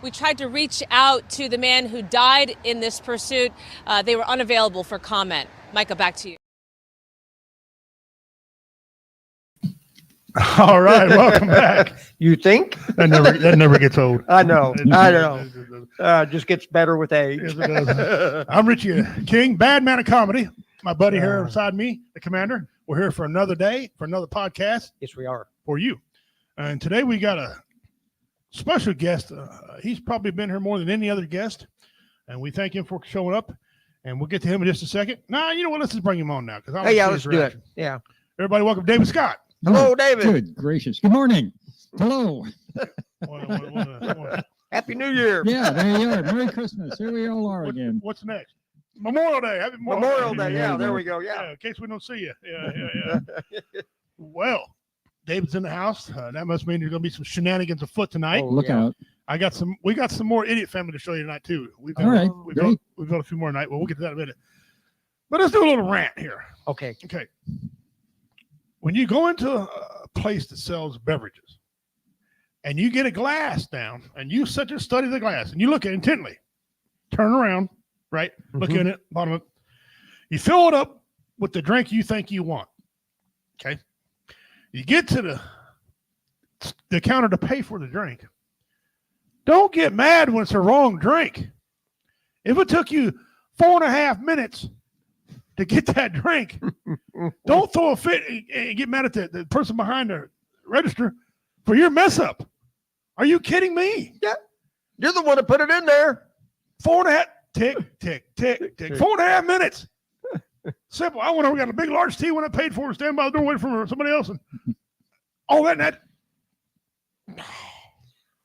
We tried to reach out to the man who died in this pursuit. They were unavailable for comment. Micah, back to you. All right, welcome back. You think? That never gets old. I know. Just gets better with age. Yes, it does. I'm Richie King, bad man of comedy. My buddy here beside me, the commander. We're here for another day, for another podcast. Yes, we are. For you. And today we got a special guest. He's probably been here more than any other guest. And we thank him for showing up. And we'll get to him in just a second. Nah, you know what? Let's just bring him on now. Let's do it. Yeah. Everybody, welcome David Scott. Hello, David. Good gracious. Good morning. Hello. Happy New Year. Yeah, there you are. Merry Christmas. Here we all are again. What's next? Memorial Day. Happy Memorial Day. Yeah, there we go. Yeah. In case we don't see you. Yeah. Well, David's in the house. That must mean there's going to be some shenanigans afoot tonight. Oh, look out. We got some more idiot family to show you tonight, too. We've got a few more tonight. Well, we'll get to that in a minute. But let's do a little rant here. Okay. When you go into a place that sells beverages and you get a glass down and you sit and study the glass and you look at it intently, turn around, right? Mm-hmm. Look in it, bottom of it. You fill it up with the drink you think you want. Okay. You get to the counter to pay for the drink. Don't get mad when it's the wrong drink. If it took you 4.5 minutes to get that drink, don't throw a fit and get mad at the person behind the register for your mess up. Are you kidding me? Yeah. You're the one that put it in there. 4.5, tick. 4.5 minutes. Simple. I went over, got a big, large tea when I paid for it, stand by the door waiting for somebody else. And all that and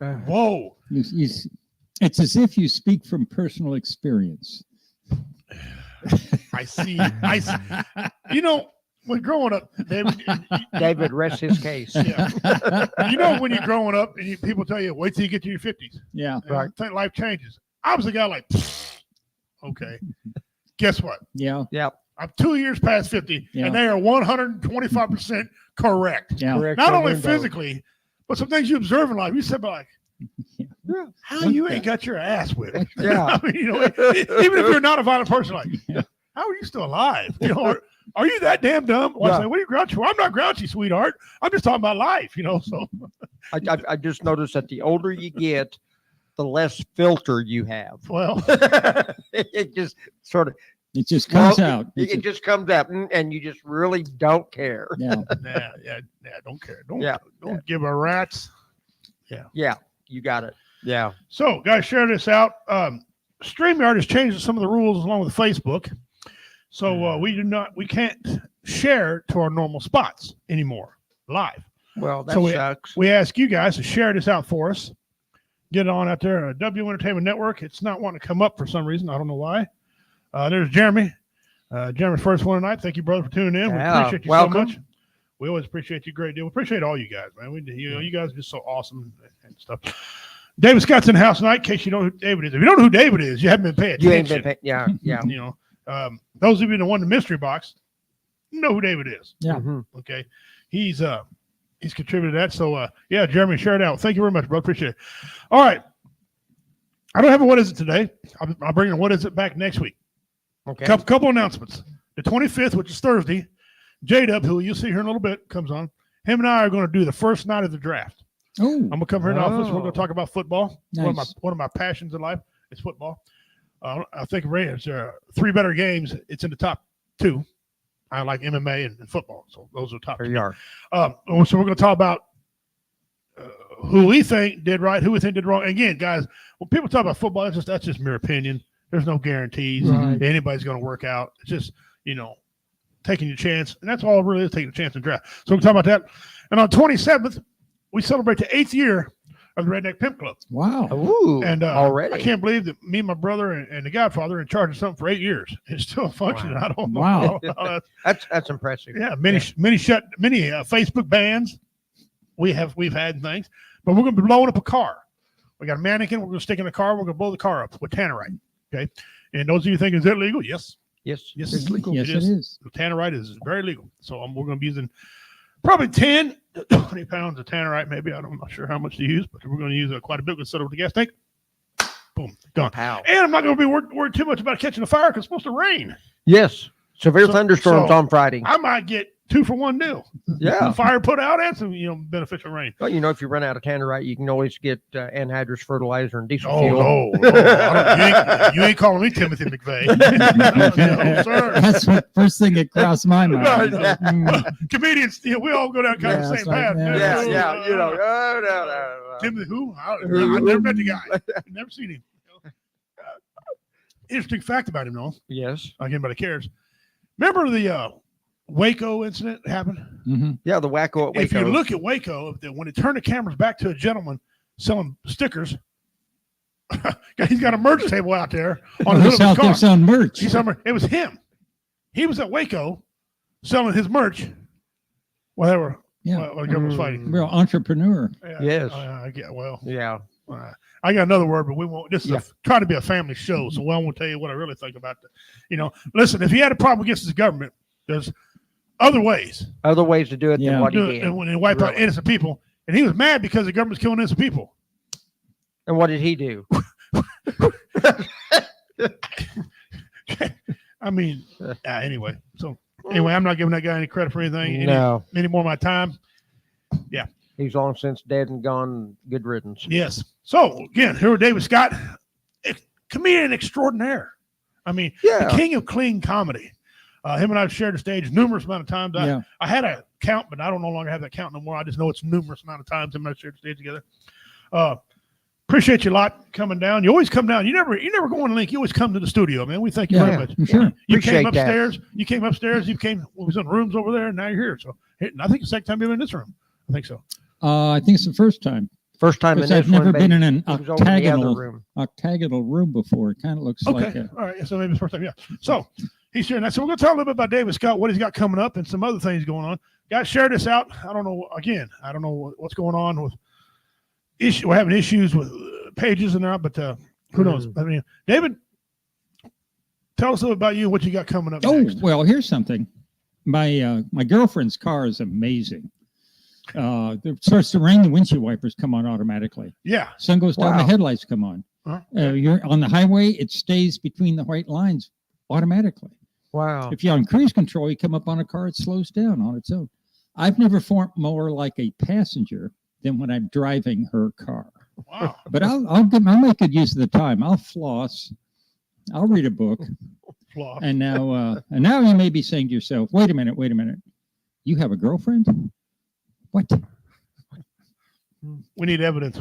that. Whoa. It's as if you speak from personal experience. I see. You know, when growing up, David rests his case. Yeah. You know, when you're growing up and people tell you, wait till you get to your 50s. Yeah. Right. Think life changes. I was a guy like, okay. Guess what? Yeah. I'm 2 years past 50, and they are 125% correct. Yeah. Correct. Not only physically, but some things you observe in life. You said, like, how you ain't got your ass with it? Yeah. I mean, you know, even if you're not a violent person, like, how are you still alive? You know, are you that damn dumb? Well, I say, what are you grouchy for? I'm not grouchy, sweetheart. I'm just talking about life, you know. So I just noticed that the older you get, the less filter you have. Well, it just sort of. It just comes out. It just comes out, and you just really don't care. Yeah. Don't care. Don't give a rat's. Yeah. You got it. Yeah. So, guys, share this out. StreamYard has changed some of the rules along with Facebook. So we can't share to our normal spots anymore live. Well, that sucks. We ask you guys to share this out for us. Get it on out there. W Entertainment Network. It's not wanting to come up for some reason. I don't know why. There's Jeremy. Jeremy's first one tonight. Thank you, brother, for tuning in. We appreciate you so much. We always appreciate you a great deal. We appreciate all you guys, man. You guys are just so awesome and stuff. David Scott's in the house tonight, in case you know who David is. If you don't know who David is, you haven't been paying attention. You ain't been paying. Yeah. You know, those of you that won the mystery box know who David is. Yeah. Mm-hmm. Okay. He's contributed to that. So Jeremy, share it out. Thank you very much, bro. Appreciate it. All right. I don't have a what is it today. I'll bring a what is it back next week. Okay. Couple announcements. The 25th, which is Thursday, J-Dub, who you'll see here in a little bit, comes on. Him and I are going to do the first night of the draft. Oh. I'm going to come here in the office. We're going to talk about football. Nice. One of my passions in life is football. I think there's 3 better games. It's in the top 2. I like MMA and football, so those are top. There you are. So we're going to talk about who we think did right, who we think did wrong. Again, guys, when people talk about football, that's just mere opinion. There's no guarantees anybody's going to work out. It's just, taking your chance. And that's all it really is, taking a chance in draft. So we're talking about that. And on 27th, we celebrate the 8th year of the Redneck Pimp Club. Wow. Ooh, and already. I can't believe that me and my brother and the Godfather are in charge of something for 8 years. It's still functioning. Wow. I don't know. Wow. That's impressive. Yeah, many Facebook bans we've had things. But we're going to be blowing up a car. We got a mannequin. We're going to stick in the car. We're going to blow the car up with tannerite. Okay. And those of you think, is it legal? Yes. Yes, it's legal. Yes, it is. The tannerite is very legal. So we're going to be using probably 10 to 20 pounds of tannerite, maybe. I'm not sure how much to use, but we're going to use quite a bit. We'll set up the gas tank. boom, gone. Pow. And I'm not going to be worried too much about catching a fire because it's supposed to rain. Yes. Severe So- thunderstorms so- on Friday. I might get 2 for 1 deal. Yeah. Fire put out and some, beneficial rain. Well, if you run out of tannerite, you can always get anhydrous fertilizer and diesel Oh, fuel. no. You ain't calling me Timothy McVeigh. No, sir. That's what first thing that crossed my mind. Right. Mm. Comedians, we all go down kind of Yeah, the it's same like path. that. Yeah, no. Timothy who? I've never met the guy. Never seen him. Interesting fact about him, though. Yes. Again, nobody cares. Remember the Waco incident that happened? Mhm. Yeah, the wacko at Waco. If you look at Waco, when they turn the cameras back to a gentleman selling stickers, he's got a merch table out there on the hood He's of his out there car. selling merch. It was him. He was at Waco selling his merch while they were Yeah. while the government was fighting. Real entrepreneur. Yeah, Yes. I get well. Yeah. I got another word, but we won't. This is Yeah. trying to be a family show, so I won't tell you what I really think about it. Listen, if he had a problem against his government, there's other ways Other ways to do it Yeah. than what to do he it did. and wipe out Really. innocent people. And he was mad because the government's killing innocent people. And what did he do? I mean, anyway. So anyway, I'm not giving that guy any credit for anything. No. Any more of my time. He's long since dead and gone. Good riddance. Yes. So again, here with David Scott, comedian extraordinaire. I mean, the king of clean comedy. Him and I have shared the stage numerous amount of times. Yeah. I had a count, but I don't no longer have that count no more. I just know it's numerous amount of times him and I shared the stage together. Appreciate you a lot coming down. You always come down. You never go on the link. You always come to the studio, man. We thank you Yeah, very much. sure. You Appreciate came that. upstairs. You came upstairs. You came. We was in rooms over there, and now you're here. So I think it's the second time you've been in this room. I think so. I think it's the first time. First time in Because this I've never one, been baby. in an It was over in the other octagonal room. room before. It kind of looks Okay. like a, All right. So maybe it's the first time. Yeah. So he's sharing that. So we're going to talk a little bit about David Scott, what he's got coming up, and some other things going on. Guys, share this out. I don't know. Again, I don't know what's going on with issue. We're having issues with pages and that, but who knows? I mean, David, tell us a little about you and what you got coming up next. well, here's something. My girlfriend's car is amazing. It starts to rain, the windshield wipers come on automatically. Yeah. Sun goes down, Wow. the headlights come on. Huh? You're on the highway, it stays between the white lines automatically. Wow. If you're on cruise control, you come up on a car, it slows down on its own. I've never felt more like a passenger than when I'm driving her car. Wow. But I'll make good use of the time. I'll floss. I'll read a book. Flaw. And now you may be saying to yourself, wait a minute. You have a girlfriend? What? We need evidence.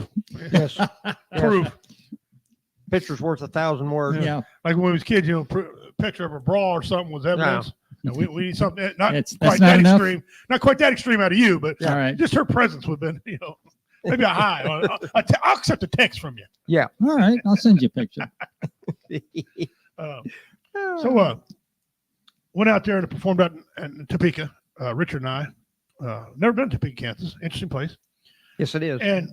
Yes. Proof. Picture's worth 1,000 words. Yeah. Like when we was kids, picture of a bra or something was evidence. And we need something not That's quite not that enough. extreme. Not quite that extreme out of you, but All right. just her presence would have been, maybe a high. I'll accept a text from you. All right. I'll send you a picture. Went out there and performed out in Topeka. Richard and I, never been to Topeka, Kansas. Interesting place. Yes, it is. And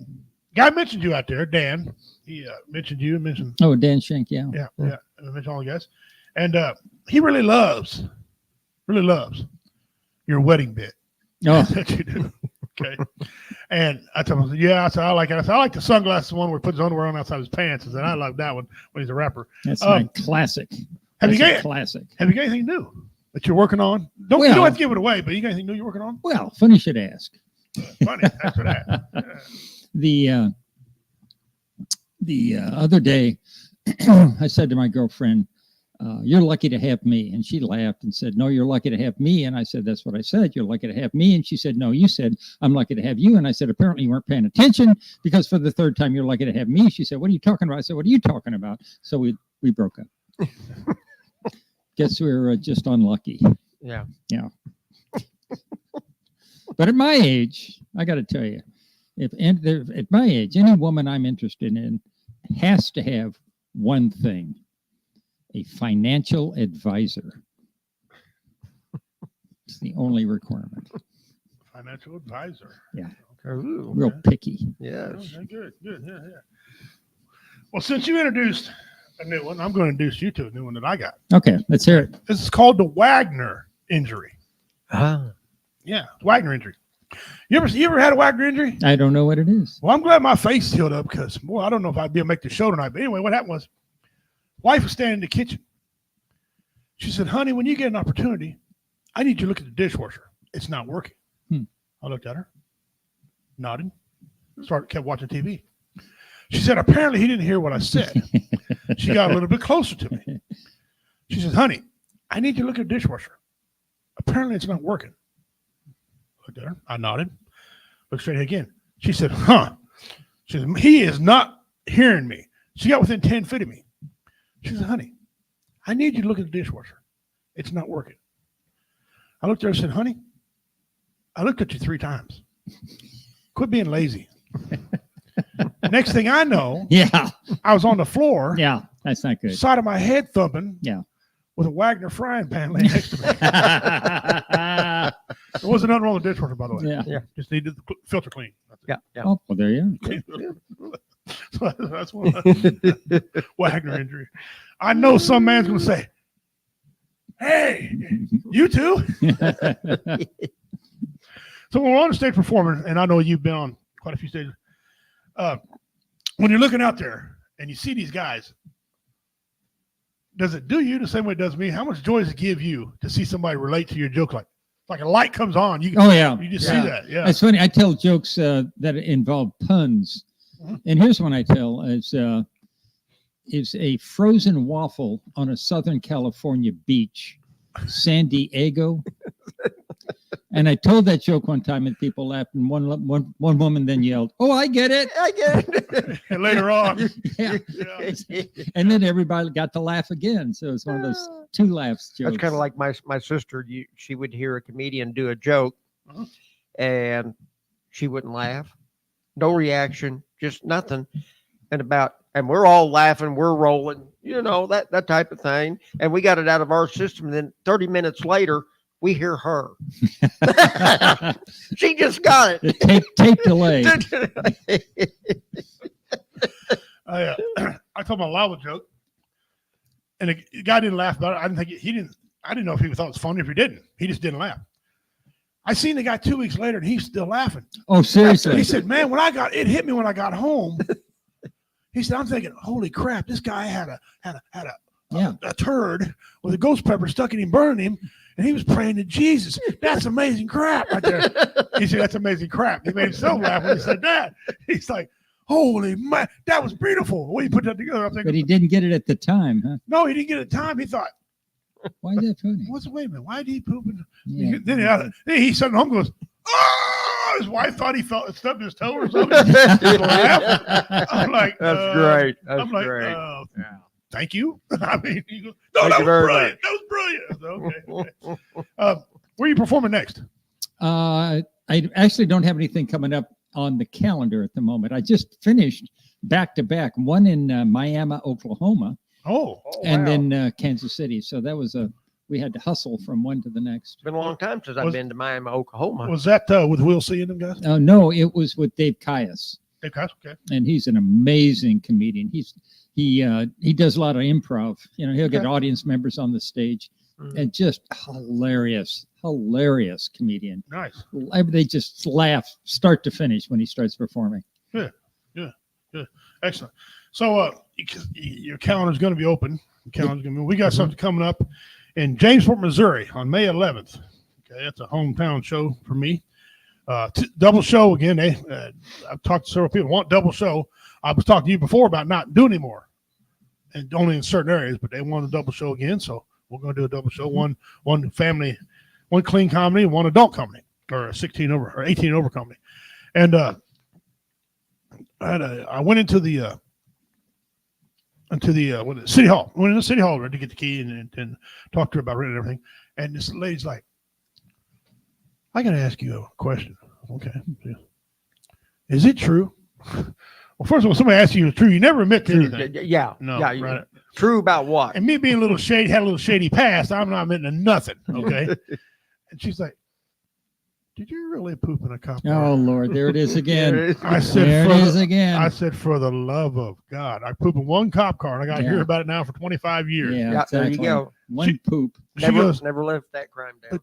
guy mentioned you out there, Dan. He mentioned you and mentioned, Oh, Dan Schenk. Yeah. yeah. I mentioned all you guys. And he really loves your wedding bit. Oh, That you do. Okay. And I told him, yeah, I said, I like it. I said, I like the sunglasses one where he puts his underwear on outside his pants. I said, I like that one when he's a rapper. that's my classic. Have you That's a got classic? anything new that you're working on? You don't Well- have to give it away, but you got anything new you're working on? Well, funny you should ask. Funny. Thanks for that. Yeah. The other day, I said to my girlfriend, "You're lucky to have me," and she laughed and said, "No, you're lucky to have me." And I said, "That's what I said. You're lucky to have me." And she said, "No, you said I'm lucky to have you." And I said, "Apparently you weren't paying attention because for the third time you're lucky to have me." She said, "What are you talking about?" I said, "What are you talking about?" So we broke up. Guess we were just unlucky. Yeah. But at my age, I got to tell you, at my age, any woman I'm interested in has to have one thing: a financial advisor. It's the only requirement. Financial advisor. Ooh, Real picky. yes. Okay, good. Yeah. Well, since you introduced a new one, I'm going to introduce you to a new one that I got. Okay, let's hear it. This is called the Wagner injury. Ah. Yeah, Wagner injury. You ever had a Wagner injury? I don't know what it is. Well, I'm glad my face healed up because, boy, I don't know if I'd be able to make the show tonight. But anyway, what happened was, wife was standing in the kitchen. She said, honey, when you get an opportunity, I need you to look at the dishwasher. It's not working. I looked at her, nodded, kept watching TV. She said, apparently he didn't hear what I said. She got a little bit closer to me. She said, honey, I need you to look at the dishwasher. Apparently it's not working. Looked at her. I nodded. Looked straight again. She said, huh. She said, he is not hearing me. She got within 10 feet of me. She said, honey, I need you to look at the dishwasher. It's not working. I looked at her and said, honey, I looked at you 3 times. Quit being lazy. Next thing I know, Yeah. I was on the floor, Yeah. That's not good. side of my head thumping, Yeah. with a Wagner frying pan laying next to me. There wasn't nothing wrong with the dishwasher, by the way. Yeah. Just needed the filter clean. That's it. Yeah. Oh, well, there you are. So that's one Wagner injury. I know some man's going to say, hey, you too? So when we're on the stage performing, and I know you've been on quite a few stages, when you're looking out there and you see these guys, does it do you the same way it does me? How much joy does it give you to see somebody relate to your joke? Like a light comes on, you Oh, yeah. you just Yeah. see that. Yeah. It's funny. I tell jokes that involve puns. And here's one I tell is a frozen waffle on a Southern California beach, San Diego. And I told that joke one time and people laughed, and one woman then yelled, "Oh, I get it." I get it. And later on, Yeah. yeah. And then everybody got to laugh again. So it's one of those 2 laughs jokes. That's kind of like my sister. She would hear a comedian do a joke, Uh-huh. and she wouldn't laugh, no reaction, just nothing. And we're all laughing, we're rolling, that type of thing. And we got it out of our system. And then 30 minutes later, we hear her. She just got it. The tape delay. I told my lava joke, and the guy didn't laugh about it. I didn't think I didn't know if he thought it was funny or if he didn't. He just didn't laugh. I seen the guy 2 weeks later, and he's still laughing. Oh, seriously. He said, "Man, it hit me when I got home." He said, "I'm thinking, holy crap, this guy had a turd with a ghost pepper stuck in him, burning him, and he was praying to Jesus. That's amazing crap right there." He said, "That's amazing crap." He made himself laugh when he said that. He's like, "Holy man, that was beautiful." When you put that together, I'm But thinking, he didn't get it at the time, huh? no, he didn't get it time. He thought, Why is that funny? wait a minute, why did he poop? Yeah. Then he sat home and goes, "Oh!" His wife thought he felt stubbed his toe or something. He laughed. I'm like, That's great. I'm like, great. thank you. I mean, he goes, "No, Thank that you was very brilliant. That was brilliant." I said, okay. Where are you performing next? I actually don't have anything coming up on the calendar at the moment. I just finished back-to-back, one in Miami, Oklahoma, Oh, and wow. then Kansas City. So that was we had to hustle from one to the next. It's been a long time since I've Was- been to Miami, Oklahoma. was that with Will C and them guys? No, it was with Dave Caius, Hey, guys, okay. and he's an amazing comedian. He does a lot of improv. He'll get Okay. audience members on the stage, Mhm. and just hilarious comedian. Nice. They just laugh start to finish when he starts performing. Excellent. So your calendar's going to be open. We got something coming up in Jamesport, Missouri on May 11th. Okay, that's a hometown show for me. Double show again. I've talked to several people who want double show. I was talking to you before about not doing anymore, and only in certain areas, but they want a double show again. So we're going to do a double show. One family, one clean comedy, one adult comedy, or a 16 over or 18 over comedy. And I went into the city hall. Went into City Hall ready to get the key and talk to her about renting everything. And this lady's like, "I got to ask you a question." Okay. Yeah. Is it true? Well, first of all, somebody asks you it's true. You never admit to anything. Yeah. No, Yeah. right. True about what? And me being a little shady, had a little shady past, I'm not admitting to nothing. Okay. And she's like, "Did you really poop in a cop car?" Oh Lord, there it is again. I said, There it is again. I said, "For the love of God, I poop in one cop car, and I got to Yeah. hear about it now for 25 years." Yeah, Yeah, there you exactly. go. One poop. She goes, Never lived that crime down.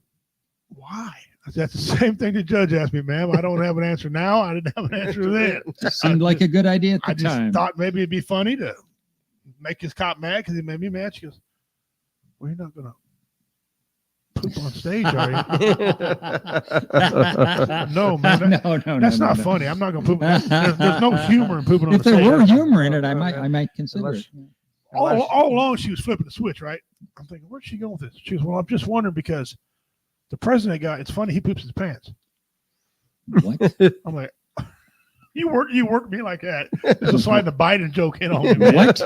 Why? I said, that's the same thing the judge asked me, ma'am. I don't have an answer now. I didn't have an answer then. Just seemed like a good idea at the I just time. thought maybe it'd be funny to make his cop mad because he made me mad. She goes, well, you're not going to poop on stage, are you? No, man. no, That's not no. funny. I'm not going to poop. There's no humor in pooping on If the there stage. were humor in it, I might consider it. All along, she was flipping the switch, right? I'm thinking, where's she going with this? She goes, well, I'm just wondering because the president guy, it's funny, he poops his pants. What? I'm like, you work me like that. This is sliding the Biden joke in on me, man. What?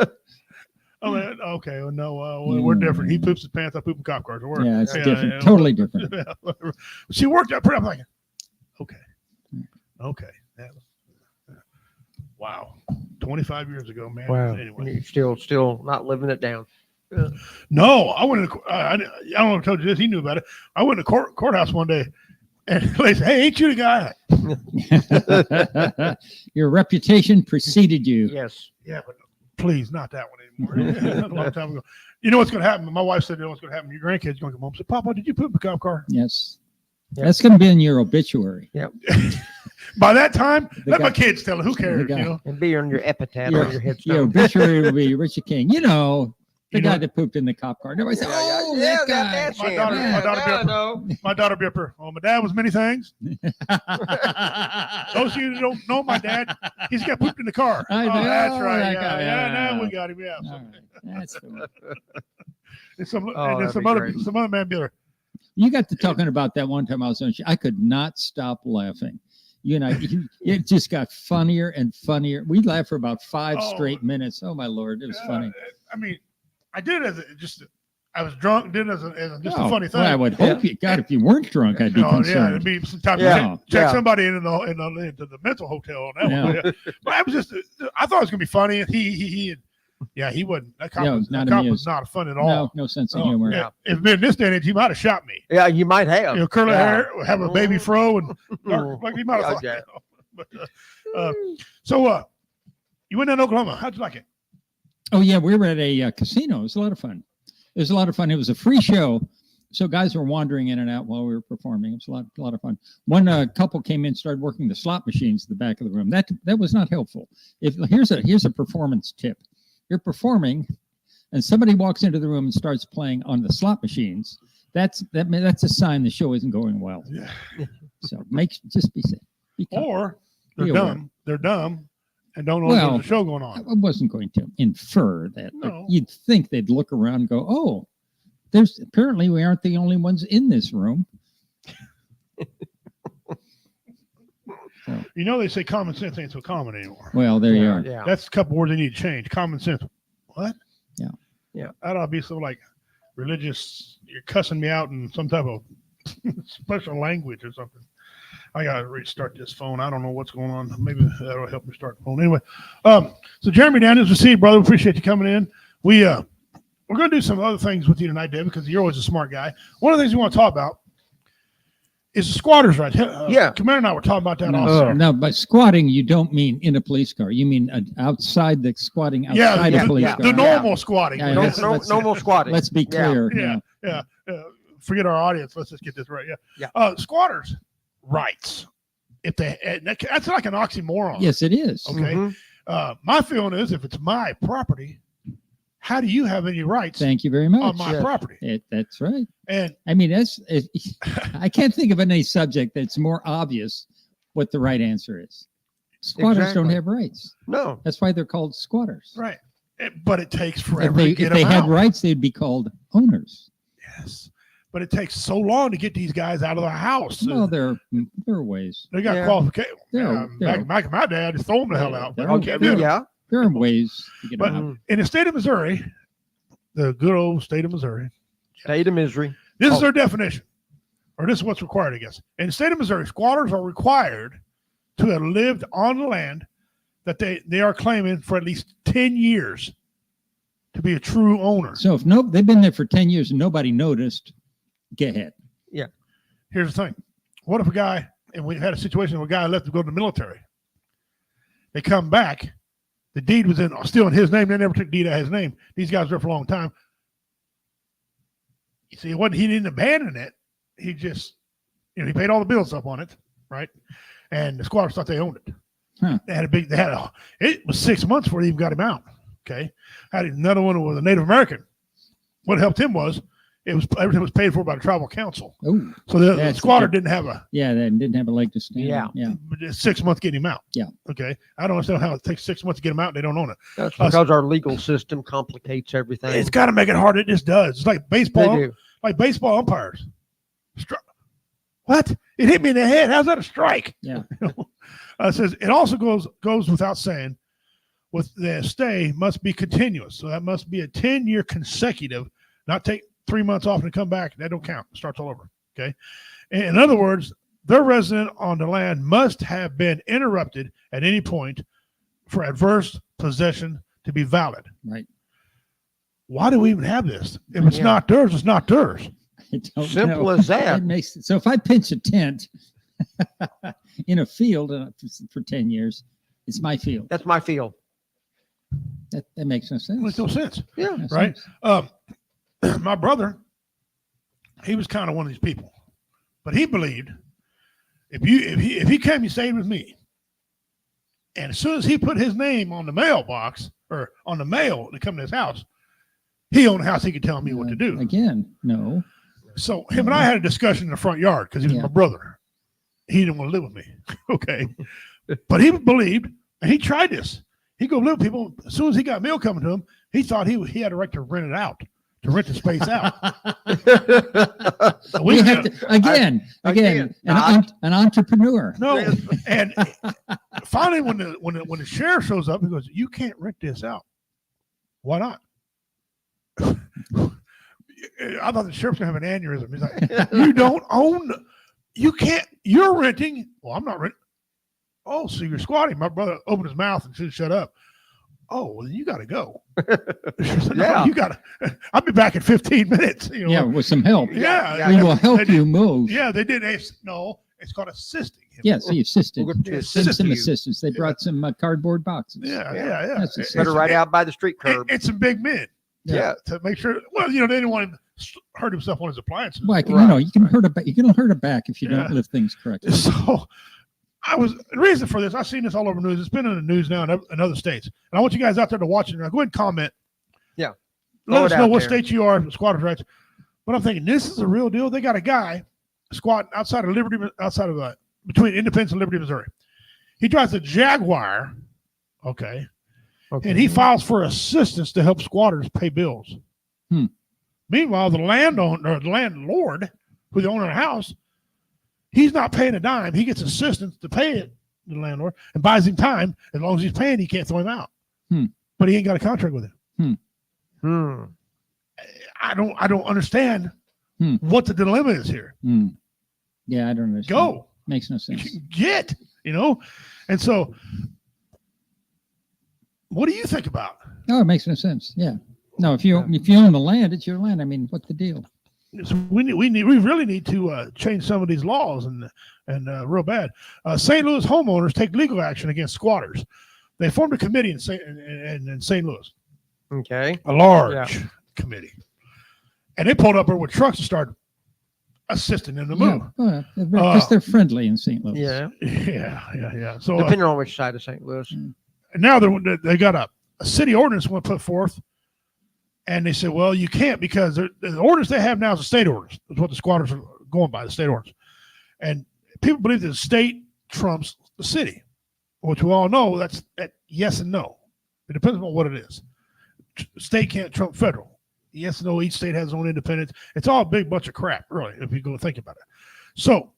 I'm like, okay, well, no, we're different. He poops his pants, I poop in cop cars. We're, Yeah, it's yeah, different. yeah, Totally different. yeah, whatever. She worked out pretty. I'm like, okay. Yeah. Wow. 25 years ago, man. Wow. Anyway. You're still not living it down. No, I went to, I don't know if I told you this, he knew about it. I went to courthouse one day and they said, hey, ain't you the guy? Your reputation preceded you. Yes. Yeah, but please, not that one anymore. A long time ago. You know what's going to happen? My wife said, you know what's going to happen? Your grandkids going to come home and say, Papa, did you poop in the cop car? Yes. Yep. That's going to be in your obituary. By that time, The let guy- my kids tell it. Who cares? guy- You know? And be on your epitaph Your- on your Your headstone. obituary will be Richard King. You know, the You know- guy that pooped in the cop car. Everybody said, oh, that guy. My daughter- yeah, my daughter I Pepper. know. My daughter be up here. Oh, my dad was many things. Those of you that don't know my dad, he's got pooped in the car. I know, That's right. that Yeah, guy, yeah, yeah. now we got him. Yeah. All right. That's the one. And some, Oh, and that'd some be other great. some other man be like, You got to talking about that one time I was on. I could not stop laughing. You know, it just got funnier and funnier. We laughed for about 5 Oh. straight minutes. Oh my Lord, it was funny. I mean, I did it as just. I was drunk. Did it as just a Oh, funny thing. well, I would hope you. God, if you weren't drunk, I'd be Oh, yeah, it'd concerned. be some time Yeah, to check yeah. somebody into the mental hotel on that one. Yeah. But I was just, I thought it was gonna be funny. He he wasn't. That cop, Yeah, was, not that cop amused. was not fun at No, all. no sense of Oh, humor. yeah. If it'd been in this day and age, he might have shot me. Yeah, you might have. You know, curly Yeah. hair, have a baby fro, and like he might have. Yeah. But, so you went down to Oklahoma. How'd you like it? Oh yeah, we were at a casino. It was a lot of fun. It was a lot of fun. It was a free show, so guys were wandering in and out while we were performing. It was a lot of fun. One couple came in, started working the slot machines at the back of the room. That was not helpful. Here's a performance tip. You're performing, and somebody walks into the room and starts playing on the slot machines. That's a sign the show isn't going well. Yeah. So just be safe. Be calm. Or they're Be aware. dumb. They're dumb and don't know Well, there's a show going I on. wasn't going to infer that. But No. you'd think they'd look around and go, "Oh, apparently we aren't the only ones in this room." You know, they say common sense ain't so common anymore. Well, there you are. Yeah. That's a couple words they need to change. Common sense. What? Yeah. Yeah. That ought to be so like religious. You're cussing me out in some type of special language or something. I gotta restart this phone. I don't know what's going on. Maybe that'll help me start the phone. Anyway, so Jeremy Daniels, we see you, brother. Appreciate you coming in. We're gonna do some other things with you tonight, Dave, because you're always a smart guy. One of the things we want to talk about is the squatters' right. Yeah. Commander and I were talking about that also. No, by squatting, you don't mean in a police car. You mean outside the squatting Yeah, outside a police yeah. car. the normal squatting. Yeah, No, let's- no, let's- normal squatting. Let's be Yeah. clear. Yeah, yeah. Forget our audience. Let's just get this right. Yeah. Squatters' rights. If that's like an oxymoron. Yes, it is. Okay. Mhm. My feeling is, if it's my property, how do you have any rights Thank you very much. on my Yes. property? That's right. And I mean, I can't think of any subject that's more obvious what the right answer is. Squatters don't Exactly. have rights. No. That's why they're called squatters. right, but it takes If forever they, to get if they them had out. rights, they'd be called owners. Yes, but it takes so long to get these guys out of the house. Well, there are ways. They got Yeah. qualifications. There- there- Back my dad just throw them the hell out. But There- you can't do it. Yeah. There are ways to get But- out. Mhm. In the state of Missouri, the good old state of Missouri, State of misery. this is Oh. their definition, or this is what's required, I guess. In the state of Missouri, squatters are required to have lived on the land that they are claiming for at least 10 years to be a true owner. So if they've been there for 10 years and nobody noticed, get ahead. Here's the thing. What if a guy, and we had a situation where a guy left to go to the military. They come back. The deed was still in his name. They never took deed out of his name. These guys were there for a long time. You see, he didn't abandon it. He just he paid all the bills up on it, right? And the squatters thought they owned it. Huh. It was 6 months before they even got him out. Okay. Had another one with a Native American. What helped him was everything was paid for by the tribal council. Oh, So the That's squatter the- didn't have yeah, they didn't have a leg to stand. Yeah. on. Yeah. 6 months getting him out. Yeah. Okay. I don't understand how it takes 6 months to get him out. And they don't own it. That's because our legal system complicates everything. It's got to make it hard. It just does. It's like They baseball, do. like baseball umpires. What? It hit me in the head. How's that a strike? Yeah. It says it also goes without saying, with the stay must be continuous. So that must be a 10-year consecutive, not take 3 months off and come back. That don't count. It starts all over. Okay. In other words, their resident on the land must have been interrupted at any point for adverse possession to be valid. Right. Why do we even have this? If it's Yeah. not theirs, it's not theirs. I don't Simple know. as that. It makes so if I pinch a tent in a field for 10 years, it's my field. That's my field. That makes no sense. It makes no sense. Yeah. No right? sense. My brother, he was kind of one of these people, but he believed if he came and stayed with me, and as soon as he put his name on the mailbox or on the mail to come to his house, he owned the house. He could tell me what to do. Again, no. So him and I had a discussion in the front yard because he was Yeah. my brother. He didn't want to live with me. Okay. But he believed, and he tried this. He go live with people. As soon as he got mail coming to him, he thought he had a right to rent it out, to rent the space out. So We we have to, again, Again, an entrepreneur. no. And finally, when the sheriff shows up, he goes, "You can't rent this out. Why not?" I thought the sheriff's gonna have an aneurysm. He's like, "You don't own. You can't. You're renting. Well, I'm not renting. Oh, so you're squatting." My brother opened his mouth and said, "Shut up." Oh, well, then you got to go. No, Yeah. you got to. I'll be back in 15 minutes. You know? Yeah, with some help. Yeah. We will help They you did- move. Yeah, they did. No, it's called assisting him. Yes, he assisted. We'll go to assist Send some you. assistance. They brought some cardboard boxes. Yeah, Yeah. yeah, yeah. That's It's- Put it right out by the street it- curb. It's some big men Yeah. to make sure. Well, they didn't want him to hurt himself on his appliances. Like Right. you can hurt a back. You can hurt a back if you Yeah. don't lift things correctly. So the reason for this, I've seen this all over the news. It's been in the news now in other states. And I want you guys out there to watch it. Now, go ahead and comment. Yeah. Let Throw us it know out what there. state you are, squatters' rights. But I'm thinking this is a real deal. They got a guy squatting outside of between Independence and Liberty, Missouri. He drives a Jaguar, okay, and he files for assistance to help squatters pay bills. Hmm. Meanwhile, the landlord, who's the owner of the house, he's not paying a dime. He gets assistance to pay it, the landlord, and buys him time. As long as he's paying, he can't throw him out. Hmm. But he ain't got a contract with him. Hmm. I don't understand Hmm. what the dilemma is here. Hmm. Yeah, I don't understand. Go. Makes no sense. Get, and so what do you think about No, it makes no sense. Yeah. No, if you own the land, it's your land. I mean, what's the deal? it? So we really need to change some of these laws and real bad. St. Louis homeowners take legal action against squatters. They formed a committee in St. Louis, Okay. a large committee, and they pulled up there with trucks and started assisting them to move. Yeah, because they're friendly in St. Louis. Yeah. Yeah. So Depending on which side of St. Louis. and now they got a city ordinance want to put forth, and they said, well, you can't because the ordinance they have now is a state ordinance. That's what the squatters are going by, the state ordinance. And people believe that the state trumps the city, which we all know that's yes and no. It depends on what it is. State can't trump federal. Yes and no, each state has its own independence. It's all a big bunch of crap, really, if you go think about it. So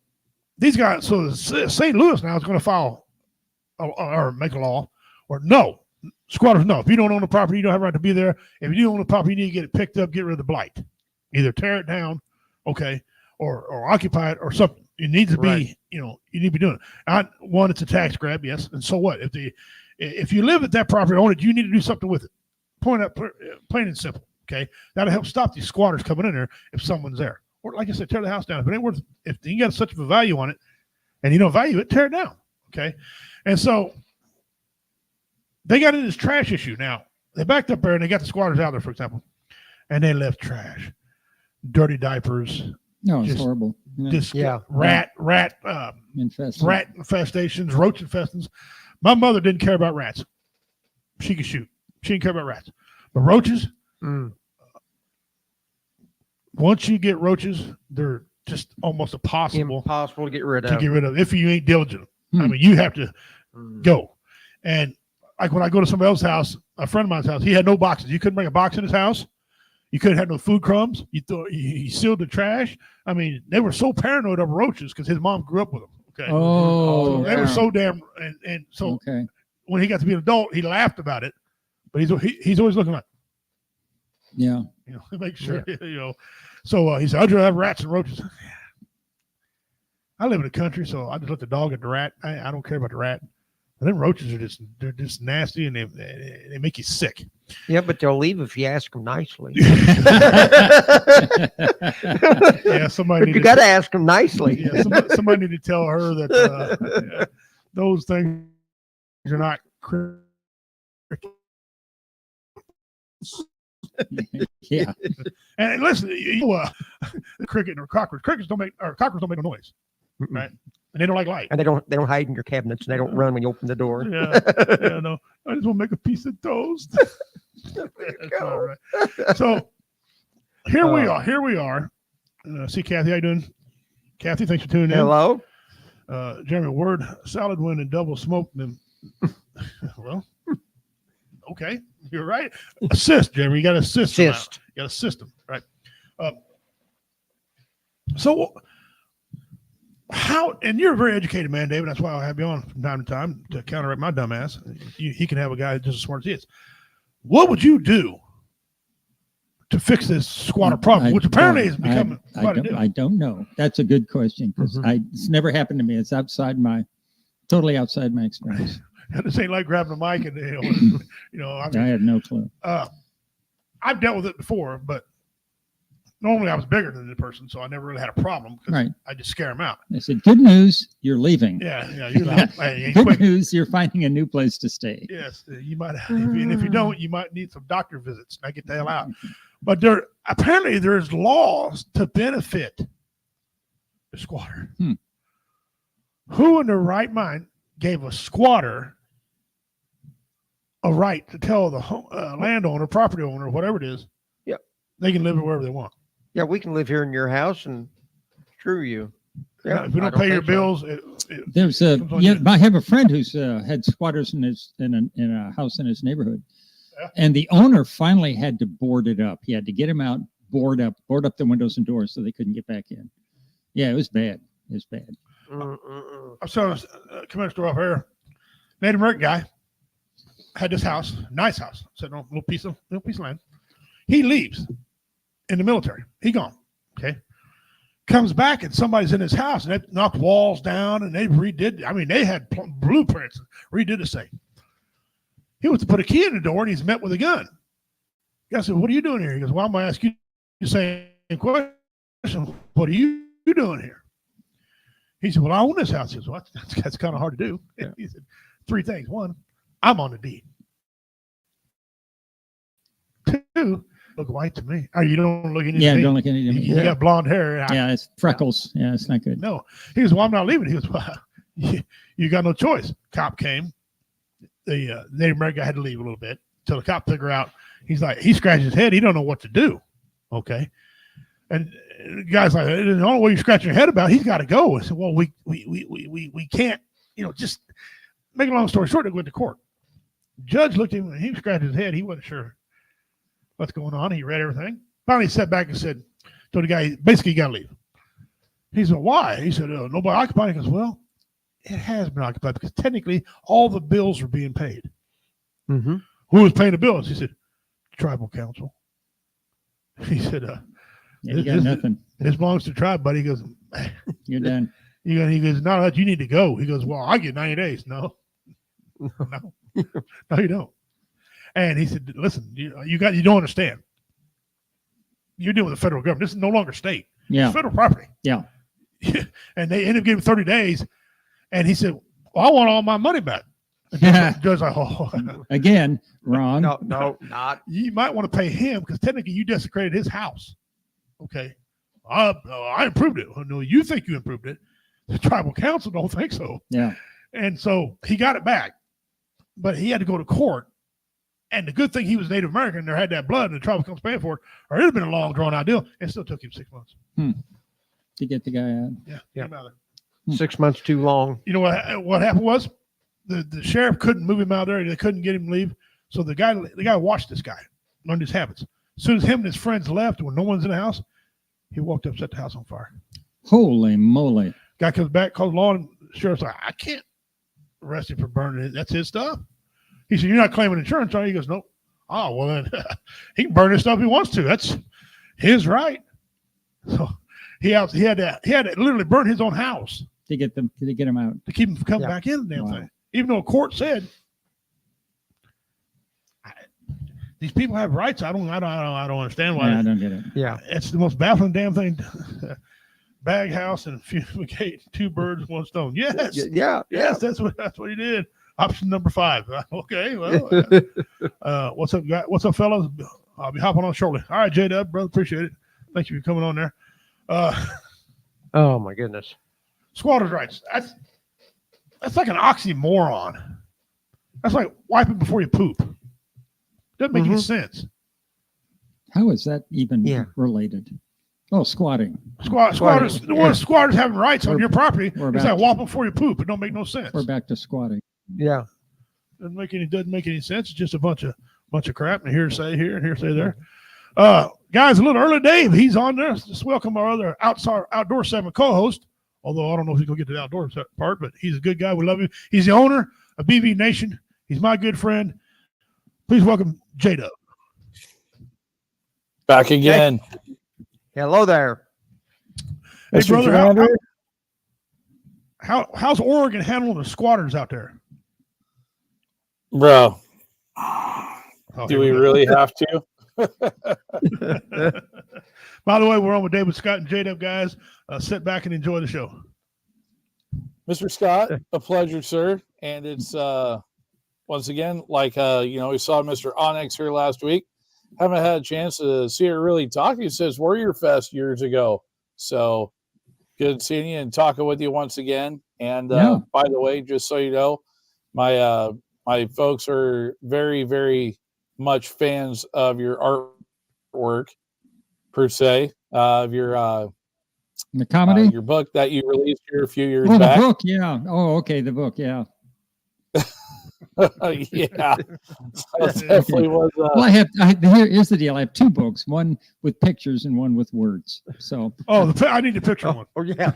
these guys, St. Louis now is going to file or make a law, or no, squatters, no. If you don't own the property, you don't have a right to be there. If you do own the property, you need to get it picked up, get rid of the blight. Either tear it down, okay, or occupy it or something. It needs to be, Right. you need to be doing it. One, it's a tax grab, yes. And so what? If you live at that property, own it, you need to do something with it. Plain and simple, okay? That'll help stop these squatters coming in there if someone's there. Or like I said, tear the house down. If it ain't worth, if you got such a value on it and you don't value it, tear it down, okay? And so they got into this trash issue. Now, they backed up there and they got the squatters out there, for example, and they left trash, dirty diapers, No, it's Just- horrible. Yeah. Just Yeah. rat Infested. infestations, roach infestations. My mother didn't care about rats. She could shoot. She didn't care about rats. But roaches, Mm. once you get roaches, they're just almost impossible Impossible to get rid to of. get rid of if you ain't diligent. I Hmm. mean, you have to Mm. go. And like when I go to somebody else's house, a friend of mine's house, he had no boxes. You couldn't bring a box in his house. You couldn't have no food crumbs. He sealed the trash. I mean, they were so paranoid of roaches because his mom grew up with them. Okay. Oh, They were yeah. so damn, and so okay. when he got to be an adult, he laughed about it, but he's always looking like, Yeah. to make sure, So he said, I'd rather have rats and roaches. I live in the country, so I just let the dog and the rat. I don't care about the rat. But them roaches they're just nasty and they make you sick. Yeah, but they'll leave if you ask them nicely. Yeah, somebody You got to ask them nicely. Yeah, somebody need to tell her that those things are not crickets. Yeah. And listen, the cricket or cockroach. Cockroaches don't make no noise, Mm-mm. right? And they don't like light. And they don't hide in your cabinets and they don't run when you open the door. Yeah, no. I just want to make a piece of toast. That's all right. So here we are. Here we are. See, Kathy, how you doing? Kathy, thanks for tuning in. Hello. Jeremy, word salad win and double smoke them. Well, okay, you're right. Assist, Jeremy. You got to assist. them out. Assist. You got to assist them, right? So how? And you're a very educated man, David. That's why I'll have you on from time to time to counteract my dumb ass. He can have a guy just as smart as he is. What would you do to fix this squatter problem, which apparently is becoming quite a deal? I don't know. That's a good question because it's never happened to me. It's totally outside my experience. This ain't like grabbing a mic and I I had no clue. I've dealt with it before, but normally I was bigger than the person, so I never really had a problem because Right. I just scare them out. I said, "Good news, you're leaving. Yeah, you're like, hey, ain't Good quick. news, you're finding a new place to stay." Yes, you might, and if you don't, you might need some doctor visits. Now get the hell out. But apparently there's laws to benefit the squatter. Who in their right mind gave a squatter a right to tell the landowner, property owner, whatever it is, Yep, they can live wherever they want? Yeah, we can live here in your house and screw you. Yeah, if we I don't pay your think so. bills, There's Comes on yeah. you. I have a friend who's had squatters in a house in his neighborhood, Yeah. and the owner finally had to board it up. He had to get him out, board up the windows and doors so they couldn't get back in. Yeah, it was bad. It was bad. I saw a commercial store up here. Native American guy had this house, nice house, sitting on a little piece of land. He leaves in the military. He gone. Okay. Comes back and somebody's in his house and they knocked walls down and they redid. I mean, they had blueprints, redid this thing. He went to put a key in the door and he's met with a gun. The guy said, "What are you doing here?" He goes, "Well, I'm going to ask you the same question. What are you doing here?" He said, "Well, I own this house." He goes, "Well, that's kind of hard to do." Yeah. He said, 3 things. 1, I'm on the deed. 2, look white to me. Oh, you don't look anything. Yeah, don't look at it. You got blonde hair. Yeah, it's freckles. Yeah, it's not good. No. He goes, "Well, I'm not leaving." He goes, "Well, you got no choice." Cop came. The Native American guy had to leave a little bit until the cop figure out. He's like, he scratches his head. He don't know what to do. Okay. And the guy's like, "The only way you're scratching your head about, he's got to go." I said, "Well, we can't, just make a long story short, they went to court. Judge looked at him and he scratched his head. He wasn't sure what's going on. He read everything. Finally sat back and said, told the guy, basically, you got to leave. He said, "Why?" He said, "Nobody occupied." He goes, "Well, it has been occupied because technically all the bills are being paid." Mm-hmm. Who was paying the bills? He said, "Tribal council." He said, Yeah, you got nothing. "This belongs to tribe," buddy. He goes, You're done. he goes, "No, that you need to go." He goes, "Well, I get 90 days." No, no, you don't. And he said, "Listen, you don't understand. You're dealing with the federal government. This is no longer state. Yeah, It's federal property." yeah. And they ended up giving him 30 days. And he said, "Well, I want all my money back." And the judge's like, "Oh, Again, wrong. No, not. you might want to pay him because technically you desecrated his house." Okay. I improved it. Well, no, you think you improved it. The tribal council don't think so. Yeah. And so he got it back, but he had to go to court. And the good thing he was Native American, there had that blood, and the tribal council paying for it, or it'd have been a long, drawn-out deal. It still took him 6 months. To get the guy out. Yeah. Yeah. Get him out of there. 6 months too long. You know what happened was the sheriff couldn't move him out there. They couldn't get him to leave. So the guy watched this guy, learned his habits. As soon as him and his friends left, when no one's in the house, he walked up, set the house on fire. Holy moly. Guy comes back, calls law, and the sheriff's like, I can't arrest him for burning it. That's his stuff. He said, you're not claiming insurance, are you? He goes, nope. Oh, well, then he can burn his stuff if he wants to. That's his right. So he had to literally burn his own house To get him out. to keep him from coming Yeah. back in the damn Wow. thing. Even though a court said these people have rights. I don't understand why. Yeah, I don't get it. Yeah. It's the most baffling damn thing. Bag house and fumigate, 2 birds, 1 stone. Yes, Yeah. yes, that's what he did. Option number 5. Okay, well, what's up, guys? What's up, fellas? I'll be hopping on shortly. All right, J-Dub, brother, appreciate it. Thank you for coming on there. Oh my goodness. Squatters' rights. That's like an oxymoron. That's like wiping before you poop. Doesn't make any sense. How is that even Yeah. related? Oh, squatting. Squatters, the word squatters having rights on your property we're is back. like walking before you poop. It don't make no sense. We're back to squatting. Yeah. Doesn't make any sense. It's just a bunch of crap and hearsay here and hearsay there. Guys, a little early Dave, he's on there. Just welcome our other outdoor segment co-host. Although I don't know if he's gonna get to the outdoor part, but he's a good guy. We love him. He's the owner of BV Nation. He's my good friend. Please welcome J-Dub. Back again. Hello there. Hey, Mr. brother, Commander. how's Oregon handling the squatters out there? Bro, Oh, do here we go. really have to? By the way, we're on with David Scott and J-Dub, guys. Sit back and enjoy the show. Mr. Scott, a pleasure, sir. And it's once again, like we saw Mr. Onyx here last week. Haven't had a chance to see her really talk. He says Warrior Fest years ago. So good seeing you and talking with you once again. And Yeah. by the way, just so you know, my folks are very, very much fans of your artwork per se, of your The comedy? your book that you released here a few years Oh, the back. book. Yeah. Oh, okay. The book. Yeah. Yeah, so it definitely was. Well, here's the deal. I have 2 books, one with pictures and one with words. So, Oh, I need the picture one. Oh yeah.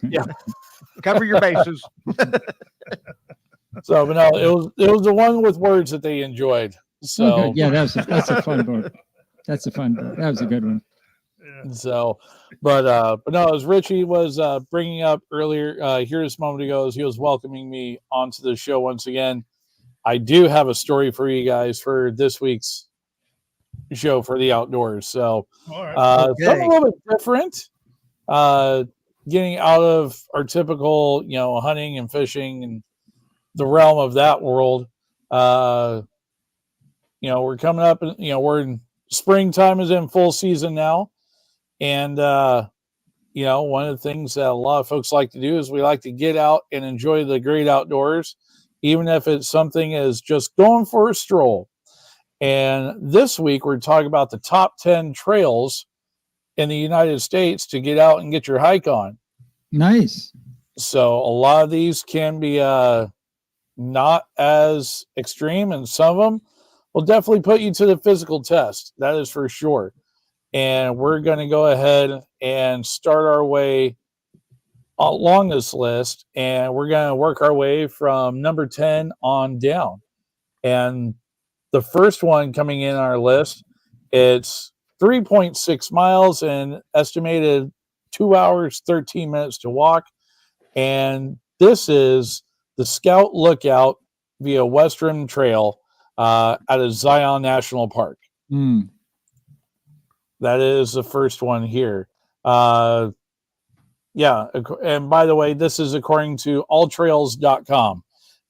Yeah. Cover your bases. So, but no, it was the one with words that they enjoyed. So, okay. Yeah, that's a fun book. That's a fun book. That was a good one. Yeah. so, but no, as Richie was bringing up earlier here just a moment ago, as he was welcoming me onto the show once again. I do have a story for you guys for this week's show for the outdoors. So, All right. something a little bit different. Getting out of our typical, hunting and fishing and the realm of that world. We're coming up and, we're in springtime is in full season now. And, one of the things that a lot of folks like to do is we like to get out and enjoy the great outdoors, even if it's something as just going for a stroll. And this week, we're talking about the top 10 trails in the United States to get out and get your hike on. Nice. So a lot of these can be not as extreme, and some of them will definitely put you to the physical test. That is for sure. And we're going to go ahead and start our way along this list, and we're going to work our way from number 10 on down. And the first one coming in our list, it's 3.6 miles and estimated 2 hours, 13 minutes to walk. And this is the Scout Lookout via Western Trail out of Zion National Park. Mm. That is the first one here. Yeah. And by the way, this is according to alltrails.com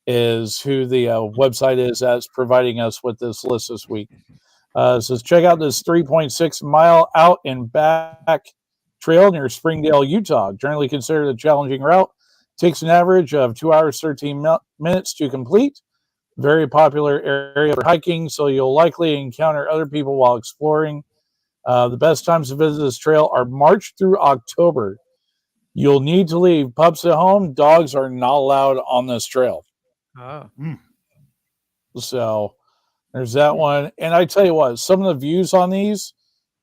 is who the website is that's providing us with this list this week. So check out this 3.6 mile out and back Trail near Springdale, Utah. Generally considered a challenging route. Takes an average of 2 hours, 13 minutes to complete. Very popular area for hiking, so you'll likely encounter other people while exploring. The best times to visit this trail are March through October. You'll need to leave pups at home. Dogs are not allowed on this trail. Ah. So there's that one. And I tell you what, some of the views on these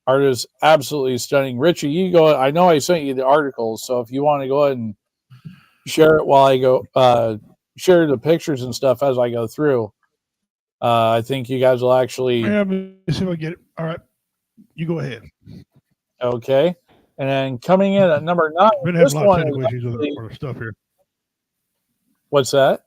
are just absolutely stunning. Richie, you go. I know I sent you the articles, so if you want to go ahead and share it while I go, share the pictures and stuff as I go through. I think you guys will actually. Yeah, let me see if I get it. All right, you go ahead. Okay. And then coming in at number 9, Been having this a lot of one technical is issues with actually- our stuff here. what's that?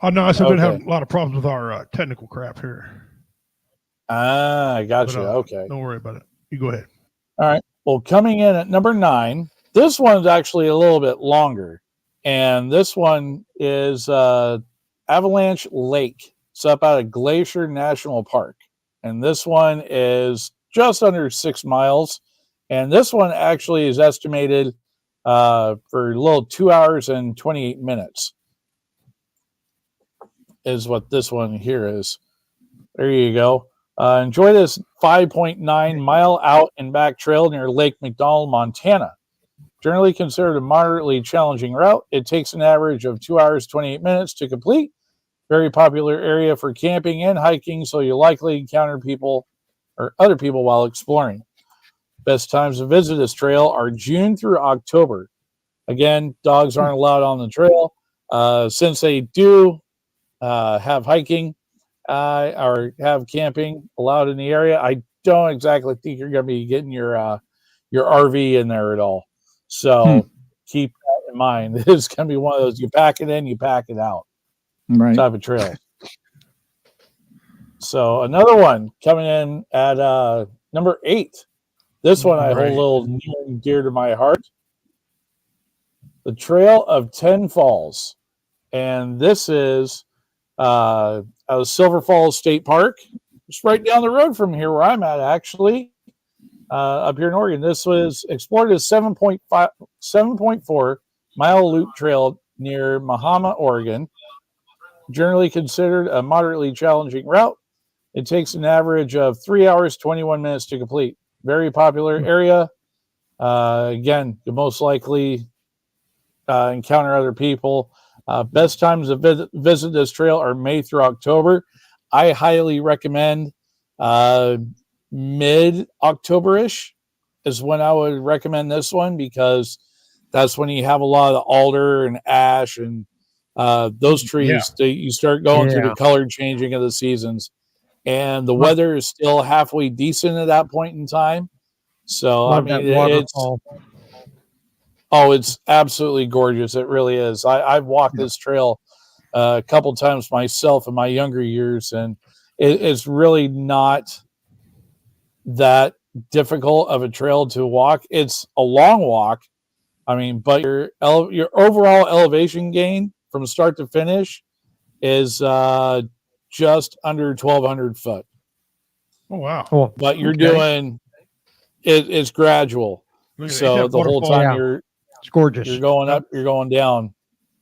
Oh no, I said been Okay. having a lot of problems with our technical crap here. Ah, I got But, you. Okay. Don't worry about it. You go ahead. All right. Well, coming in at number 9, this one's actually a little bit longer. And this one is Avalanche Lake. It's up out of Glacier National Park. And this one is just under 6 miles. And this one actually is estimated for a little 2 hours and 28 minutes is what this one here is. There you go. Enjoy this 5.9 mile out and back trail near Lake McDonald, Montana. Generally considered a moderately challenging route. It takes an average of 2 hours, 28 minutes to complete. Very popular area for camping and hiking, so you'll likely encounter people or other people while exploring. Best times to visit this trail are June through October. Again, dogs aren't allowed on the trail. Since they do have hiking or have camping allowed in the area, I don't exactly think you're going to be getting your RV in there at all. So keep that in mind. It's going to be one of those, you pack it in, you pack it out Right. type of trail. So another one coming in at number 8. This one I hold a little near and dear to my heart. The Trail of 10 Falls. And this is out of Silver Falls State Park. It's right down the road from here where I'm at, actually. Up here in Oregon. This was explored as 7.4 mile loop trail near Mahama, Oregon. Generally considered a moderately challenging route. It takes an average of 3 hours, 21 minutes to complete. Very popular area. Again, you most likely encounter other people. Best times to visit this trail are May through October. I highly recommend mid-October-ish is when I would recommend this one, because that's when you have a lot of the alder and ash and those trees. You start going through the color changing of the seasons, and the weather is still halfway decent at that point in time. So Love I mean, that waterfall. it's absolutely gorgeous. It really is. I've walked this trail a couple times myself in my younger years, and it's really not that difficult of a trail to walk. It's a long walk. I mean, but your overall elevation gain from start to finish is just under 1,200 foot. Oh wow! Oh, But you're okay. doing it's gradual. Look at that. So That the whole waterfall. time It's gorgeous. you're going up, you're going down.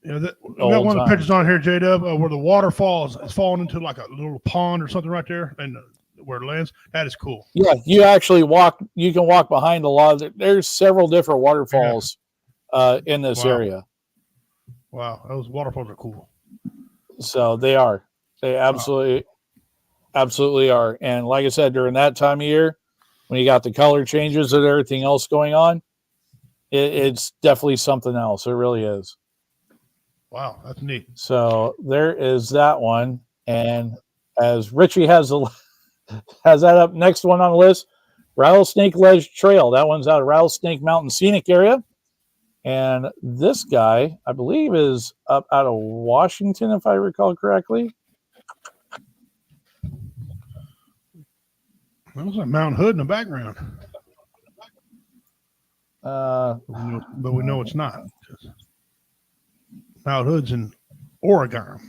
Yeah, we whole got one of the time. pictures on here, J-Dub, where the water falls. It's falling into like a little pond or something right there, and where it lands. That is cool. Yeah, you actually walk. You can walk behind a lot of. There's several different waterfalls in this Wow. area. Wow, those waterfalls are cool. So they are. They absolutely are. And like I said, during that time of year, when you got the color changes and everything else going on, it's definitely something else. It really is. Wow, that's neat. So there is that one. And as Richie has that up, next one on the list, Rattlesnake Ledge Trail. That one's out of Rattlesnake Mountain Scenic Area. And this guy, I believe, is up out of Washington, if I recall correctly. There's a Mount Hood in the background, but we know it's not. Mount Hood's in Oregon.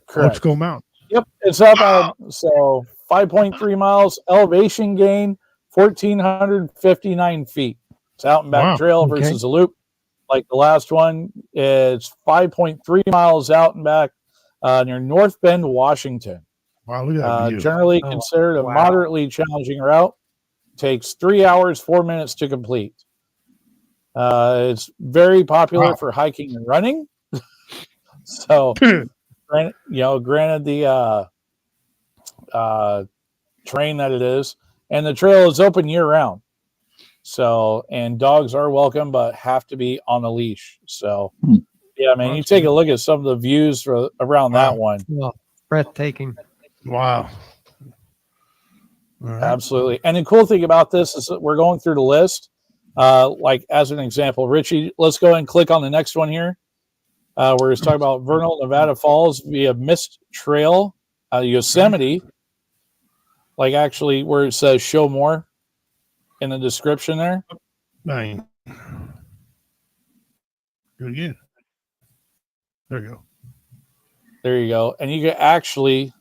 Correct. Let's go Mountain. Yep, it's up out. So 5.3 miles, elevation gain 1,459 feet. It's out and back Wow. trail Okay. versus a loop. Like the last one, it's 5.3 miles out and back near North Bend, Washington. Wow, look at that view. Generally Oh, considered a wow. moderately challenging route. Takes 3 hours, 4 minutes to complete. It's very popular Wow. for hiking and running. So, granted the terrain that it is, and the trail is open year round. So, and dogs are welcome, but have to be on a leash. So, yeah, man, you take a look at some of the views around that one. Well, breathtaking. Wow. All right. Absolutely. And the cool thing about this is that we're going through the list. Like as an example, Richie, let's go ahead and click on the next one here. Where it's talking about Vernal, Nevada Falls via Mist Trail, Yosemite. Like actually where it says show more in the description there. Bang. Do it again. There you go. There you go. And you can actually,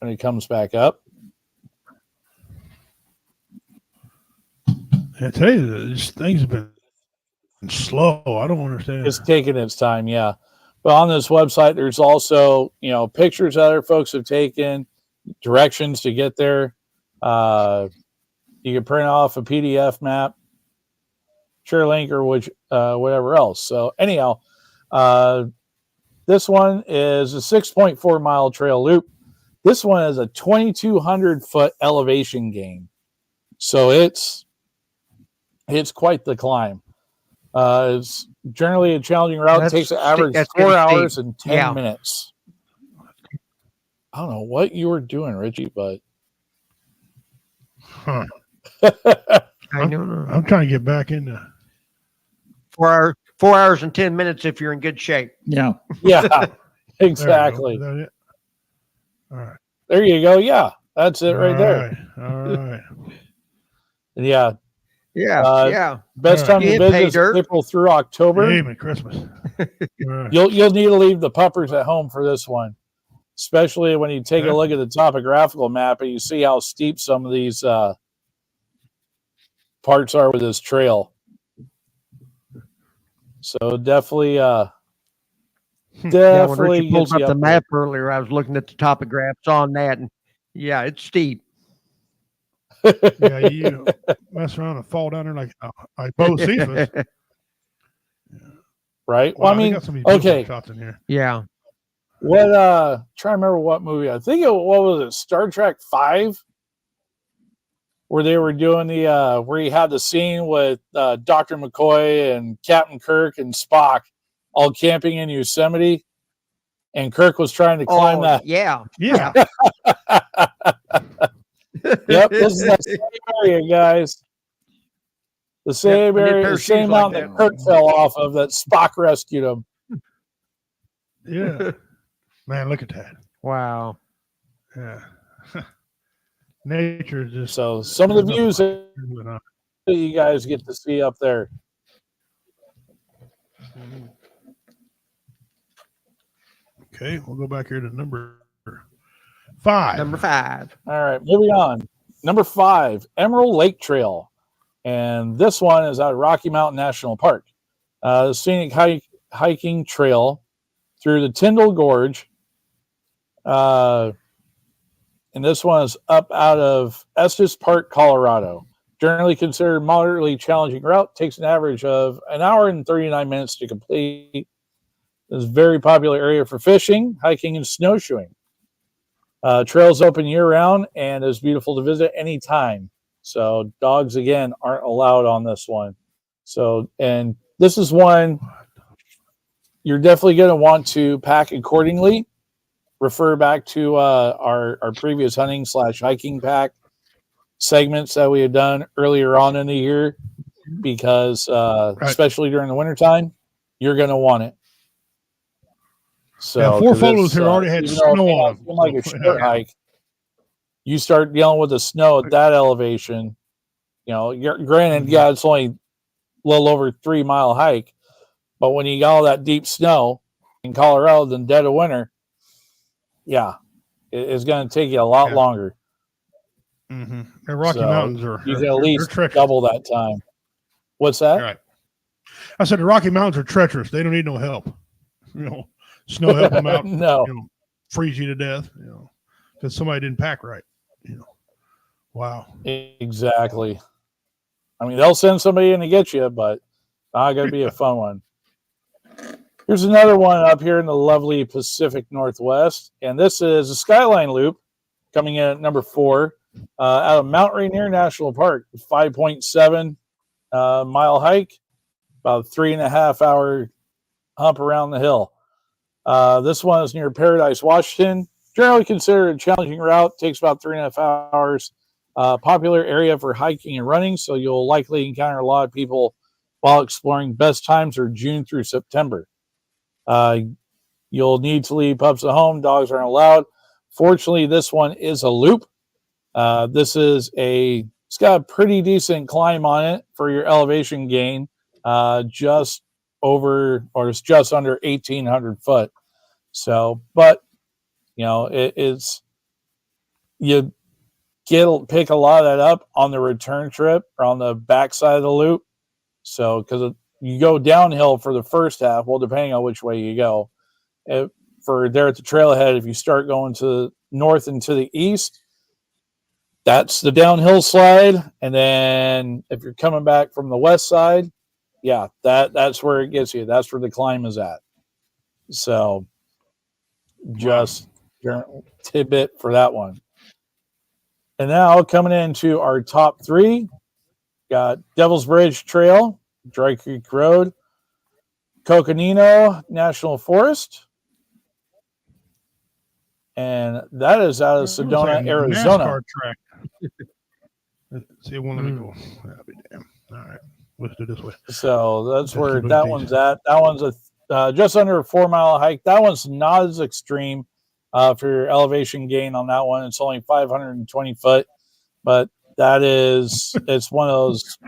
when it comes back up, I tell you, these things have been slow. I don't understand. it's taking its time, yeah. But on this website, there's also, pictures that other folks have taken, directions to get there. You can print off a PDF map, share a link, or whatever else. So anyhow, this one is a 6.4 mile trail loop. This one is a 2,200 foot elevation gain. So it's quite the climb. It's generally a challenging route. It takes an average that's 4 pretty hours steep. and 10 Yeah. minutes. I don't know what you were doing, Richie, but Huh. I don't know. I'm trying to get back into. 4 hours and 10 minutes if you're in good shape. Yeah. yeah, There we go. exactly. Is that it? All right. There you go. Yeah, that's it right there. All right. Yeah, Yeah. Yeah. best time You to hit pay visit is dirt. April through October. Amen. Christmas. All right. You'll need to leave the puppers at home for this one, especially when you take a look at the topographical map and you see how steep some of these parts are with this trail. So definitely, Yeah, when definitely Richie pulled gets you up the up map earlier, I was looking at the topographs on that, and yeah, it's steep. Yeah, you mess around and fall down there like Bo Cephas. right. Wow, Well, I they mean, got some beautiful okay. shots in here. Yeah. What try to remember what movie. I think what was it, Star Trek 5, where they were doing the where you had the scene with Dr. McCoy and Captain Kirk and Spock all camping in Yosemite, and Kirk was trying to climb that. Yeah. Yeah. Yep, this is that same area, guys. The same and they area, pair the of same shoes like mountain that that. Kirk fell off of that Spock rescued him. Yeah. Man, look at that. Wow. Yeah. Nature is just So some of the views that uh, you guys get to see up there. okay, we'll go back here to number 5. Number 5. All right, moving on. Number 5, Emerald Lake Trail. And this one is out of Rocky Mountain National Park. The scenic hiking trail through the Tyndall Gorge. And this one is up out of Estes Park, Colorado. Generally considered moderately challenging route. Takes an average of an hour and 39 minutes to complete. This is a very popular area for fishing, hiking, and snowshoeing. Trails open year-round and is beautiful to visit anytime. So dogs, again, aren't allowed on this one. So, and this is one you're definitely going to want to pack accordingly. Refer back to our previous hunting / hiking pack segments that we had done earlier on in the year, because especially during the wintertime, you're going to want it. So Yeah, 4 'cause photos it's, here already had even though it snow may on not them. seem like a So, short yeah. hike, you start dealing with the snow at that elevation. You're granted, yeah, it's only a little over 3 mile hike, but when you got all that deep snow in Colorado in dead of winter, yeah, it's going to take you a lot Yeah. longer. Mm-hmm. The Rocky So, Mountains are You can they're at least treacherous. double that time. What's that? Right. I said the Rocky Mountains are treacherous. They don't need no help. Snow help them out. No. Freeze you to death. Because somebody didn't pack right. Wow. Exactly. I mean, they'll send somebody in to get you, but not going to be a fun one. Here's another one up here in the lovely Pacific Northwest, and this is a Skyline Loop coming in at number 4 out of Mount Rainier National Park, 5.7 mile hike, about 3.5 hour hump around the hill. This one is near Paradise, Washington. Generally considered a challenging route, takes about 3.5 hours. Popular area for hiking and running, so you'll likely encounter a lot of people while exploring. Best times are June through September. You'll need to leave pups at home. Dogs aren't allowed. Fortunately, this one is a loop. It's got a pretty decent climb on it for your elevation gain, just under 1,800 foot. So, but you pick a lot of that up on the return trip or on the backside of the loop. So, because you go downhill for the first half, well, depending on which way you go. For there at the trailhead, if you start going to north and to the east, that's the downhill slide. And then if you're coming back from the west side, yeah, that's where it gets you. That's where the climb is at. So, just tidbit for that one. And now coming into our top 3, got Devil's Bridge Trail, Dry Creek Road, Coconino National Forest, and that is out of Sedona, Arizona. NASCAR track. Let's see, let me go. That'll be damn. All right, let's do this way. So that's where that one's at. That one's just under a 4 mile hike. That one's not as extreme for your elevation gain on that one. It's only 520 foot, but it's one of those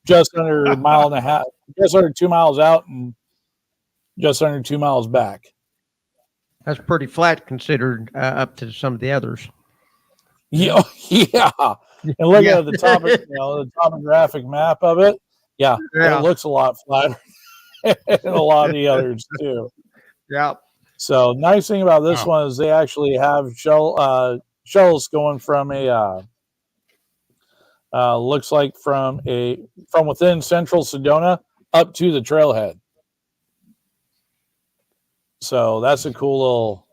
just under a mile and a half, just under 2 miles out and just under 2 miles back. That's pretty flat considered up to some of the others. Yeah. And look at the the topographic map of it. Yeah. It looks a lot flatter than a lot of the others too. Yeah. So nice thing about this one is they actually have shuttles going from looks like from within central Sedona up to the trailhead. So that's a cool little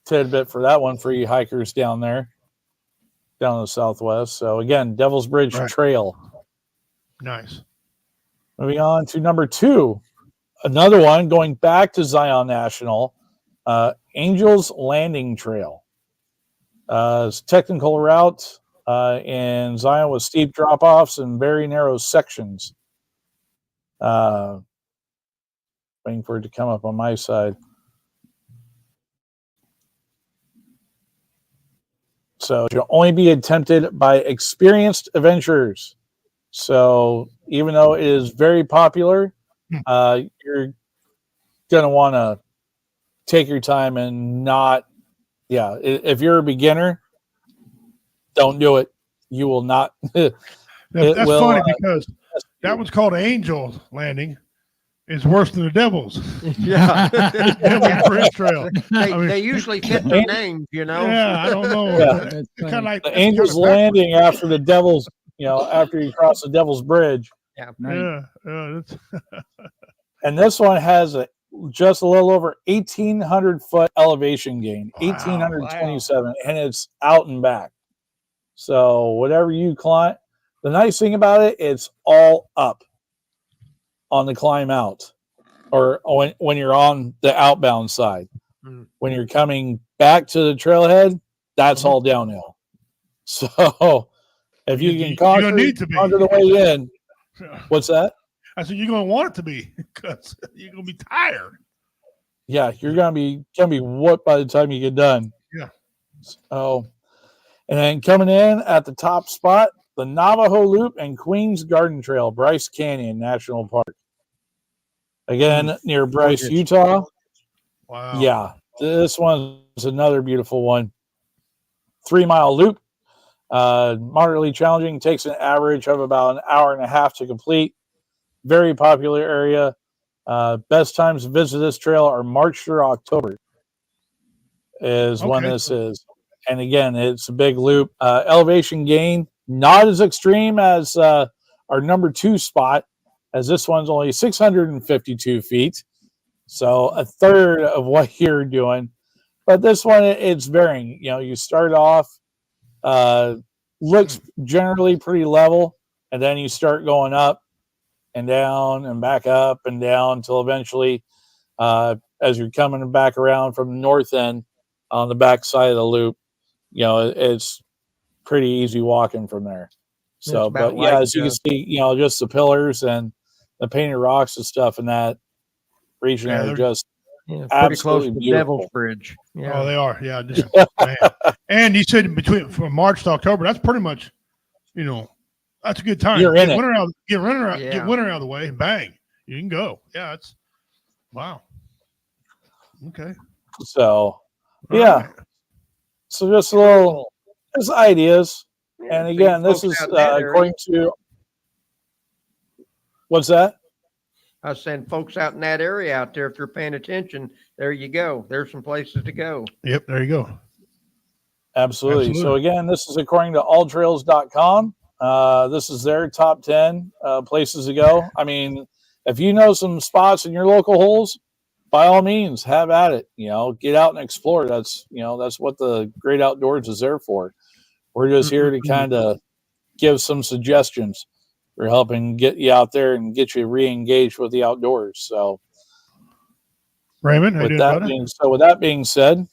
tidbit for that one for you hikers down there, down in the Southwest. So again, Devil's Bridge Trail. Nice. Moving on to number 2, another one going back to Zion National, Angels Landing Trail. It's a technical route in Zion with steep drop-offs and very narrow sections. Waiting for it to come up on my side. So it'll only be attempted by experienced adventurers. So even though it is very popular, you're going to want to take your time and not, if you're a beginner, don't do it. You will not. That's funny because that one's called Angel Landing. It's worse than the Devil's. Yeah. Devil's Bridge Trail. They usually fit their names, Yeah, I don't know. Yeah. Kind of like the Angel's Landing after the Devil's, after you cross the Devil's Bridge. Yeah. That's And this one has just a little over 1,800 foot elevation gain, 1,827, and it's out and back. So whatever you climb, the nice thing about it, it's all up on the climb out, or when you're on the outbound side. When you're coming back to the trailhead, that's all downhill. So if you can conquer the way in, what's that? I said you're going to want it to be because you're going to be tired. Yeah, you're gonna be whooped by the time you get done. Yeah. So, and then coming in at the top spot, the Navajo Loop and Queens Garden Trail, Bryce Canyon National Park. Again, near Bryce, Utah. Wow. Yeah, this one is another beautiful one. 3 mile loop. Moderately challenging, takes an average of about an hour and a half to complete. Very popular area. Best times to visit this trail are March through October is when Okay. this is. And again, it's a big loop. Elevation gain, not as extreme as our number 2 spot, as this one's only 652 feet. So a third of what you're doing. But this one, it's varying. You know, you start off, looks generally pretty level, and then you start going up and down and back up and down until eventually, as you're coming back around from the north end on the back side of the loop, you know, it's pretty easy walking from there. So, about but yeah, like, as you can see, you know, just the pillars and the painted rocks and stuff in that region Yeah, are they're- just Yeah, pretty close absolutely to beautiful. Devil's Bridge. Oh, Yeah. they are. Yeah. Just, man. And you said between from March to October, that's pretty much, you know, that's a good time. You're in get it. winter out, get winter out, Yeah. get winter out of the way, and bang, you can go. Yeah, it's wow. Okay. So, All yeah. right. So just a little, just ideas. Yeah, And so again, you this folks is out in that area- according to, what's that? I was saying, folks out in that area out there, if you're paying attention, there you go. There's some places to go. Yep. There you go. Absolutely. So Absolutely. again, this is according to alltrails.com. This is their top 10 places to go. I mean, if you know some spots in your local holes, by all means, have at it. You know, get out and explore. That's, you know, that's what the great outdoors is there for. We're just here to kind of give some suggestions for helping get you out there and get you re-engaged with the outdoors. So Raymond, how you with doing, brother? with that being said,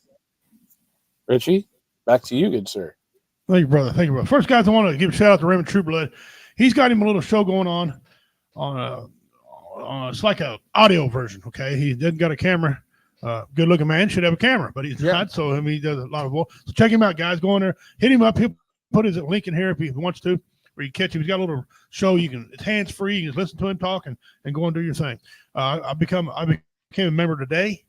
Richie, back to you, good sir. Thank you, brother. Thank you, brother. First, guys, I want to give a shout out to Raymond Trueblood. He's got him a little show going on it's like a audio version. Okay, he doesn't got a camera. Good looking man, should have a camera, but he's not. So he does a lot of voice. So check him out, guys. Go in there, hit him up. He'll put his link in here if he wants to, where you catch him. He's got a little show. It's hands free. You can just listen to him talk and go and do your thing. I became a member today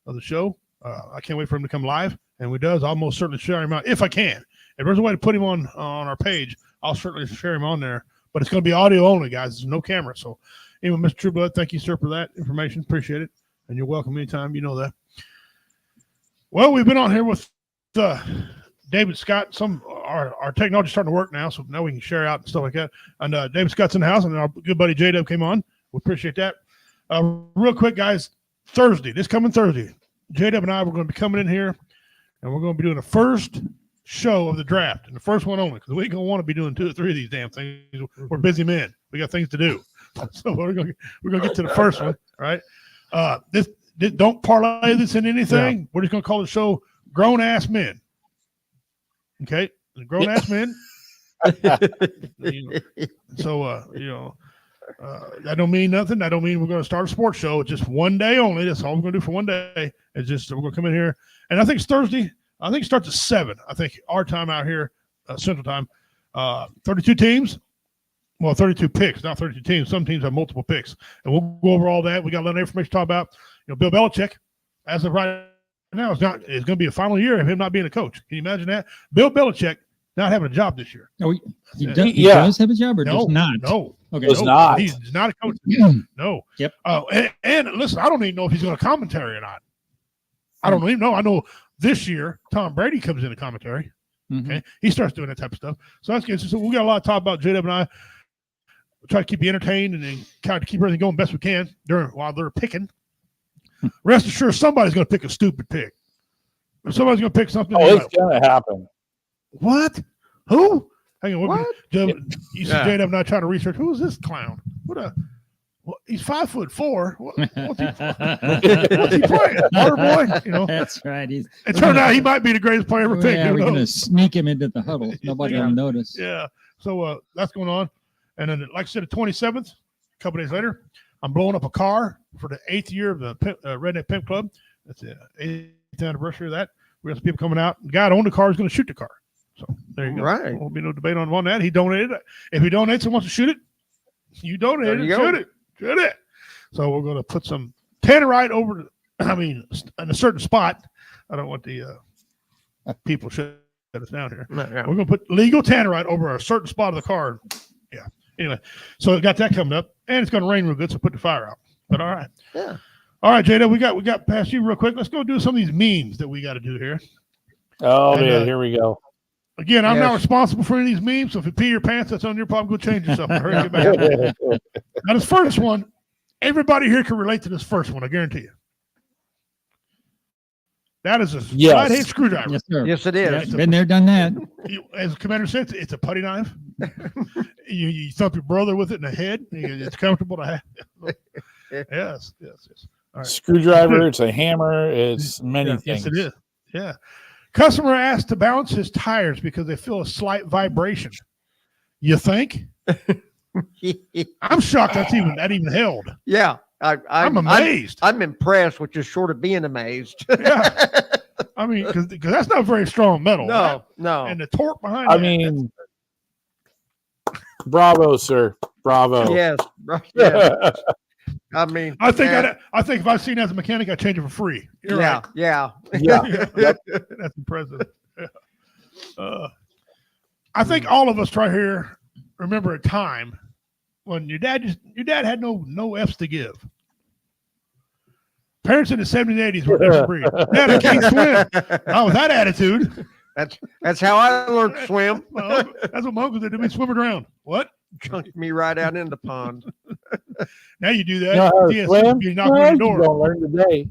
of the show. I can't wait for him to come live, and when he does, I'll most certainly share him out if I can. If there's a way to put him on our page, I'll certainly share him on there. But it's going to be audio only, guys. There's no camera. So, anyway, Mr. Trueblood, thank you, sir, for that information. Appreciate it. And you're welcome anytime. You know that. Well, we've been on here with David Scott. Our technology is starting to work now, so now we can share out and stuff like that. And David Scott's in the house, and our good buddy J-Dub came on. We appreciate that. Real quick, guys, this coming Thursday, J-Dub and I were going to be coming in here, and we're going to be doing the first show of the draft, and the first one only, because we ain't gonna want to be doing 2 or 3 of these damn things. We're busy men. We got things to do. So we're gonna get to the first one. All right. This don't parlay this in anything. Yeah. We're just gonna call the show Grown Ass Men. Okay, grown ass men. So that don't mean nothing. That don't mean we're gonna start a sports show. It's just one day only. That's all we're gonna do for one day. It's just we're gonna come in here, and I think it's Thursday. I think it starts at 7. I think our time out here, Central Time. 32 teams. Well, 32 picks, not 32 teams. Some teams have multiple picks. And we'll go over all that. We got a lot of information to talk about. Bill Belichick, as of right now, it's going to be a final year of him not being a coach. Can you imagine that? Bill Belichick not having a job this year. Oh, he does have a job or does not? No. Okay. Does not. He's not a coach. No. Yep. And listen, I don't even know if he's going to commentary or not. I don't even know. I know this year, Tom Brady comes in the commentary. Okay. He starts doing that type of stuff. So that's good. So we got a lot to talk about. J-Dub and I try to keep you entertained and then kind of keep everything going best we can while they're picking. Rest assured, somebody's going to pick a stupid pick. Somebody's going to pick something. Oh, it's going to happen. What? Who? Hang on. What? You see J-Dub and I trying to research. Who is this clown? He's 5'4". What's he playing? Water boy? That's right. It turned out he might be the greatest player ever picked. Yeah, we're going to sneak him into the huddle. Nobody will notice. Yeah. So that's going on. And then, like I said, the 27th, a couple days later, I'm blowing up a car for the 8th year of the Redneck Pimp Club. That's the 8th anniversary of that. We got some people coming out. The guy that owned the car is going to shoot the car. So there you go. Right. Won't be no debate on that. He donated it. If he donates and wants to shoot it, you donate it. Shoot it. Shoot it. So we're going to put some tannerite in a certain spot. I don't want the people shooting us down here. No, yeah. We're going to put legal tannerite over a certain spot of the car. Yeah. Anyway, so got that coming up, and it's going to rain real good, so put the fire out. But all right. Yeah. All right, Jada, we got past you real quick. Let's go do some of these memes that we got to do here. Oh, And, man, here we go. Again, I'm not Yes. responsible for any of these memes, so if you pee your pants, that's on your problem. Go change yourself. Hurry, get back. Now, this first one, everybody here can relate to this first one, I guarantee you. That is a Yes. flathead screwdriver. Yes, sir. Yes, it is. Yeah, been there, done that. As the commander said, it's a putty knife. you thump your brother with it in the head. It's comfortable to have. Yes. All right. Screwdriver, it's a hammer, it's many Yeah, things. yes, it is. Yeah. Customer asked to balance his tires because they feel a slight vibration. You think? I'm shocked that even held. Yeah. I'm amazed. I'm impressed, which is short of being amazed. Yeah. I mean, because that's not very strong metal. No, no. And the torque behind I that, mean, bravo, sir. Bravo. Yes. Yeah. I mean, I think if I've seen it as a mechanic, I'd change it for free. You're yeah, right. yeah. Yeah. That's impressive. Yeah. I think all of us right here remember a time when your dad had no F's to give. Parents in the 70s and 80s were different breed. Dad, I can't swim. Not with that attitude. That's how I learned to swim. That's what my uncle did to me, swim around. What? Chunked me right out in the pond. Now you do that. You know how to TSC, swim? you knock on Well, your you door. gonna learn today.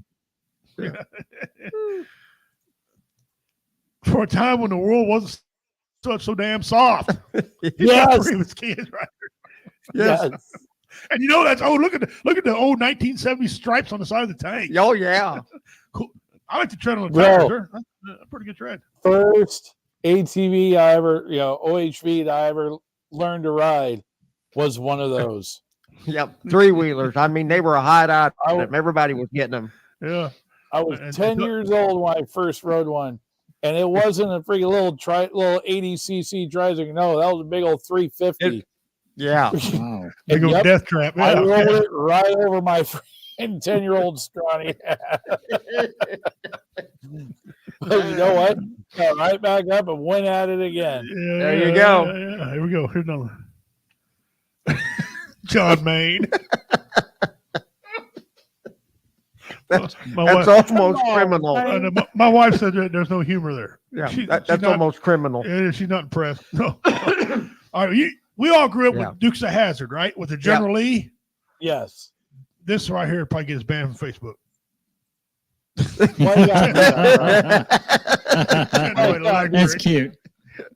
For a time when the world wasn't so damn soft. Yes. He was kids, right? Yes. And you know that's look at the old 1970s stripes on the side of the tank. Oh, yeah. Cool. I like to tread on the Bro. tires. Sir. That's a pretty good tread. First ATV I ever, OHV that I ever learned to ride was one of those. Yep. Three-wheelers. I mean, they were a hot I item. Everybody was getting them. Yeah. I was And- 10 years old when I first rode one, and it wasn't a freaking little 80cc tricycle. No, that was a big old 350. Yeah. Wow. Big old Yep. death trap. I Yeah. rode it right over my freaking 10-year-old scrawny head. But you know what? Got right back up and went at it again. Yeah, There you go. Yeah. Here we go. Here's another one. John Maine. That's my wife, almost criminal. my wife said there's no humor there. Yeah. She's That's not- almost criminal. Yeah, she's not impressed. No. All right, we all grew up Yeah. with Dukes of Hazzard, right? With the General Lee. Yes. This right here probably gets banned from Facebook. Why you gotta do that? That's cute.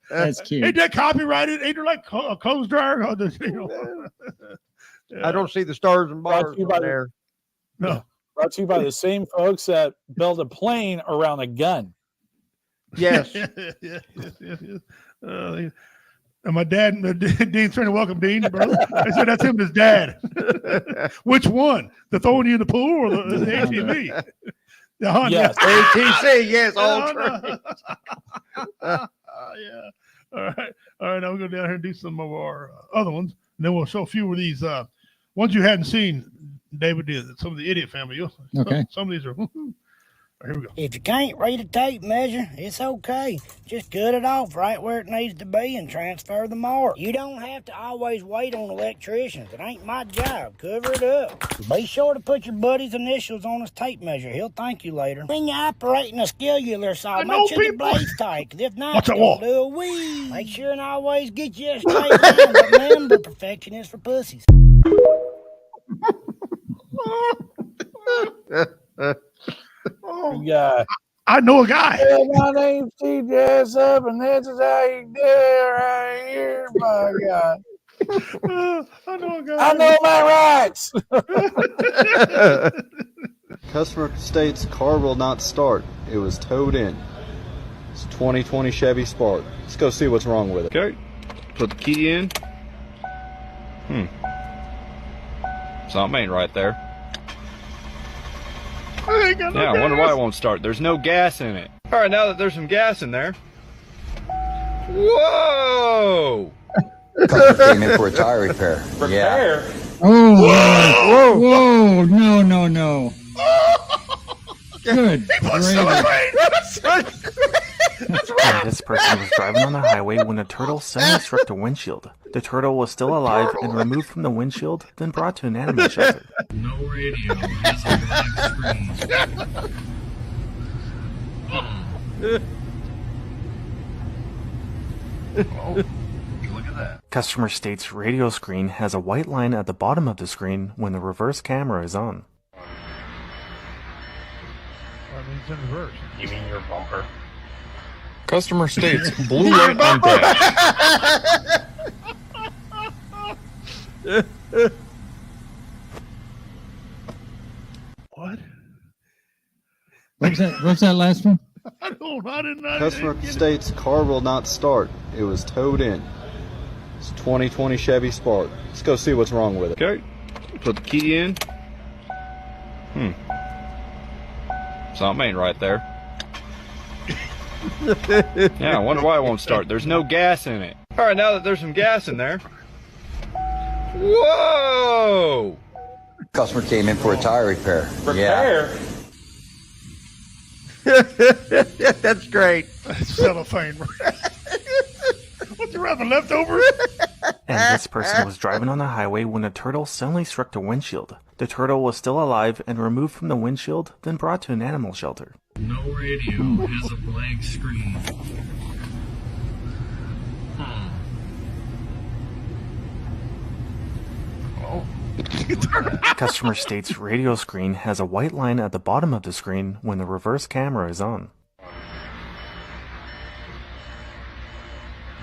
That's cute. Ain't that copyrighted? Ain't there like a clothes dryer? I don't see the stars and Brought bars to you by on the- there. No. Brought to you by the same folks that built a plane around a gun. Yes. yes. And my dad, Dean's trying to welcome Dean, brother. I said that's him and his dad. Which one? The throwing you in the pool or the ATV? The Honda. Yes. ATC, yes, all Honda. true. Yeah. All right. Now we'll go down here and do some of our other ones. And then we'll show a few of these ones you hadn't seen. David did some of the Idiot Family. Okay. Some of these are. All right, here we go. If you can't read a tape measure, it's okay. Just cut it off right where it needs to be and transfer the mark. You don't have to always wait on electricians. It ain't my job. Cover it up. Be sure to put your buddy's initials on his tape measure. He'll thank you later. When you're operating a skillular saw, I know make sure the people. blade's tight, 'cause if not, Watch it's that wall. gonna do a wee. Make sure and always get you a straight line. But remember, perfection is for pussies. Yeah. I know a guy. My name's TJ up, and this is how you do it right here. My God. I know a guy. I know my rights. Customer states car will not start. It was towed in. It's a 2020 Chevy Spark. Let's go see what's wrong with it. Okay, put the key in. Something ain't right there. I ain't got no Yeah, I wonder why gas. it won't start. There's no gas in it. All right, now that there's some gas in there. Whoa! Came in for a tire repair. Yeah. Oh, whoa, no. Good. Put some Great. rain. And this person was driving on the highway when a turtle suddenly struck the windshield. The turtle was still alive and removed from the windshield, then brought to an animal shelter. No radio has a blank screen. Oh, look at that. Customer states radio screen has a white line at the bottom of the screen when the reverse camera is on. I mean, it's in reverse. You mean your bumper? Customer states blue light on dash. What? What's that last one? I didn't know. Customer states car will not start. It was towed in. It's a 2020 Chevy Spark. Let's go see what's wrong with it. Okay. Put the key in. Something ain't right there. Yeah, I wonder why it won't start. There's no gas in it. All right, now that there's some gas in there. Whoa! Customer came in for a tire repair. Yeah. That's great. Cellophane. What's you rather leftovers? And this person was driving on the highway when a turtle suddenly struck the windshield. The turtle was still alive and removed from the windshield, then brought to an animal shelter. No radio has a blank screen. Oh. Customer states radio screen has a white line at the bottom of the screen when the reverse camera is on.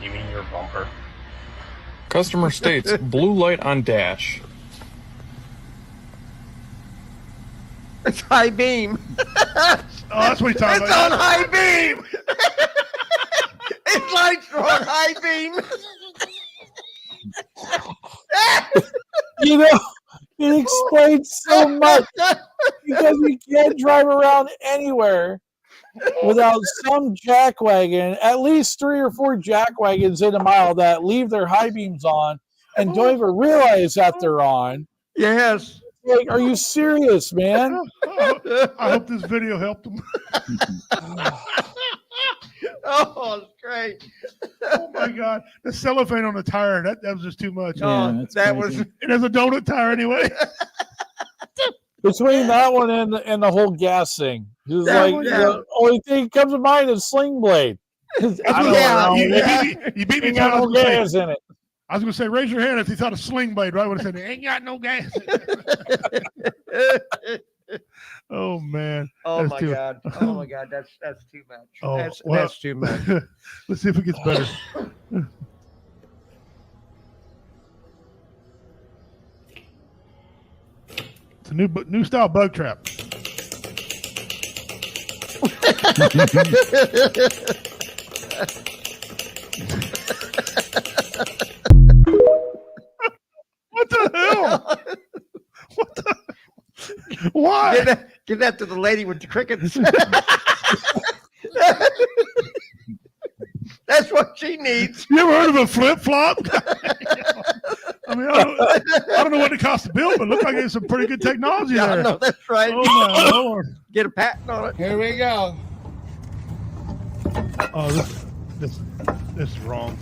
You mean your bumper? Customer states blue light on dash. It's high beam. Oh, that's what he's talking It's about. on high beam. It's lights are on high beam. You know, it explains so much because you can't drive around anywhere without some jackwagon, at least 3 or 4 jackwagons in a mile that leave their high beams on and don't even realize that they're on. Yes. Like, are you serious, man? I hope this video helped him. Oh, it's great. Oh my God, the cellophane on the tire, that was just too much. Yeah, that's that crazy. was It has a donut tire anyway. Between that one and the whole gas thing, it's Yeah, like yeah. the only thing that comes to mind is Sling Blade. I don't know. You beat me Ain't to got it. no gas in it. I was going to say, raise your hand if you thought of Sling Blade, right? I would have said, ain't got no gas. Oh, man. Oh That's my too- God. Oh my God. That's too much. Oh, That's too much. Let's see if it gets better. It's a new style bug trap. What the hell? What the? Why? Give that to the lady with the crickets. That's what she needs. You ever heard of a flip flop? I mean, I don't know what it cost to build, but it looked like it's some pretty good technology Yeah, there. no, that's right. Oh my Lord! Get a patent on it. Here we go. Oh, this is wrong.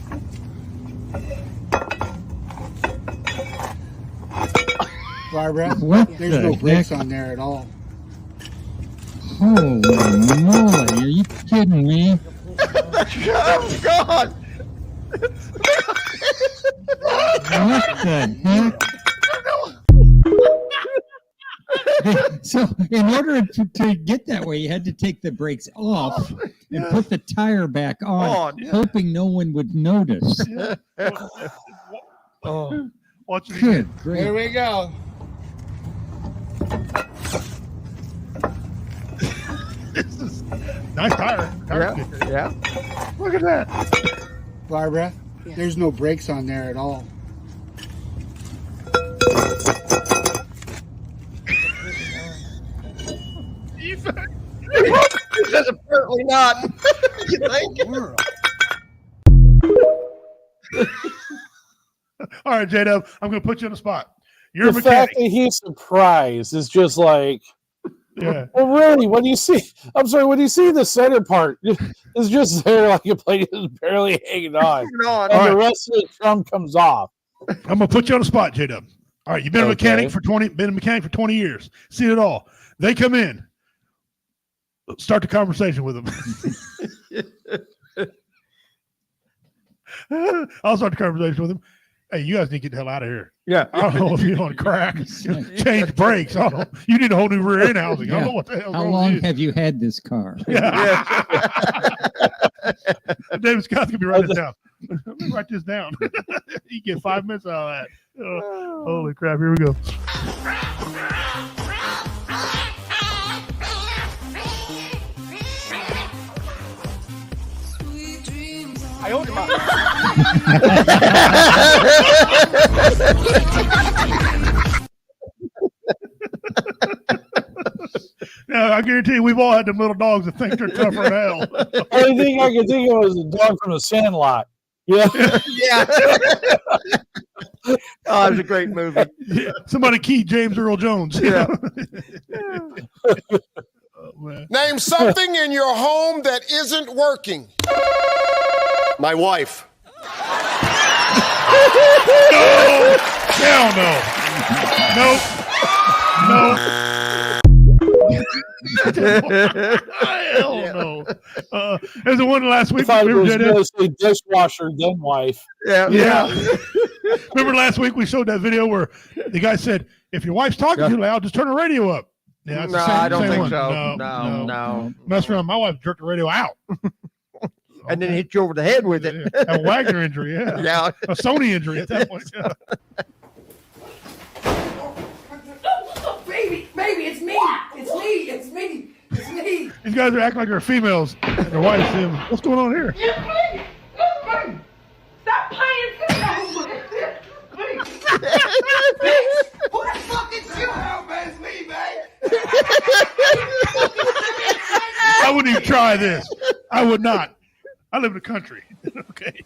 Barbara, What there's the no brakes heck? on there at all. Holy moly! Are you kidding me? Oh God! What the heck? So, in order to get that way, you had to take the brakes off and put the tire back on, hoping no one would notice. Oh, Watch it Good again. grief. Here we go. This is nice tire. Tire's yeah, good. yeah. Look at that. Barbara, there's no brakes on there at all. He says apparently not. You think? All right, J-Dub, I'm going to put you on the spot. You're a The mechanic. fact that he's surprised is just like, Yeah. Well, really, when you see, I'm sorry, when you see the center part, it's just there like a plate is barely hanging on, and the rest of the trunk comes off. I'm gonna put you on the spot, J-Dub. All right, you've been a mechanic for 20 years, seen it all. They come in, start the conversation with them. I'll start the conversation with them. Hey, you guys need to get the hell out of here. Yeah. I don't know if you're on crack, change brakes. I don't know. You need a whole new rear end housing. I don't know what the hell. How long have you had this car? Yeah. David Scott's gonna be writing this down. Let me write this down. You get 5 minutes out of that. Holy crap! Here we go. I owed him Now, I guarantee you, we've all had them little dogs that think they're tougher than hell. The only thing I could think of was a dog from the Sandlot. Yeah. Yeah. Oh, it was a great movie. Yeah. Somebody key James Earl Jones. Yeah. Name something in your home that isn't working. My wife. No! Hell no! Nope. No. Hell no. There's the one last week. I thought it was mostly dishwasher, then wife. Yeah. Remember last week we showed that video where the guy said, if your wife's talking too loud, just turn the radio up. Yeah, No, I don't think one. so. No. Mess around. My wife jerked the radio out. And then hit you over the head with it. A Wagner injury, yeah. Yeah. A Sony injury at that point. Yeah. Baby, it's me. It's me. These guys are acting like they're females. And their wives say, what's going on here? It's me. Stop playing. Who the fuck is you? It's me, babe. I wouldn't even try this. I would not. I live in the country. Okay.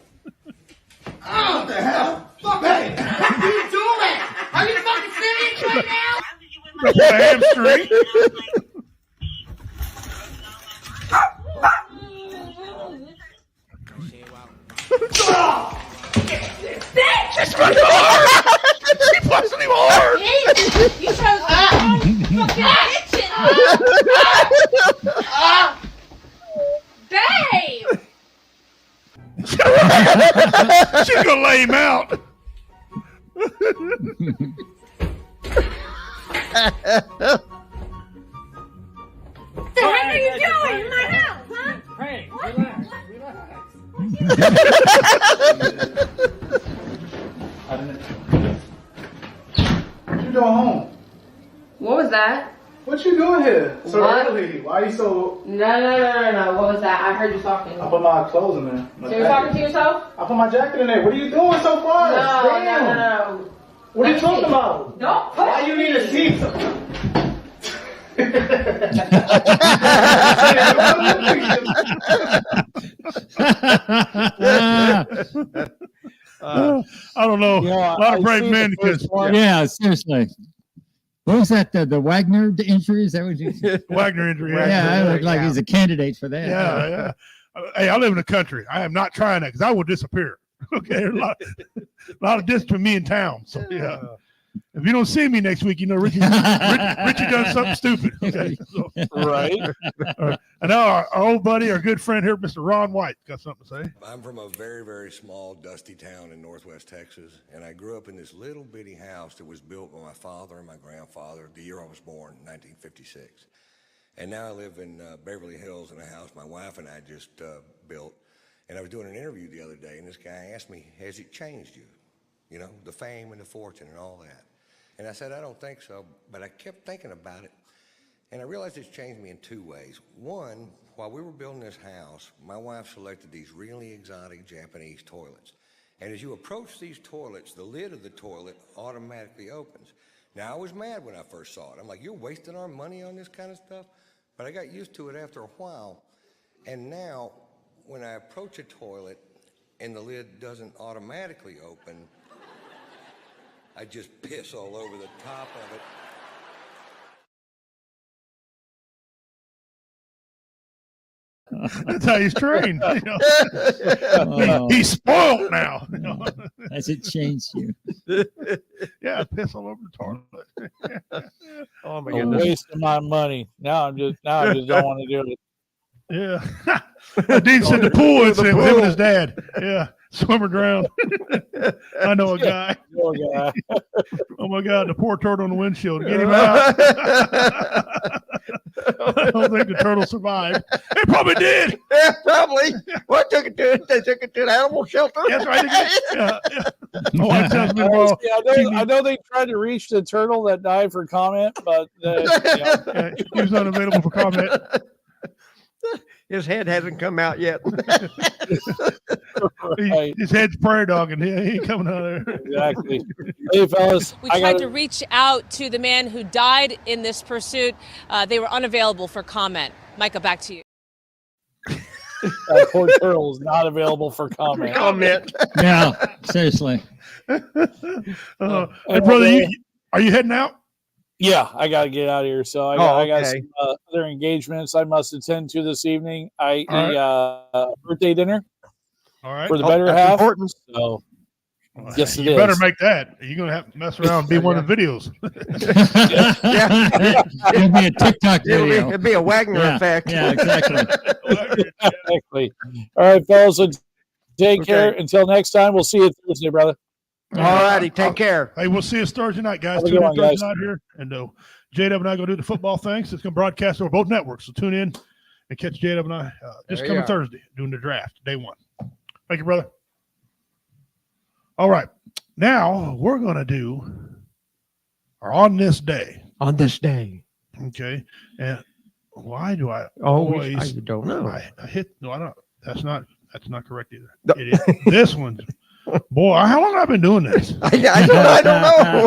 Oh, what the hell? Fuck, babe. What are you doing? Are you fucking serious right now? A hamstring. That's right hard. He busted him hard. You chose fucking kitchen. Babe. She's gonna lay him out. What the heck are you doing in my house, huh? Hey, relax. What you doing home? What was that? What you doing here so What? early? Why are you so... No. What was that? I heard you talking. I put my clothes in there. So you're talking to yourself? I put my jacket in there. What are you doing so fast? No. What are you talking about? Don't push Why you need a seat? I don't know. Yeah, a lot of brave men. Because Yeah, seriously. What was that? The Wagner injury? Is that what you Wagner injury. Yeah, I look like he's a candidate for that. Yeah. Hey, I live in the country. I am not trying that because I will disappear. Okay, there's a lot of distance between me and town. So yeah, if you don't see me next week, you know Richie done something stupid. Okay, so, Right. And now our old buddy, our good friend here, Mr. Ron White, got something to say. I'm from a very, very small, dusty town in northwest Texas, and I grew up in this little bitty house that was built by my father and my grandfather the year I was born, 1956. And now I live in Beverly Hills in a house my wife and I just built. And I was doing an interview the other day, and this guy asked me, has it changed you? You know, the fame and the fortune and all that. And I said, I don't think so, but I kept thinking about it, and I realized it's changed me in two ways. One, while we were building this house, my wife selected these really exotic Japanese toilets. And as you approach these toilets, the lid of the toilet automatically opens. Now, I was mad when I first saw it. I'm like, you're wasting our money on this kind of stuff? But I got used to it after a while, and now, when I approach a toilet and the lid doesn't automatically open, I just piss all over the top of it. That's how he's trained. You know? Oh. He's spoiled now. You know? Has it changed you? Yeah, piss all over the toilet. Oh my A goodness. waste of my money. Now I just don't want to do it. Yeah. Dean said the pool incident with him and his dad. Yeah. Swim or drown. I know a guy. Poor guy. Oh my God, the poor turtle on the windshield. Get him out. I don't think the turtle survived. It probably did. Yeah, probably. What took it to? They took it to an animal shelter. That's right. Yeah, yeah. Oh, that sounds good. Well, I know they tried to reach the turtle that died for comment, but yeah, he was unavailable for comment. His head hasn't come out yet. His head's prairie dog, and he ain't coming out of there. Exactly. Hey, fellas. We tried to reach out to the man who died in this pursuit. They were unavailable for comment. Micah, back to you. That poor turtle is not available for comment. Yeah, seriously. Hey, brother, are you heading out? Yeah, I got to get out of here. So I got some other engagements I must attend to this evening. I ate a birthday dinner for the better half. Important. So, yes, you better make that. You're going to have to mess around and be one of the videos. It'll be a TikTok video. It'll be a Wagner effect. Yeah, exactly. Exactly. All right, fellas. So take care. Until next time, we'll see you Thursday, brother. All righty, take care. Hey, we'll see you Thursday night, guys. Have a Tune good in one, Thursday guys. night here, and J-Dub and I go do the football things. It's going to broadcast over both networks, so tune in and catch J-Dub and I this There you coming are. Thursday doing the draft, day one. Thank you, brother. All right, now we're going to do on this day. On this day. Okay, and why do I Always, always? I don't know. I hit no. I don't. That's not correct either. Idiot. This one's. Boy, how long have I been doing this? I don't know.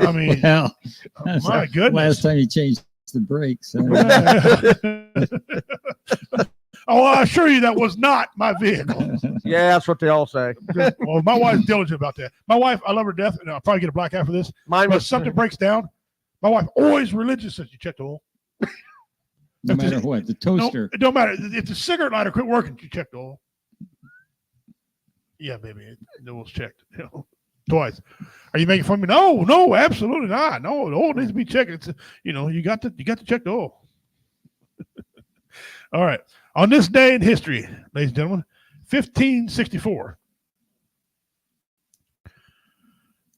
I mean, Well, that's my the goodness. last time you changed the brakes. Oh, I assure you that was not my vehicle. Yeah, that's what they all say. Well, my wife's diligent about that. My wife, I love her to death, and I'll probably get a black eye for this. Mine But was if something breaks down, my wife always religious says you check the oil. No matter what, the toaster. No, it don't matter. If the cigarette lighter quit working, you check the oil. Yeah, baby, the oil's checked. You know, twice. Are you making fun of me? No, absolutely not. No, the oil needs to be checked. It's you got to check the oil. All right. On this day in history, ladies and gentlemen, 1564.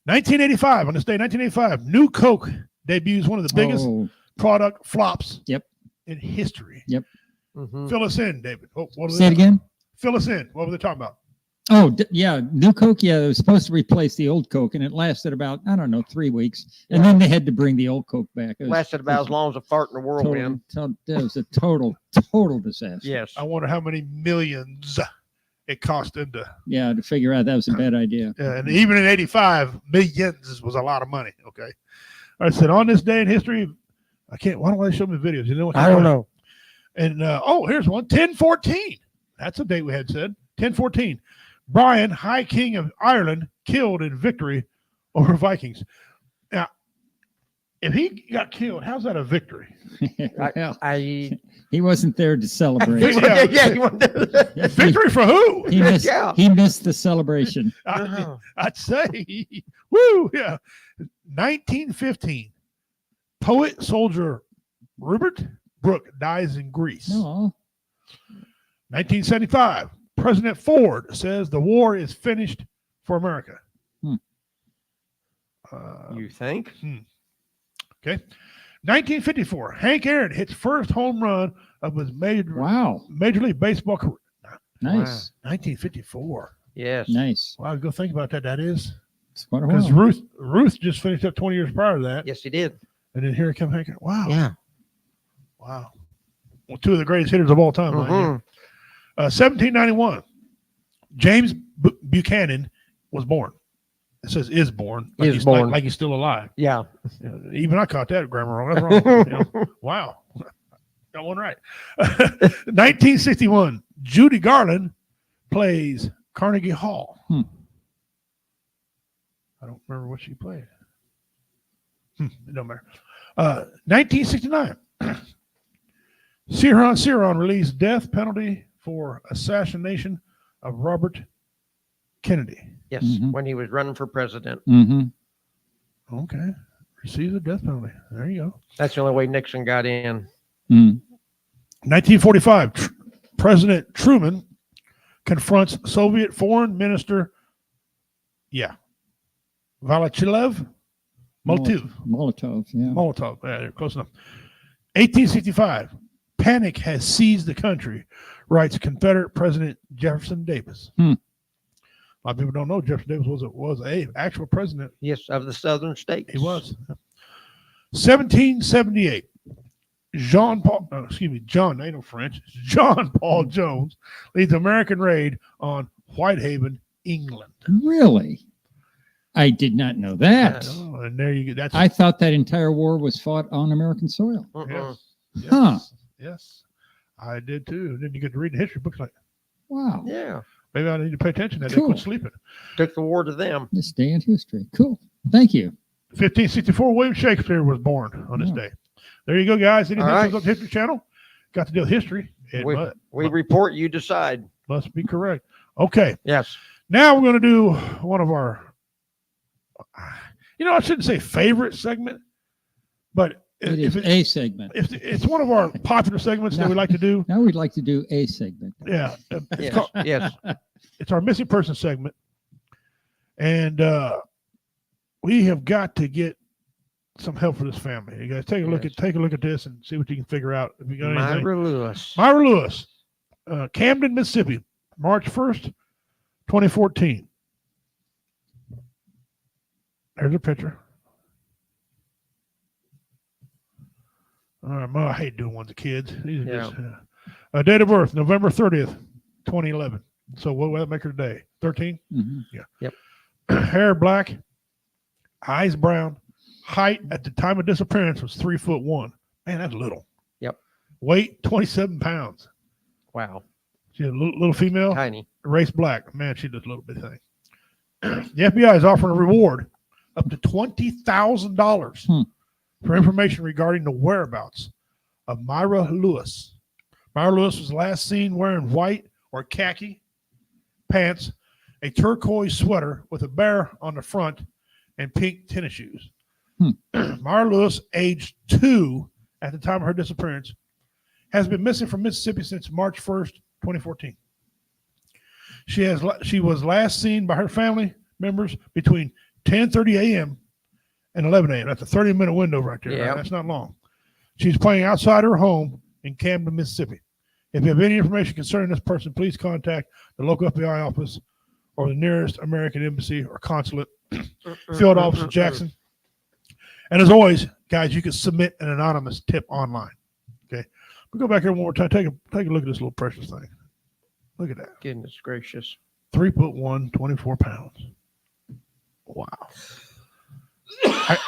1985, on this day, 1985, New Coke debuts one of the biggest product flops in history. Yep. Fill us in, David. What was Say it again. Fill us in. What were they talking about? Oh, yeah. New Coke. Yeah, it was supposed to replace the old Coke, and it lasted about, 3 weeks. And then they had to bring the old Coke back. It was, Lasted about as long as a fart in the world, man. It was a total disaster. Yes. I wonder how many millions it cost them to. Yeah, to figure out that was a bad idea. Yeah, and even in 85, millions was a lot of money. Okay. I said, on this day in history, why don't they show me videos? You know what? I don't know. And, here's one, 1014. That's a date we had said. 1014. Brian, High King of Ireland, killed in victory over Vikings. Now, if he got killed, how's that a victory? Well, he wasn't there to celebrate. Victory for who? He missed the celebration. I'd say, woo, yeah. 1915, poet soldier Rupert Brooke dies in Greece. No. 1975, President Ford says the war is finished for America. You think? Okay. 1954, Hank Aaron hits first home run of his Major League Baseball career. Nice. 1954. Yes. Nice. Wow, go think about that. That is. Because Ruth just finished up 20 years prior to that. Yes, he did. And then here comes Hank Aaron. Wow. Yeah. Wow. Well, two of the greatest hitters of all time. 1791, James Buchanan was born. It says is born. Like he's born. Like he's still alive. Yeah. Even I caught that grammar wrong. That's wrong. Wow. Got one right. 1961, Judy Garland plays Carnegie Hall. I don't remember what she played. It don't matter. 1969, Ciron released death penalty for assassination of Robert Kennedy. Yes, when he was running for president. Mm-hmm. Okay. Receives a death penalty. There you go. That's the only way Nixon got in. 1945, President Truman confronts Soviet Foreign Minister, Vyacheslav Molotov, yeah. Molotov, yeah, close enough. 1865, panic has seized the country, writes Confederate President Jefferson Davis. A lot of people don't know Jefferson Davis was a actual president. Yes, of the southern states. He was. 1778, John, ain't no French. John Paul Jones leads American raid on Whitehaven, England. Really? I did not know that. And there you go. I thought that entire war was fought on American soil. Yes. Huh. Yes. I did too. And then you get to read the history books like, wow. Yeah. Maybe I need to pay attention to that. Cool. They quit sleeping. Took the war to them. This day in history. Cool. Thank you. 1564, William Shakespeare was born on this day. There you go, guys. Anything comes up the History Channel? Got to deal with history. We report, you decide. Must be correct. Okay. Yes. Now we're going to do one of our, I shouldn't say favorite segment, but It is a segment. It's one of our popular segments that we like to do. Now we'd like to do a segment. Yeah. Yes. It's our missing person segment. And we have got to get some help for this family. You guys take a look at this and see what you can figure out. If you got anything. Myra Lewis, Camden, Mississippi, March 1st, 2014. There's a picture. All right, I hate doing ones of kids. These are just, date of birth, November 30th, 2011. So what will that make her today? 13? Mm-hmm. Yeah. Yep. Hair black, eyes brown. Height at the time of disappearance was 3'1". Man, that's little. Yep. Weight 27 pounds. Wow. She's a little female. Tiny. Race black. Man, she does a little bit thing. The FBI is offering a reward up to $20,000 for information regarding the whereabouts of Myra Lewis. Myra Lewis was last seen wearing white or khaki pants, a turquoise sweater with a bear on the front, and pink tennis shoes. Myra Lewis, age 2 at the time of her disappearance, has been missing from Mississippi since March 1st, 2014. She was last seen by her family members between 10:30 a.m. and 11 a.m. That's a 30-minute window right there. Yep. Right? That's not long. She's playing outside her home in Camden, Mississippi. If you have any information concerning this person, please contact the local FBI office or the nearest American embassy or consulate, field office in Jackson. And as always, guys, you can submit an anonymous tip online. Okay. We'll go back here one more time. Take a look at this little precious thing. Look at that. Goodness gracious. 3'1", 24 pounds. Wow.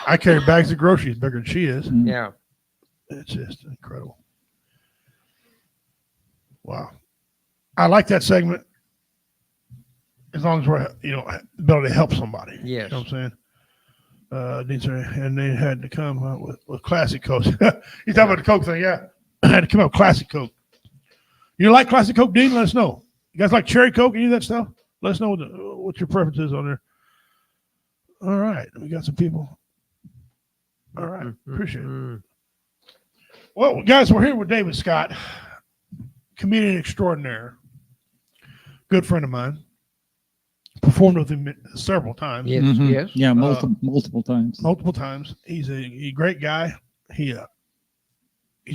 I carry bags of groceries bigger than she is. Yeah. It's just incredible. Wow. I like that segment as long as we're, ability to help somebody. Yes. You know what I'm saying? And they had to come up with classic Coke. You talking about the Coke thing? Yeah. I had to come up with classic Coke. You like classic Coke, Dean? Let us know. You guys like cherry Coke, any of that stuff? Let us know what your preference is on there. All right. We got some people. All right. Appreciate it. Well, guys, we're here with David Scott, comedian extraordinaire, good friend of mine. Performed with him several times. Yes, yes. Yeah, multiple times. Multiple times. He's a great guy. He's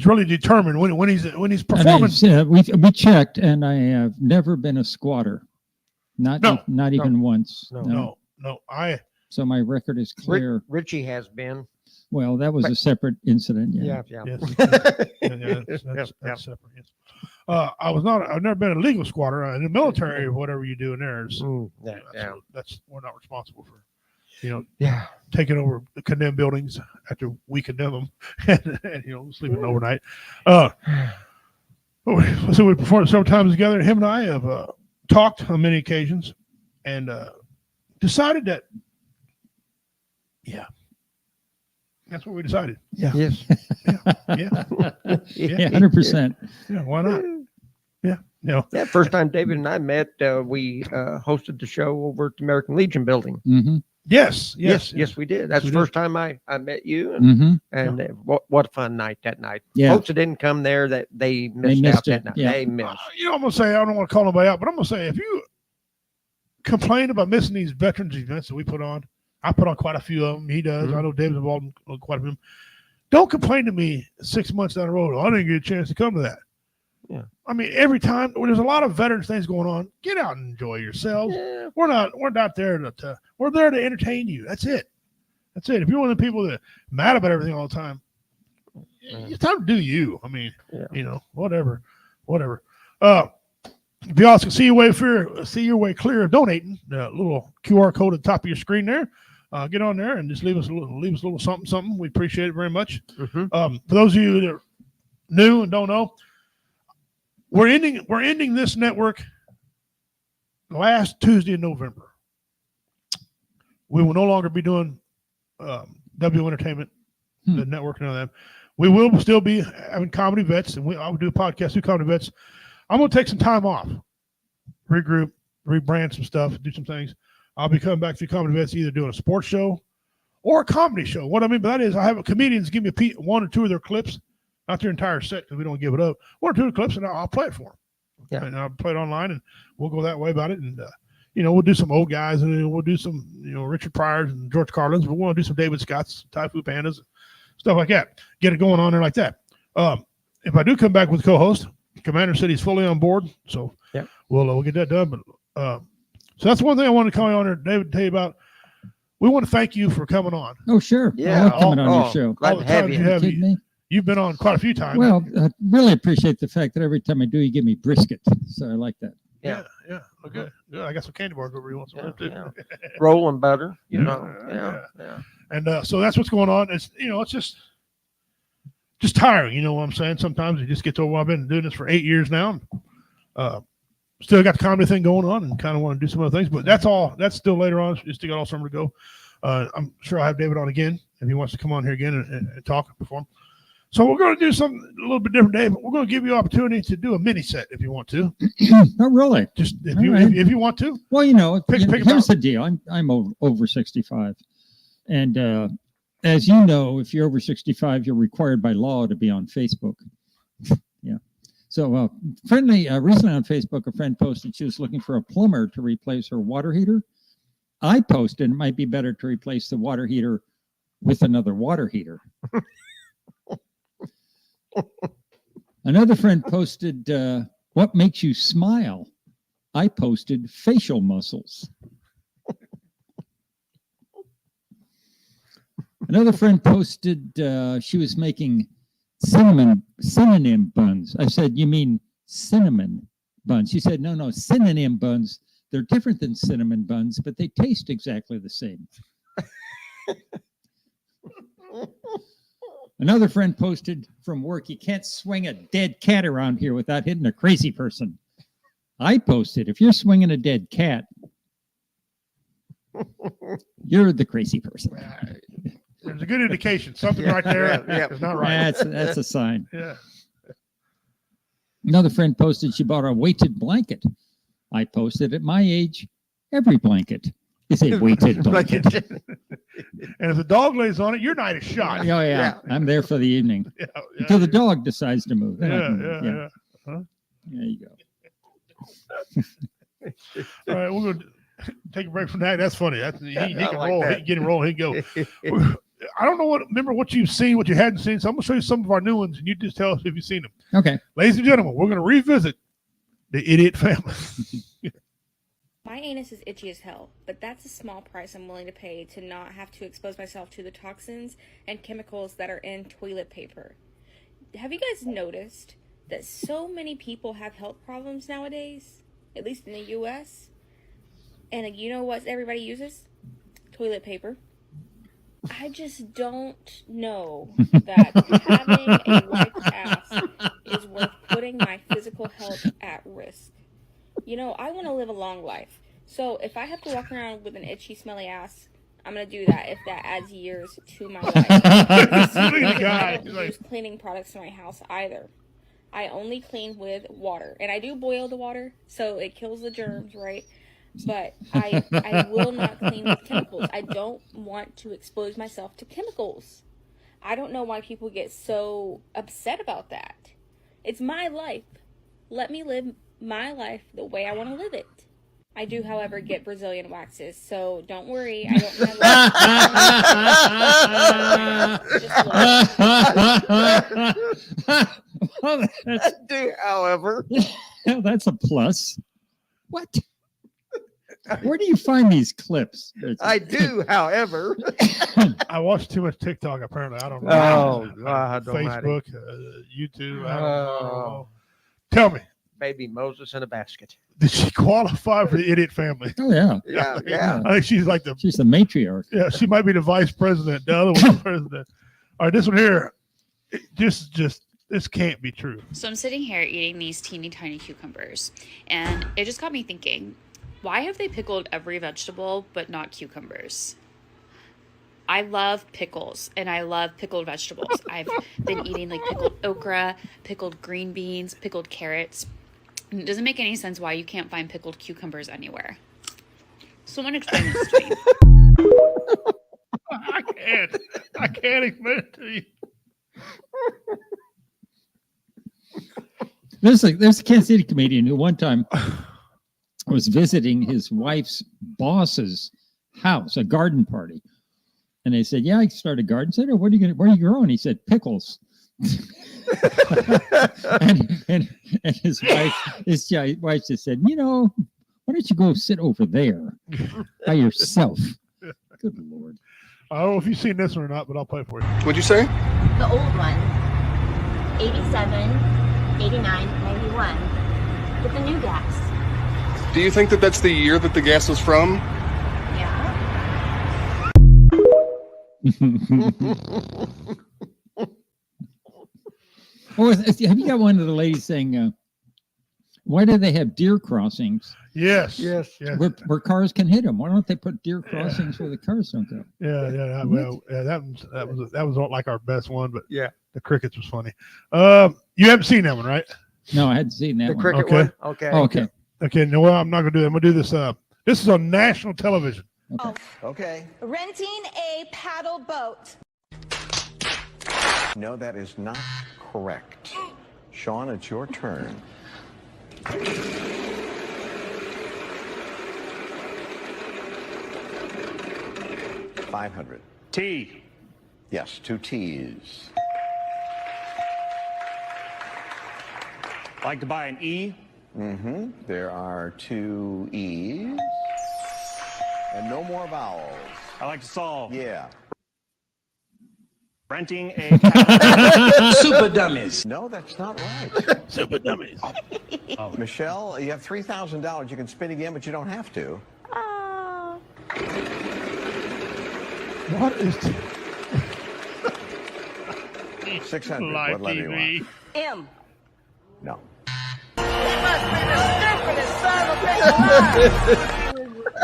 really determined when he's performing. We checked, and I have never been a squatter. Not even once. No. So my record is clear. Richie has been. Well, that was a separate incident. Yeah. Yes. That's separate. Yes. I've never been a legal squatter. In the military or whatever you do in there is that's we're not responsible for, taking over the condemned buildings after we condemn them and sleeping overnight. So we performed several times together. Him and I have talked on many occasions and decided that That's what we decided. Yes. Yeah. 100%. Yeah. Why not? Yeah. Yeah. First time David and I met, we hosted the show over at the American Legion building. Mm-hmm. Yes, we did. That's We the first time I met you, and what a fun night that night. Yeah. Folks that didn't come there, that they missed out that night. Yeah. They missed. I'm gonna say I don't want to call nobody out, but I'm gonna say if you complain about missing these veterans events that we put on, I put on quite a few of them. He does. I know David's involved in quite a few. Don't complain to me 6 months down the road. I didn't get a chance to come to that. Yeah. I mean, every time when there's a lot of veterans things going on, get out and enjoy yourselves. Yeah. We're not there we're there to entertain you. That's it. If you're one of the people that mad about everything all the time, it's time to do you. I mean, whatever. If y'all can see your way clear of donating, the little QR code at the top of your screen there. Get on there and just leave us a little something. We appreciate it very much. For those of you that are new and don't know, we're ending this network last Tuesday in November. We will no longer be doing W Entertainment, the network, and all that. We will still be having Comedy Vets, and I will do a podcast through Comedy Vets. I'm going to take some time off, regroup, rebrand some stuff, do some things. I'll be coming back to Comedy Vets, either doing a sports show or a comedy show. What I mean by that is I have comedians give me one or two of their clips, not their entire set because we don't give it up. One or two of the clips, and I'll play it for them. Yeah. And I'll play it online, and we'll go that way about it. And, we'll do some old guys, and we'll do some, Richard Pryors and George Carlins, but we'll do some David Scotts, Thai Food Pandas, stuff like that. Get it going on there like that. If I do come back with co-host, Commander said he's fully on board, so we'll get that done. But so that's one thing I wanted to call you on there, David, tell you about. We want to thank you for coming on. Oh, sure. Yeah. I love coming on your show. Glad to have you. You've been on quite a few times. Well, I really appreciate the fact that every time I do, you give me brisket. So I like that. Yeah. Okay. Good. I got some candy bars over here once in a while too. Rolling butter, Yeah. And so that's what's going on. It's it's just tiring. You know what I'm saying? Sometimes it just gets over. I've been doing this for 8 years now. Still got the comedy thing going on, and kind of want to do some other things. But that's all. That's still later on. Just still got all summer to go. I'm sure I'll have David on again if he wants to come on here again and talk and perform. So we're going to do something a little bit different, Dave. We're going to give you an opportunity to do a mini set if you want to. Oh, really? Just if you want to. Well, pick here's the deal. I'm over 65, and as you know, if you're over 65, you're required by law to be on Facebook. Yeah. So, recently on Facebook, a friend posted she was looking for a plumber to replace her water heater. I posted it might be better to replace the water heater with another water heater. Another friend posted, what makes you smile? I posted facial muscles. Another friend posted she was making synonym buns. I said, you mean cinnamon buns? She said, no, synonym buns. They're different than cinnamon buns, but they taste exactly the same. Another friend posted from work, you can't swing a dead cat around here without hitting a crazy person. I posted, if you're swinging a dead cat, you're the crazy person. There's a good indication. Something right there is not right. That's a sign. Yeah. Another friend posted she bought a weighted blanket. I posted, at my age, every blanket is a weighted blanket. And if the dog lays on it, your night is shot. Oh, yeah. I'm there for the evening. Until the dog decides to move. Then I can move. Huh? There you go. All right, we're going to take a break from that. That's funny. He can like roll. that. He can get him rolling. He can go. I don't know remember what you've seen, what you hadn't seen. So I'm going to show you some of our new ones, and you just tell us if you've seen them. Okay. Ladies and gentlemen, we're going to revisit the Idiot Family. My anus is itchy as hell, but that's a small price I'm willing to pay to not have to expose myself to the toxins and chemicals that are in toilet paper. Have you guys noticed that so many people have health problems nowadays, at least in the U.S.? And you know what everybody uses? Toilet paper. I just don't know that having a wiped ass is worth putting my physical health at risk. I want to live a long life. So if I have to walk around with an itchy, smelly ass, I'm gonna do that if that adds years to my life. I don't use cleaning products in my house either. I only clean with water, and I do boil the water so it kills the germs, right? But I will not clean with chemicals. I don't want to expose myself to chemicals. I don't know why people get so upset about that. It's my life. Let me live my life the way I want to live it. I do, however, get Brazilian waxes, so don't worry. I don't have do, however. That's a plus. What? Where do you find these clips? I do, however. I watch too much TikTok, apparently. I don't know. Oh, God, Facebook, YouTube. I don't know. Tell me. Baby Moses in a basket. Did she qualify for the idiot family? Oh, yeah. Yeah. I think she's like she's the matriarch. Yeah, she might be the vice president. The other one's the president. All right, this one here, this can't be true. So I'm sitting here eating these teeny tiny cucumbers, and it just got me thinking, why have they pickled every vegetable but not cucumbers? I love pickles, and I love pickled vegetables. I've been eating like pickled okra, pickled green beans, pickled carrots. And it doesn't make any sense why you can't find pickled cucumbers anywhere. Someone explain this to me. I can't explain it to you. There's a Kansas City comedian who one time was visiting his wife's boss's house, a garden party. And they said, yeah, I can start a garden. I said, oh, what are you growing? He said, pickles. and his wife just said, why don't you go sit over there by yourself? Good Lord. I don't know if you've seen this one or not, but I'll play it for you. What'd you say? The old one. 87, 89, 91. With the new gas. Do you think that that's the year that the gas was from? Yeah. Oh, have you got one of the ladies saying, why do they have deer crossings? Yes. Where cars can hit them. Why don't they put deer crossings where the cars don't go? Yeah. That was not like our best one, but yeah, the crickets was funny. You haven't seen that one, right? No, I hadn't seen that the one. Cricket one. Okay. Okay. No, well, I'm not gonna do that. I'm gonna do this. This is on national television. Okay. Renting a paddle boat. No, that is not correct. Sean, it's your turn. 500. T. Yes, 2 T's. Like to buy an E? Mm-hmm. There are 2 E's. And no more vowels. I like to solve. Yeah. Renting a Super Dummies. No, that's not right. Super Dummies. Oh. Michelle, you have $3,000. You can spin again, but you don't have to. Oh. What is 600. Live What letter TV. you want? M. No.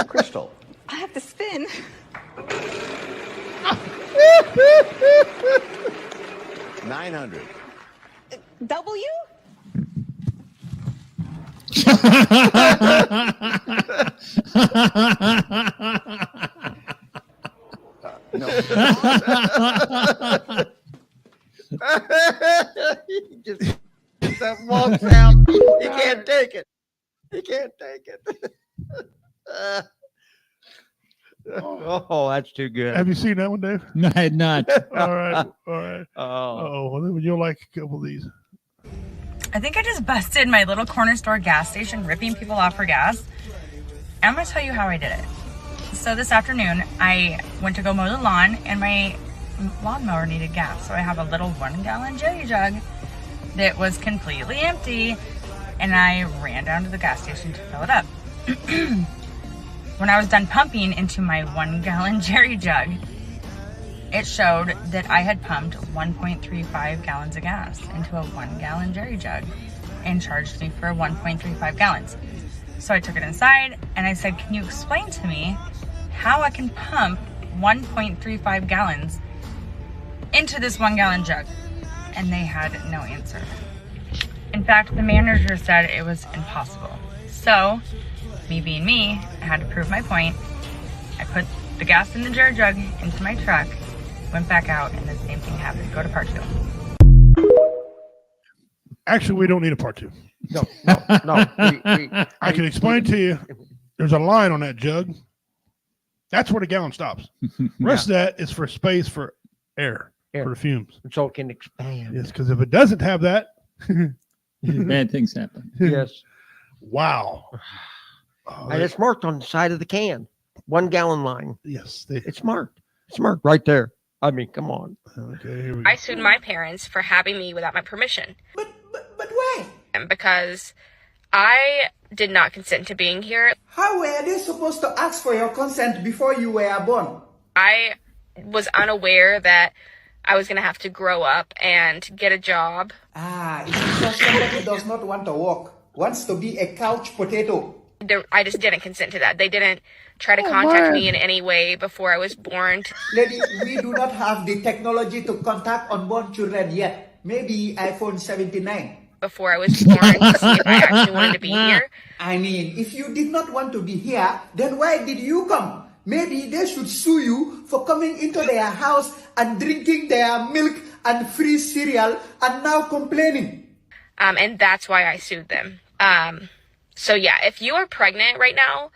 Crystal. I have to spin. $900. W? No. He just that walks out. He can't take it. He can't take it. Oh, that's too good. Have you seen that one, Dave? No, I had not. All right. Oh, well, then you'll like a couple of these. I think I just busted my little corner store gas station ripping people off for gas. I'm gonna tell you how I did it. So this afternoon, I went to go mow the lawn and my lawnmower needed gas. So I have a little 1-gallon jerry jug that was completely empty and I ran down to the gas station to fill it up. When I was done pumping into my 1-gallon jerry jug, it showed that I had pumped 1.35 gallons of gas into a 1-gallon jerry jug and charged me for 1.35 gallons. So I took it inside and I said, can you explain to me how I can pump 1.35 gallons into this 1 gallon jug, and they had no answer. In fact, the manager said it was impossible. So, me being me, I had to prove my point. I put the gas in the jar jug into my truck, went back out, and the same thing happened. Go to part 2. Actually, we don't need a part 2. No. I can explain to you. There's a line on that jug. That's where the gallon stops. The rest of that is for space for air. For the fumes. So it can expand. Yes, because if it doesn't have that, bad things happen. Yes. Wow. And it's marked on the side of the can. 1 gallon line. Yes. It's marked. It's marked right there. I mean, come on. Okay, here we go. I sued my parents for having me without my permission. But why? Because I did not consent to being here. How were they supposed to ask for your consent before you were born? I was unaware that I was going to have to grow up and get a job. It's because somebody who does not want to work, wants to be a couch potato. I just didn't consent to that. They didn't try to contact me in any way before I was born. Lady, we do not have the technology to contact unborn children yet. Maybe iPhone 79. Before I was born to see if I actually wanted to be here. I mean, if you did not want to be here, then why did you come? Maybe they should sue you for coming into their house and drinking their milk and free cereal and now complaining. And that's why I sued them. So yeah, if you are pregnant right now,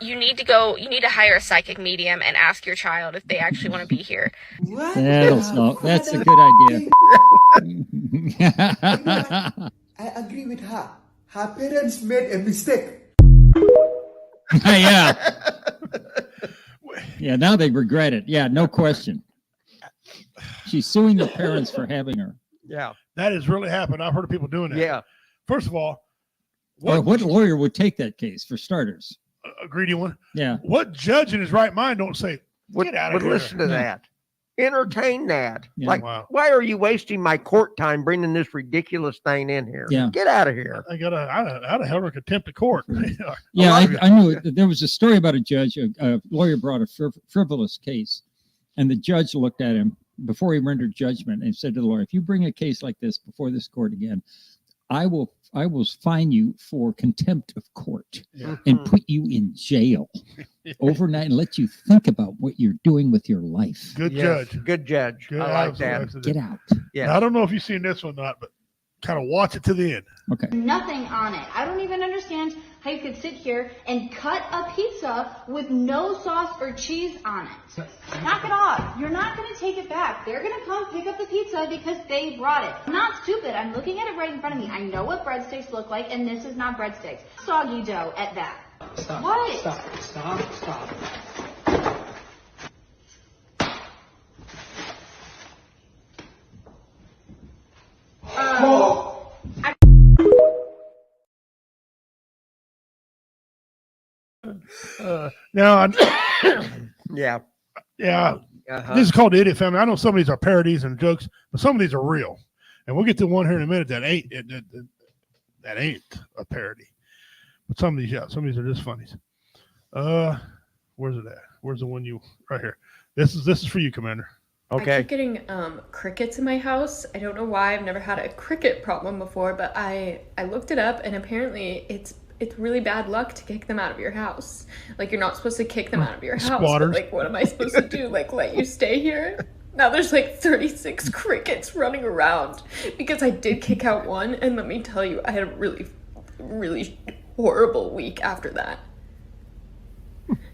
you need to hire a psychic medium and ask your child if they actually want to be here. That'll stop. That's a good idea. I agree with her. Her parents made a mistake. Yeah. Yeah, now they regret it. Yeah, no question. She's suing the parents for having her. Yeah. That has really happened. I've heard of people doing that. Yeah. First of all, What lawyer would take that case, for starters? A greedy one? Yeah. What judge in his right mind don't say, get out of here? Listen to that. Entertain that. Yeah. Like, Wow. why are you wasting my court time bringing this ridiculous thing in here? Yeah. Get out of here. I'd have held her contempt of court. Yeah, I knew it. There was a story about a judge. A lawyer brought a frivolous case, and the judge looked at him before he rendered judgment and said to the lawyer, "If you bring a case like this before this court again, I will fine you for contempt of court and put you in jail overnight and let you think about what you're doing with your life." Good judge. Good judge. Good, I like that. absolutely. Get out. Yeah. Now, I don't know if you've seen this one or not, but kind of watch it to the end. Okay. Nothing on it. I don't even understand how you could sit here and cut a pizza with no sauce or cheese on it. Knock it off. You're not going to take it back. They're going to come pick up the pizza because they brought it. I'm not stupid. I'm looking at it right in front of me. I know what breadsticks look like, and this is not breadsticks. Soggy dough at that. Stop. What? Stop. Now, Yeah. yeah, Uh-huh. this is called the Idiot Family. I know some of these are parodies and jokes, but some of these are real. And we'll get to one here in a minute that ain't a parody. But some of these, yeah, some of these are just funnies. Where's it at? Where's the one right here? This is for you, Commander. I keep getting crickets in my house. I don't know why. I've never had a cricket problem before, but I looked it up, and apparently it's really bad luck to kick them out of your house. Like, you're not supposed to kick them out of your house. Squatters. But, like, what am I supposed to do? Like, let you stay here? Now there's like 36 crickets running around because I did kick out one, and let me tell you, I had a really, really horrible week after that.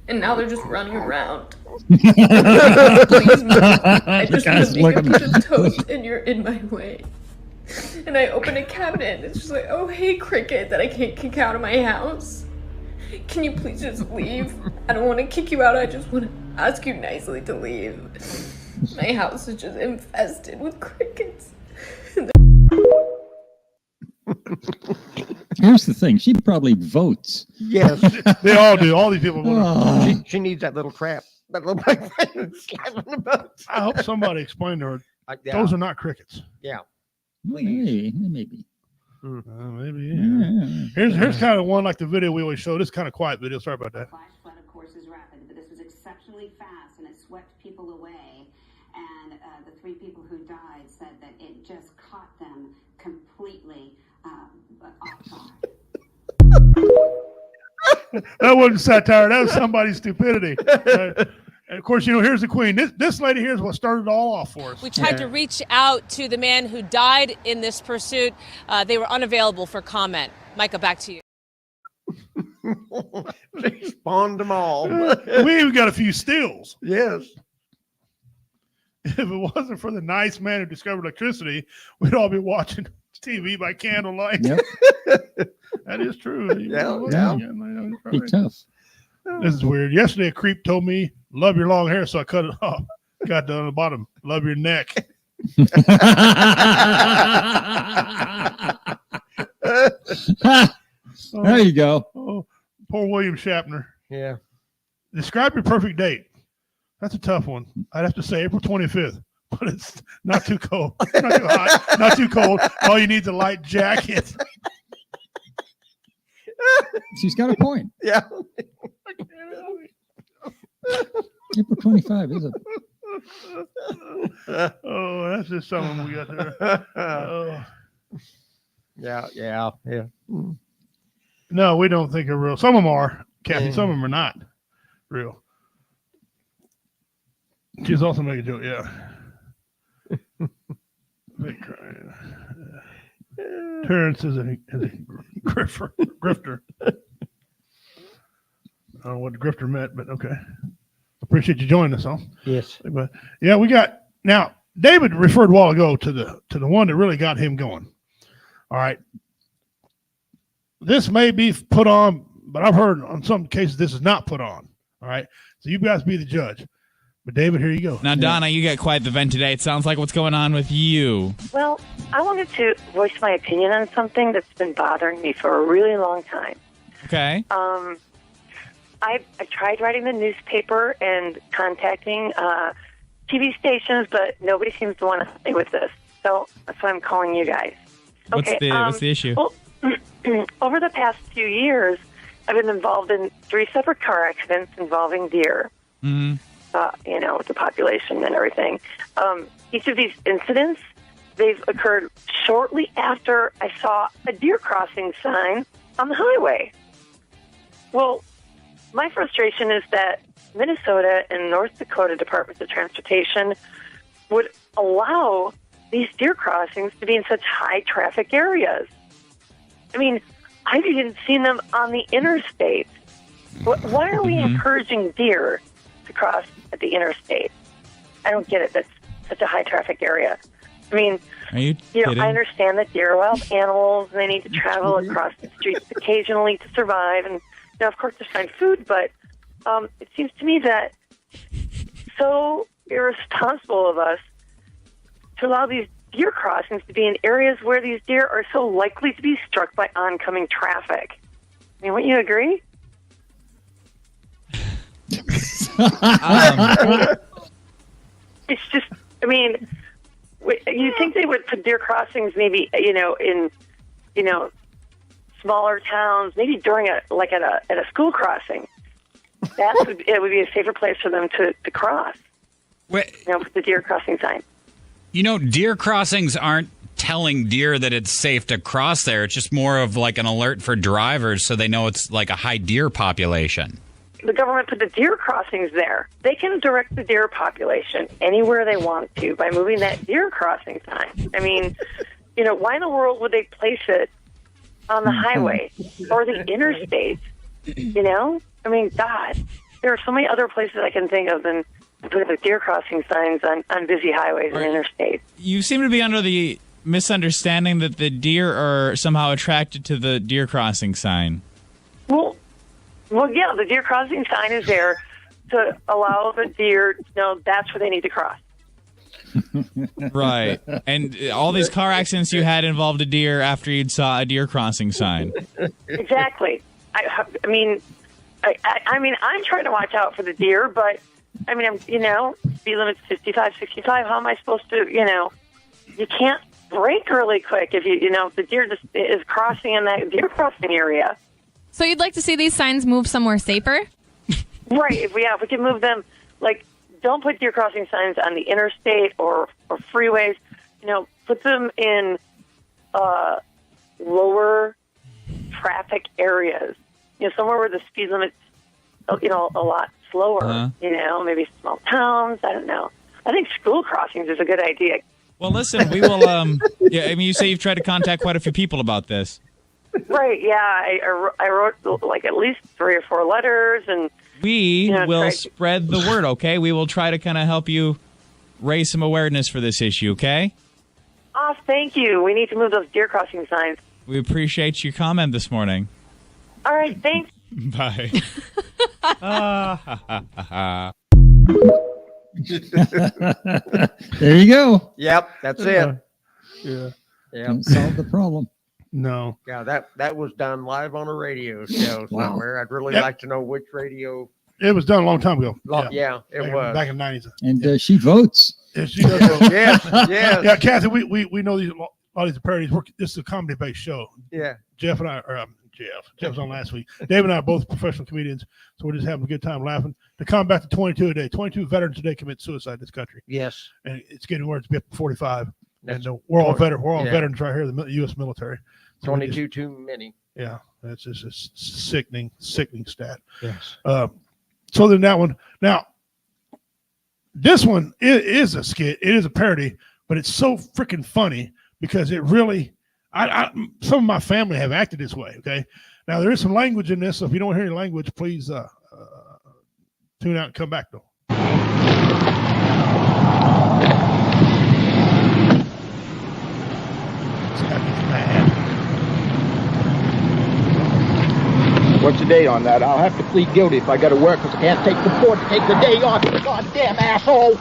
And now they're just running around. Please move. I just want to make a bunch of toast, and you're in my way. And I open a cabinet, and it's just like, oh, hey, cricket that I can't kick out of my house. Can you please just leave? I don't want to kick you out. I just want to ask you nicely to leave. My house is just infested with crickets. Here's the thing. She probably votes. Yes. They all do. All these people vote. Oh. She needs that little crap. That little thing slapping the boat. I hope somebody explained to her, yeah. those are not crickets. Yeah. Maybe. Maybe. Yeah. Here's kind of one like the video we always show. This kind of quiet video. Sorry about that. Flash flood, of course, is rapid, but this was exceptional. exceptionally fast and it swept people away. And the 3 people who died said that it just caught them completely off guard. That wasn't satire. That was somebody's stupidity. And of course, here's the queen. This lady here is what started it all off for us. We tried to reach out to the man who died in this pursuit. They were unavailable for comment. Micah, back to you. They spawned them all. We even got a few stills. Yes. If it wasn't for the nice man who discovered electricity, we'd all be watching TV by candlelight. Yep. That is true. Yeah. Be Right. tough. This is weird. Yesterday, a creep told me, "Love your long hair," so I cut it off. Got down to the bottom. Love your neck. There you go. Oh, poor William Shatner. Yeah. Describe your perfect date. That's a tough one. I'd have to say April 25th, but it's not too cold, not too hot, not too cold. All you need is a light jacket. She's got a point. Yeah. April 25 is a. Oh, that's just something we got there. Oh. Yeah. No, we don't think they're real. Some of them are, Kathy. Some of them are not real. She's also making a joke, yeah. Terrence is a grifter. I don't know what grifter meant, but okay. Appreciate you joining us, huh? Yes. But yeah, we got now. David referred a while ago to the one that really got him going. All right. This may be put on, but I've heard on some cases this is not put on. All right. So you guys be the judge. But David, here you go. Now, Donna, you got quite the vent today. It sounds like what's going on with you. Well, I wanted to voice my opinion on something that's been bothering me for a really long time. Okay. I tried writing the newspaper and contacting TV stations, but nobody seems to want to help me with this. So that's why I'm calling you guys. What's the issue? Well, over the past few years, I've been involved in 3 separate car accidents involving deer. Mm-hmm. With the population and everything. Each of these incidents, they've occurred shortly after I saw a deer crossing sign on the highway. Well, my frustration is that Minnesota and North Dakota Departments of Transportation would allow these deer crossings to be in such high traffic areas. I mean, I've even seen them on the interstate. Why are we encouraging deer to cross at the interstate? I don't get it. That's such a high traffic area. I mean, are you know, I understand that deer are wild animals and they need to travel across the streets occasionally to survive. And, of course, to find food. But it seems to me that so irresponsible of us to allow these deer crossings to be in areas where these deer are so likely to be struck by oncoming traffic. I mean, wouldn't you agree? It's just, I mean, you think they would put deer crossings maybe, in, smaller towns, maybe during at a school crossing. It would be a safer place for them to cross. Wait. With the deer crossing sign. Deer crossings aren't telling deer that it's safe to cross there. It's just more of like an alert for drivers so they know it's like a high deer population. The government put the deer crossings there. They can direct the deer population anywhere they want to by moving that deer crossing sign. I mean, why in the world would they place it on the highway or the interstate? I mean, God, there are so many other places I can think of than putting the deer crossing signs on busy highways and interstates. You seem to be under the misunderstanding that the deer are somehow attracted to the deer crossing sign. Well, yeah, the deer crossing sign is there to allow the deer to know that's where they need to cross. Right. And all these car accidents you had involved a deer after you'd saw a deer crossing sign. Exactly. I mean, I'm trying to watch out for the deer, but I mean, speed limit's 55, 65. How am I supposed to, you can't brake really quick if if the deer just is crossing in that deer crossing area. So you'd like to see these signs move somewhere safer? Right. If we can move them, like, don't put deer crossing signs on the interstate or freeways. Put them in lower traffic areas. Somewhere where the speed limit's, a lot slower. Maybe small towns. I don't know. I think school crossings is a good idea. Well, listen, we will. You say you've tried to contact quite a few people about this. Right. Yeah. I wrote like at least 3 or 4 letters, and we will spread the word. Okay, we will try to kind of help you raise some awareness for this issue. Okay. Oh, thank you. We need to move those deer crossing signs. We appreciate your comment this morning. All right. Thanks. Bye. There you go. Yep, that's it. Yeah. Don't solve the problem. No. Yeah, that was done live on a radio show Wow. somewhere. I'd really Yep. like to know which radio. It was done a long time ago. Yeah, it was. Back in the 90s. And she votes. Yeah, she does vote. Yes. Yeah, Kathy, we know these, a lot of these parodies. This is a comedy-based show. Yeah. Jeff and I, Jeff was on last week. Dave and I are both professional comedians, so we're just having a good time laughing. To combat the 22 a day, 22 veterans a day commit suicide in this country. Yes. And it's getting worse. It's been 45. That's We're all important. veterans right here, the U.S. military. So 22 too many. Yeah, that's just a sickening stat. Yes. So then that one. Now, this one is a skit. It is a parody, but it's so freaking funny because it really. Some of my family have acted this way. Okay. Now there is some language in this. So if you don't hear any language, please tune out and come back though. What's the day on that? I'll have to plead guilty if I got to work because I can't afford to take the day off, you goddamn asshole.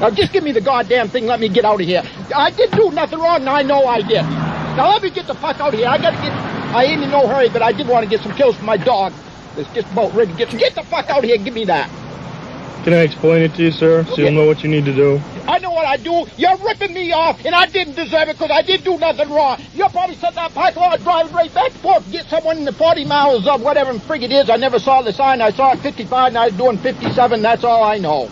Now just give me the goddamn thing, let me get out of here. I didn't do nothing wrong, and I know I did. Now let me get the fuck out of here. I ain't in no hurry, but I did want to get some kills for my dog. It's just about ready to get the fuck out of here and give me that. Can I explain it to you, sir, so you'll know what you need to do? I know what I do. You're ripping me off, and I didn't deserve it because I didn't do nothing wrong. You're probably sitting that parking lot driving right back and forth to get someone in the 40 miles of whatever frig it is. I never saw the sign. I saw it 55, and I was doing 57. That's all I know.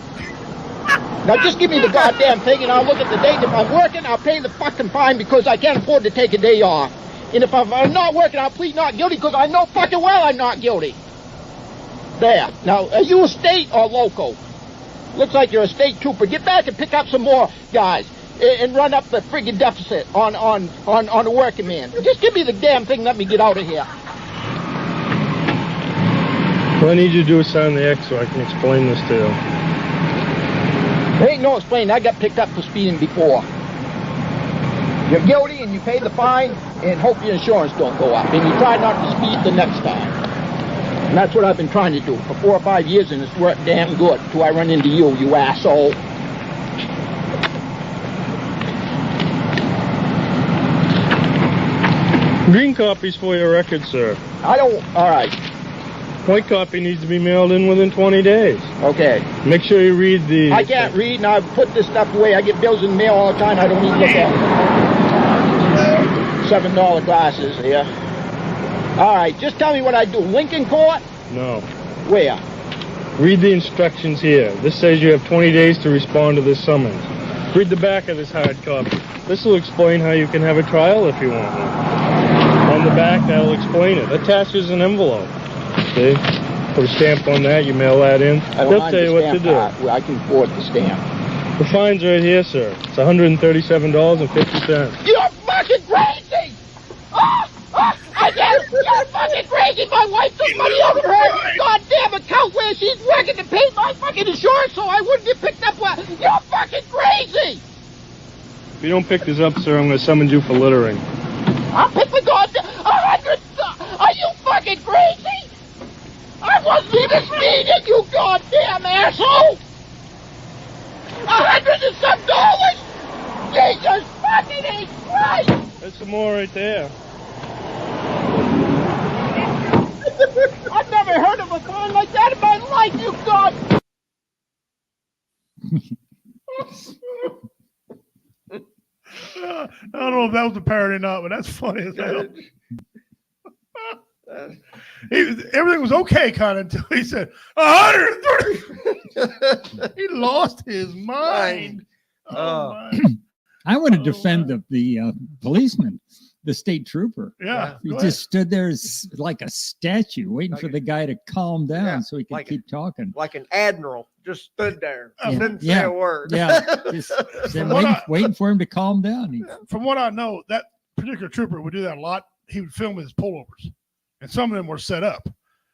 Now just give me the goddamn thing, and I'll look at the date. If I'm working, I'll pay the fucking fine because I can't afford to take a day off. And if I'm not working, I'll plead not guilty because I know fucking well I'm not guilty. There. Now, are you a state or local? Looks like you're a state trooper. Get back and pick up some more guys and run up the friggin' deficit on the working man. Just give me the damn thing. Let me get out of here. What I need you to do is sign the X so I can explain this to you. There ain't no explaining. I got picked up for speeding before. You're guilty and you pay the fine and hope your insurance don't go up. And you try not to speed the next time. And that's what I've been trying to do for 4 or 5 years, and it's worked damn good till I run into you, you asshole. Green copy's for your record, sir. I don't... All right. White copy needs to be mailed in within 20 days. Okay. Make sure you read the... I can't read, and I put this stuff away. I get bills in the mail all the time. I don't even look at them. $7 glasses here. All right, just tell me what I do. Lincoln Court? No. Where? Read the instructions here. This says you have 20 days to respond to this summons. Read the back of this hard copy. This will explain how you can have a trial if you want one. On the back, that'll explain it. Attaches an envelope. See? Put a stamp on that, you mail that in. They'll tell you what to do. I can afford the stamp. The fine's right here, sir. It's $137.50. You're fucking crazy! I get it! You're fucking crazy! My wife took money out of her goddamn account where she's working to pay my fucking insurance so I wouldn't get picked up. You're fucking crazy! If you don't pick this up, sir, I'm going to summon you for littering. I'll pick the goddamn... 100... Are you fucking crazy? I wasn't even speeding, you goddamn asshole! $100 and some dollars? Jesus fucking H. Christ! There's some more right there. I've never heard of a fine like that in my life, you god! I don't know if that was a parody or not, but that's funny as hell. Everything was okay, kind of, until he said 130. He lost his mind. Oh, my. I want to defend the policeman, the state trooper. Yeah, He go just ahead. stood there like a statue, waiting Like for the guy to calm down Yeah, so he could like keep talking. Like an admiral, just stood there, Yeah, didn't say yeah, a word. Yeah, just From waiting for him to calm down. From what I know, that particular trooper would do that a lot. He would film his pullovers, and some of them were set up,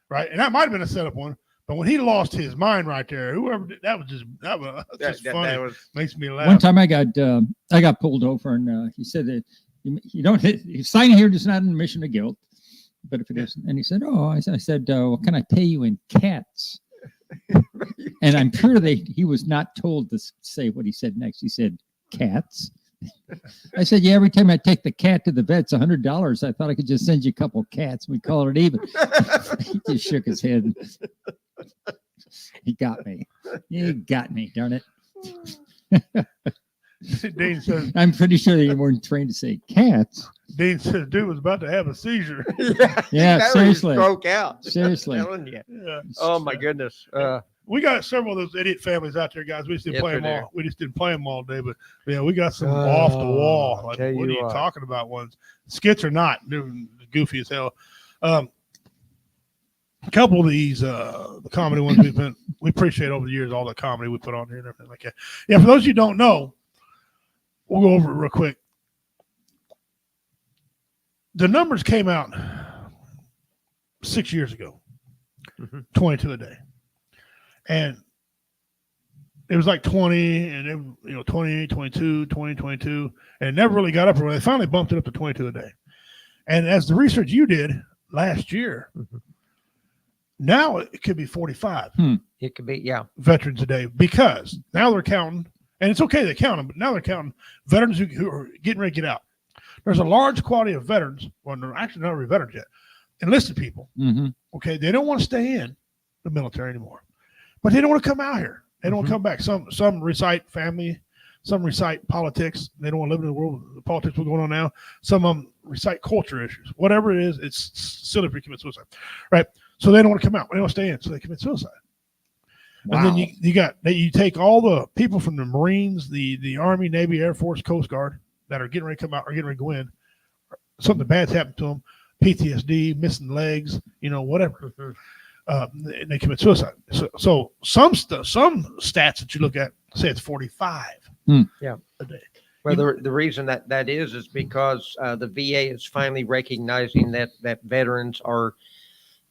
right? And that might have been a setup one. But when he lost his mind right there, whoever did that was just funny. That was, Makes me laugh. One time I got pulled over, and he said that you don't hit. Signing here is not an admission of guilt, but if it isn't, and he said, "Oh," I said, "Well, can I pay you in cats?" And I'm sure he was not told to say what he said next. He said, "Cats." I said, "Yeah, every time I take the cat to the vet, it's $100. I thought I could just send you a couple cats. We call it even." He just shook his head. He got me. He got me, darn it. Dean says, I'm pretty sure they weren't trained to say cats. Dean says, dude was about to have a seizure. Yeah, that seriously. broke out. Seriously. I'm telling you. Yeah. Oh my goodness. We got several of those idiot families out there, guys. We just didn't Yes, play we them do. all. We just didn't play them all day, but yeah, we got some off the wall. Like, tell what are you you what. talking about? Ones skits or not? They're goofy as hell. A couple of these, the comedy ones we appreciate over the years, all the comedy we put on here and everything like that. Yeah, for those of you who don't know, we'll go over it real quick. The numbers came out 6 years ago, 22 a day. And it was like 20 and it, 20, 22, 20, 22, and it never really got up. They finally bumped it up to 22 a day. And as the research you did last year, now it could be 45 It could be, yeah. veterans a day, because now they're counting, and it's okay they count them, but now they're counting veterans who are getting ready to get out. There's a large quantity of veterans, well, they're actually not really veterans yet, enlisted people. Okay, they don't want to stay in the military anymore, but they don't want to come out here. They don't want to come back. Some recite family, some recite politics. They don't want to live in the world of the politics we're going on now. Some of them recite culture issues. Whatever it is, it's silly if you commit suicide, right? So they don't want to come out. They don't want to stay in, so they commit suicide. Wow. And then you take all the people from the Marines, the Army, Navy, Air Force, Coast Guard that are getting ready to come out or getting ready to go in. Something bad's happened to them, PTSD, missing legs, whatever. They commit suicide. So some stats that you look at say it's 45 Yeah. a day. Well, the reason that is because the VA is finally recognizing that veterans are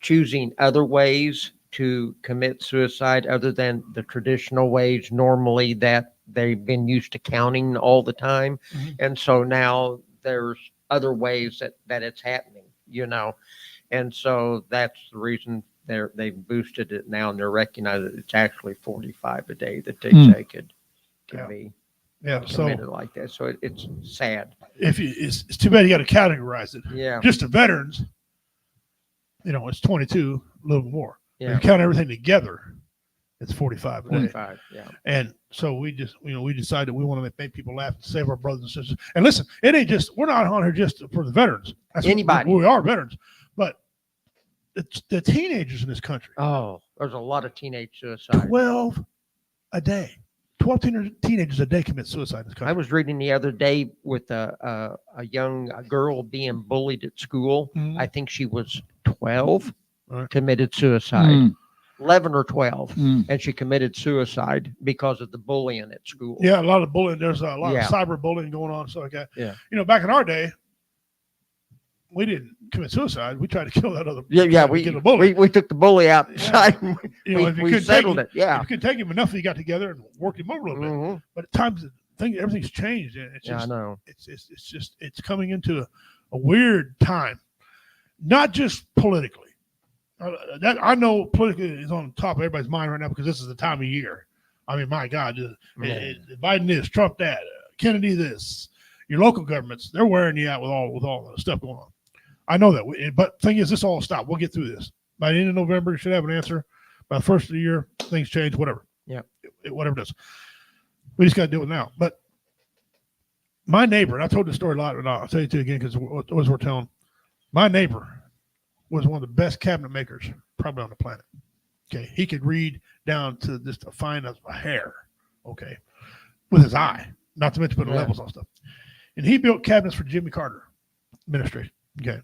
choosing other ways to commit suicide other than the traditional ways normally that they've been used to counting all the time. And so now there's other ways that it's happening, and so that's the reason they've boosted it now, and they're recognizing that it's actually 45 a day that they say could be committed like that. So it's sad. It's too bad you got to categorize it. Yeah. Just the veterans, it's 22, a little more. Yeah. If you count everything together, it's 45 a day. 45, yeah. And so we just, we decided we want to make people laugh and save our brothers and sisters. And listen, it ain't just, we're not on here just for the veterans. Anybody. We are veterans, but the teenagers in this country. Oh, there's a lot of teenage suicide. 12 a day. 12 teenagers a day commit suicide in this country. I was reading the other day with a young girl being bullied at school. I think she was 12, committed suicide. 11 or 12, and she committed suicide because of the bullying at school. Yeah, a lot of bullying. There's a lot of cyber bullying going on. So like that. Yeah. Back in our day, we didn't commit suicide. We tried to kill that other. We took the bully outside. Yeah. We settled it. Yeah. If you could take him enough, you got together and worked him over a little bit. But at times, everything's changed. And it's just, I know. It's coming into a weird time, not just politically. That I know politically is on top of everybody's mind right now because this is the time of year. I mean, my God, Biden this, Trump that, Kennedy this. Your local governments, they're wearing you out with all the stuff going on. I know that, but thing is, this all stop. We'll get through this by the end of November. You should have an answer. By the first of the year, things change. Whatever. Yeah. Whatever it is, we just got to do it now. But my neighbor, and I told this story a lot, and I'll tell you again because it was worth telling. My neighbor was one of the best cabinet makers probably on the planet. Okay. He could read down to just a fine as a hair. Okay. With his eye, not to mention putting levels on stuff. And he built cabinets for Jimmy Carter administration. Okay.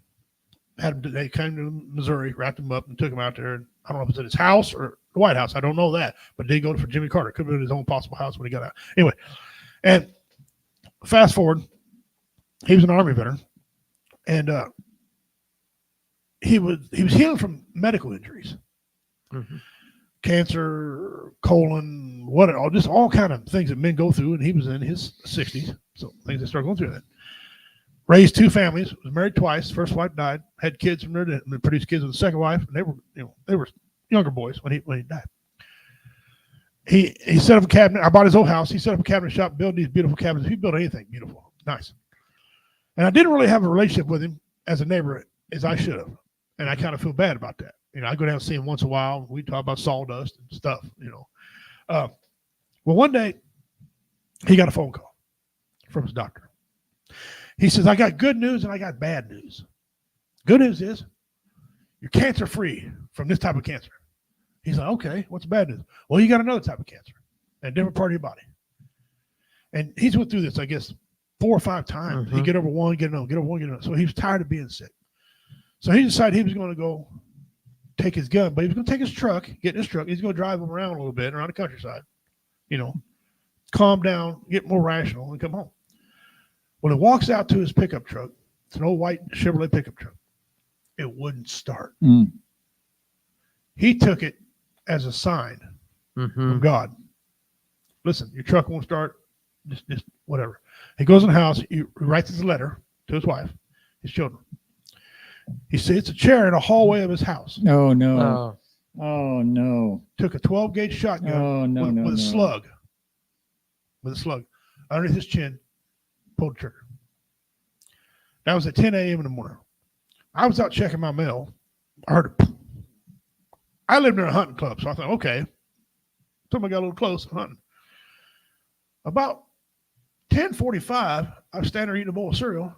They came to Missouri, wrapped him up and took him out there. And I don't know if it's at his house or the White House. I don't know that, but they go for Jimmy Carter. Could have been his own possible house when he got out. Anyway. And fast forward, he was an Army veteran, and he was healing from medical injuries, cancer, colon, just all kind of things that men go through. And he was in his 60s, so things that start going through that. Raised 2 families, was married twice. First wife died, had kids from there, and produced kids with the second wife, and they were younger boys when he died. He set up a cabinet. I bought his old house. He set up a cabinet shop, built these beautiful cabinets. He built anything beautiful, nice. And I didn't really have a relationship with him as a neighbor as I should have. And I kind of feel bad about that. I go down and see him once in a while. We talk about sawdust and stuff, Well, one day he got a phone call from his doctor. He says, I got good news and I got bad news. Good news is you're cancer free from this type of cancer. He's like, okay, what's the bad news? Well, you got another type of cancer in a different part of your body. And he's went through this, I guess, 4 or 5 times. He get over one, get another, get over one, get another. So he was tired of being sick. So he decided he was going to go take his gun, but he was going to take his truck, get in his truck. He's going to drive him around a little bit around the countryside, calm down, get more rational, and come home. When he walks out to his pickup truck, it's an old white Chevrolet pickup truck. It wouldn't start. He took it as a sign from God. Listen, your truck won't start. Just whatever. He goes in the house. He writes his letter to his wife, his children. He sits a chair in a hallway of his house. Oh no! Oh no! Took a 12-gauge shotgun with a slug. With a slug underneath his chin. Pulled the trigger. That was at 10 a.m. in the morning. I was out checking my mail. I heard it. I lived near a hunting club, so I thought, okay, somebody got a little close hunting. About 10:45, I was standing there eating a bowl of cereal.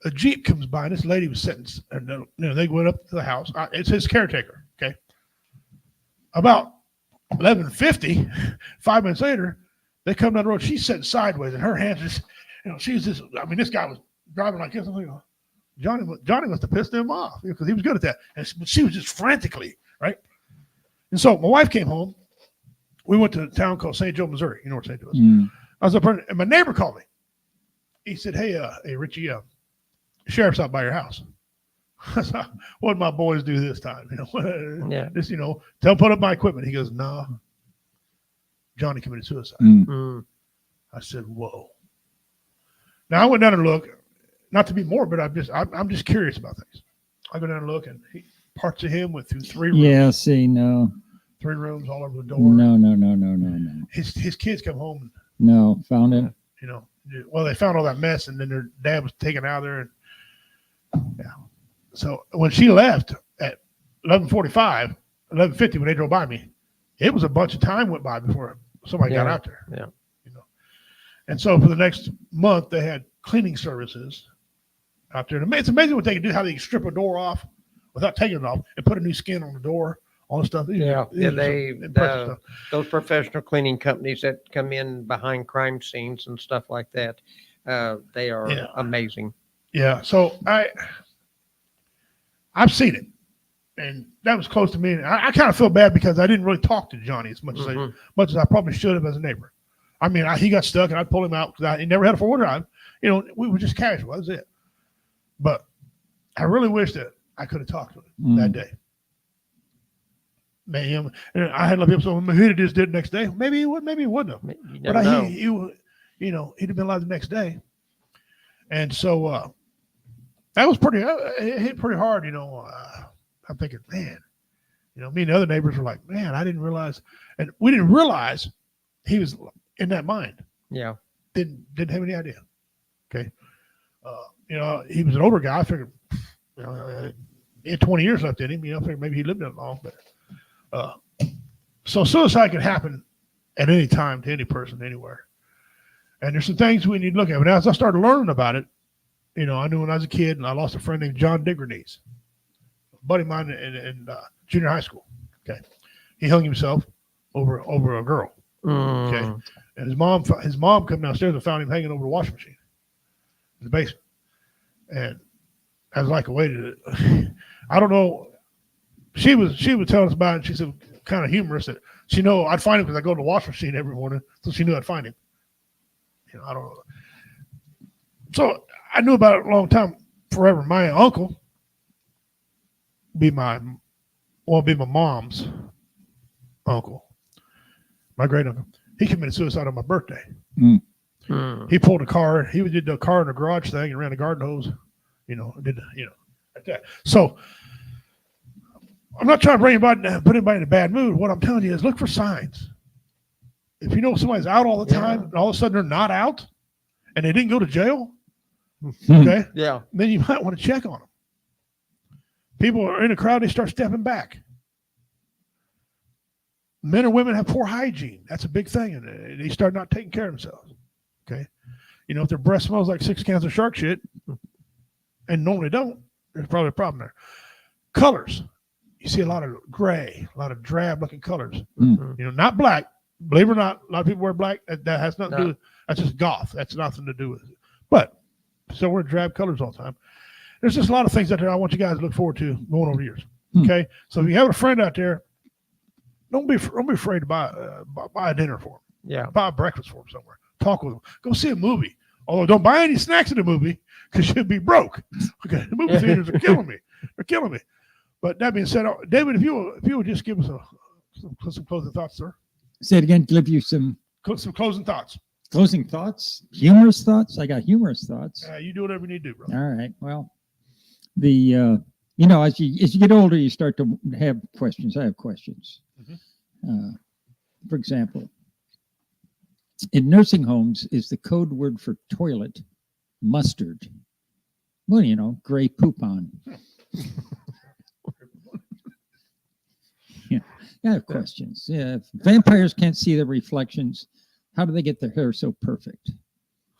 A Jeep comes by, and this lady was sitting, and they went up to the house. It's his caretaker, okay? About 11:50, 5 minutes later, they come down the road. She's sitting sideways, and her hands just, she's just, this guy was driving like this. I'm like, Johnny must have pissed him off because he was good at that. But she was just frantically, right? And so my wife came home. We went to a town called St. Joe, Missouri. You know where St. Joe is. I was up there, and my neighbor called me. He said, hey, Richie, sheriff's out by your house. I said, what did my boys do this time? Just, tell them put up my equipment. He goes, no, Johnny committed suicide. I said, whoa. Now I went down and looked, not to be morbid, I'm just curious about things. I go down and look, and parts of him went through 3 rooms. Yeah, see, no. 3 rooms all over the door. No. His kids come home. No, found it. Well, they found all that mess, and then their dad was taken out of there. And so when she left at 11:45, 11:50, when they drove by me, it was a bunch of time went by before somebody got out there. Yeah. And so for the next month, they had cleaning services out there. And it's amazing what they can do, how they can strip a door off without taking it off and put a new skin on the door, all the stuff. Those professional cleaning companies that come in behind crime scenes and stuff like that, they are amazing. Yeah. So I've seen it, and that was close to me. I kind of feel bad because I didn't really talk to Johnny as much as I probably should have as a neighbor. He got stuck, and I'd pull him out because he never had a 4-wheel drive. We were just casual. That was it. But I really wish that I could have talked to him that day. Maybe I had a lot of people say, well, he'd just did it next day. Maybe he would. Maybe he wouldn't have. But he'd have been alive the next day. And so that was it hit pretty hard. I'm thinking, man, me and the other neighbors were like, man, I didn't realize, and we didn't realize he was in that mind. Yeah. Didn't have any idea. Okay. He was an older guy. I figured, he had 20 years left in him. I figured maybe he lived that long. But so suicide can happen at any time to any person, anywhere. And there's some things we need to look at. But as I started learning about it, I knew when I was a kid, and I lost a friend named John Diggernees. buddy of mine in junior high school. Okay, he hung himself over a girl. Okay, and his mom come downstairs and found him hanging over the washing machine in the basement. And I was like, wait a minute. I don't know. She was telling us about it. She said, kind of humorous, that she know I'd find him because I go to the washing machine every morning, so she knew I'd find him. You know, I don't know. So I knew about it a long time, forever. My uncle be my mom's uncle, my great uncle. He committed suicide on my birthday. He pulled a car. He did the car in the garage thing and ran a garden hose. Like that. So I'm not trying to put anybody in a bad mood. What I'm telling you is look for signs. If you know somebody's out all the time and all of a sudden they're not out and they didn't go to jail, okay? Yeah. Then you might want to check on them. People are in a crowd, they start stepping back. Men or women have poor hygiene. That's a big thing. And they start not taking care of themselves. Okay. You know, if their breath smells like 6 cans of shark shit, and normally don't, there's probably a problem there. Colors. You see a lot of gray, a lot of drab looking colors. You know, not black. Believe it or not, a lot of people wear black. That has nothing to do with, that's just goth. That's nothing to do with it. But still wear drab colors all the time. There's just a lot of things out there I want you guys to look forward to going over the years. Okay. So if you have a friend out there, don't be afraid to buy a dinner for them. Yeah. Buy a breakfast for them somewhere. Talk with them. Go see a movie. Although don't buy any snacks in the movie because you'll be broke. Okay. The movie theaters are killing me. They're killing me. But that being said, David, if you would just give us some closing thoughts, sir. Say it again. Give you some closing thoughts. Closing thoughts? Humorous thoughts? I got humorous thoughts. You do whatever you need to do, bro. All right. Well, as you get older, you start to have questions. I have questions. For example, in nursing homes, is the code word for toilet mustard? Well, gray poop on. Yeah, I have questions. Yeah, if vampires can't see their reflections, how do they get their hair so perfect?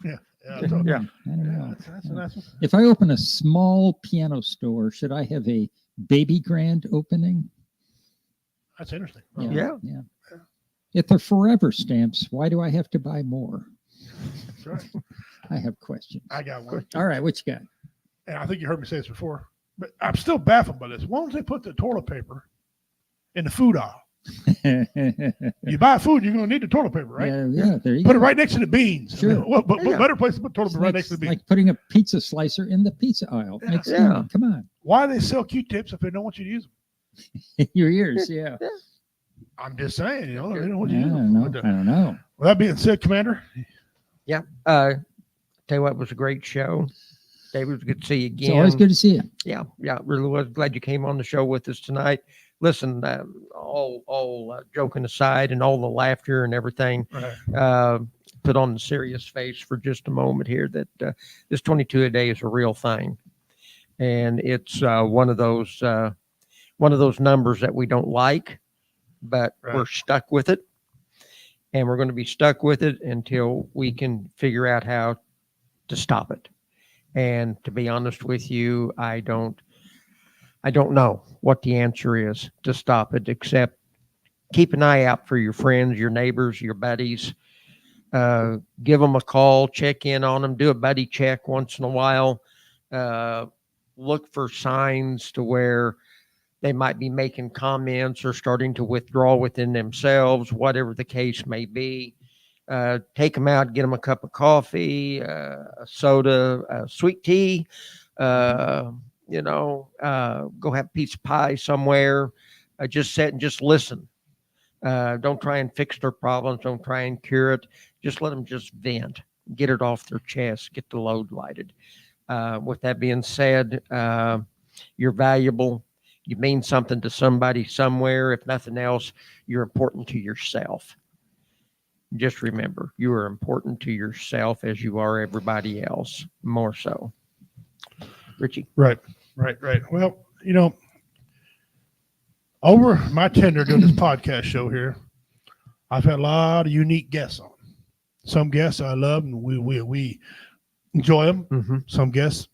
Yeah. I don't know. If I open a small piano store, should I have a baby grand opening? That's interesting. Yeah. If they're forever stamps, why do I have to buy more? That's right. I have questions. I got one. All right, what you got? And I think you heard me say this before, but I'm still baffled by this. Why don't they put the toilet paper in the food aisle? You buy food, you're going to need the toilet paper, right? Yeah, there you go. Put it right next to the beans. Sure. What better place to put toilet paper right next to the beans? Like putting a pizza slicer in the pizza aisle. Come on. Why do they sell Q-tips if they don't want you to use them? Your ears, yeah. I'm just saying, they don't want I you to use don't them. know. I don't know. Well, that being said, Commander. Yeah. Tell you what, it was a great show. David, it was good to see you again. It's always good to see you. Yeah, really was. Glad you came on the show with us tonight. Listen, all joking aside and all the laughter and everything, put on the serious face for just a moment here that this 22 a day is a real thing. And it's one of those numbers that we don't like, but we're stuck with it. And we're going to be stuck with it until we can figure out how to stop it. And to be honest with you, I don't know what the answer is to stop it, except keep an eye out for your friends, your neighbors, your buddies. Give them a call, check in on them, do a buddy check once in a while. Look for signs to where they might be making comments or starting to withdraw within themselves, whatever the case may be. Take them out, get them a cup of coffee, a soda, sweet tea, go have a piece of pie somewhere. Just sit and just listen. Don't try and fix their problems. Don't try and cure it. Just let them just vent, get it off their chest, get the load lighted. With that being said, you're valuable. You mean something to somebody somewhere. If nothing else, you're important to yourself. Just remember, you are important to yourself as you are everybody else, more so. Richie. Right. Well, over my tenure doing this podcast show here, I've had a lot of unique guests on. Some guests I love and we enjoy them. Some guests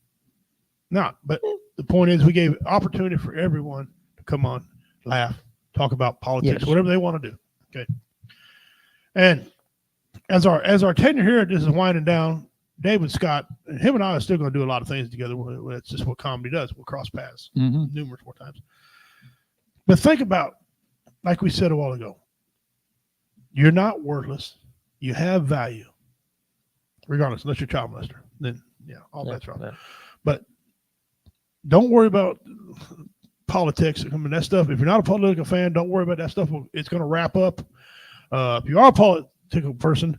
not. But the point is we gave opportunity for everyone to come on, laugh, talk about politics, Yes. whatever they want to do. Okay. And as our tenure here, this is winding down. David Scott, him and I are still going to do a lot of things together. It's just what comedy does. We'll cross paths numerous more times. But think about, like we said a while ago, you're not worthless. You have value, regardless, unless you're a child molester. Then, yeah, all bets are off. But don't worry about politics. I mean, that stuff, if you're not a political fan, don't worry about that stuff. It's going to wrap up. If you are a political person,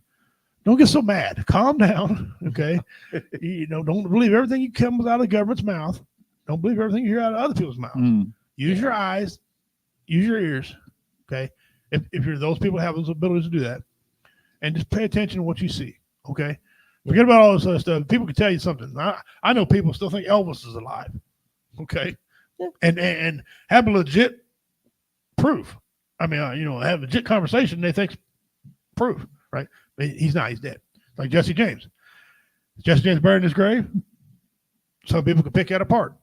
don't get so mad. Calm down, okay? Don't believe everything you comes out of the government's mouth. Don't believe everything you hear out of other people's mouths. Use your eyes, use your ears, okay? If you're those people who have those abilities to do that, and just pay attention to what you see, okay? Forget about all this other stuff. People can tell you something. I know people still think Elvis is alive, okay? And have a legit proof. I mean, have a legit conversation. They think proof, right? He's not. He's dead. Like Jesse James. Is Jesse James buried in his grave? Some people could pick that apart.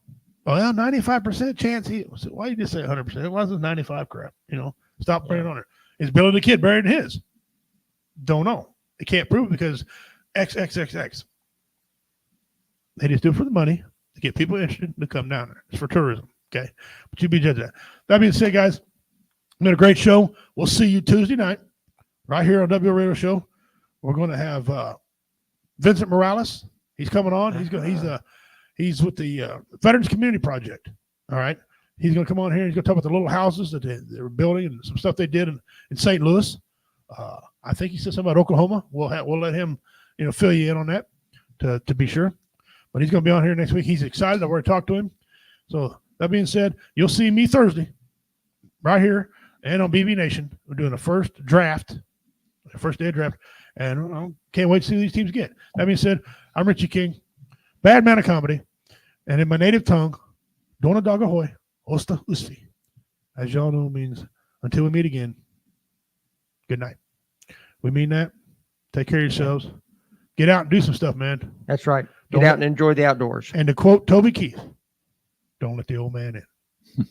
Well, 95% chance why you just say 100%? It wasn't 95 crap. Stop putting it on there. Is Billy the Kid buried in his? Don't know. They can't prove it because XXXX. They just do it for the money to get people interested to come down there. It's for tourism. Okay. But you be judged that. That being said, guys, been a great show. We'll see you Tuesday night right here on W Radio Show. We're going to have Vincent Morales. He's coming on. He's with the Veterans Community Project. All right. He's going to come on here. He's going to talk about the little houses that they were building and some stuff they did in St. Louis. I think he said something about Oklahoma. We'll let him fill you in on that to be sure. But he's going to be on here next week. He's excited. I've already talked to him. So that being said, you'll see me Thursday right here and on BB Nation. We're doing the first day of draft. And I can't wait to see who these teams get. That being said, I'm Richie King, bad man of comedy. And in my native tongue, Dona Dagahoy, Osta Usfi. As y'all know, means until we meet again, good night. We mean that. Take care of yourselves. Get out and do some stuff, man. That's right. Get out and enjoy the outdoors. And to quote Toby Keith, don't let the old man in.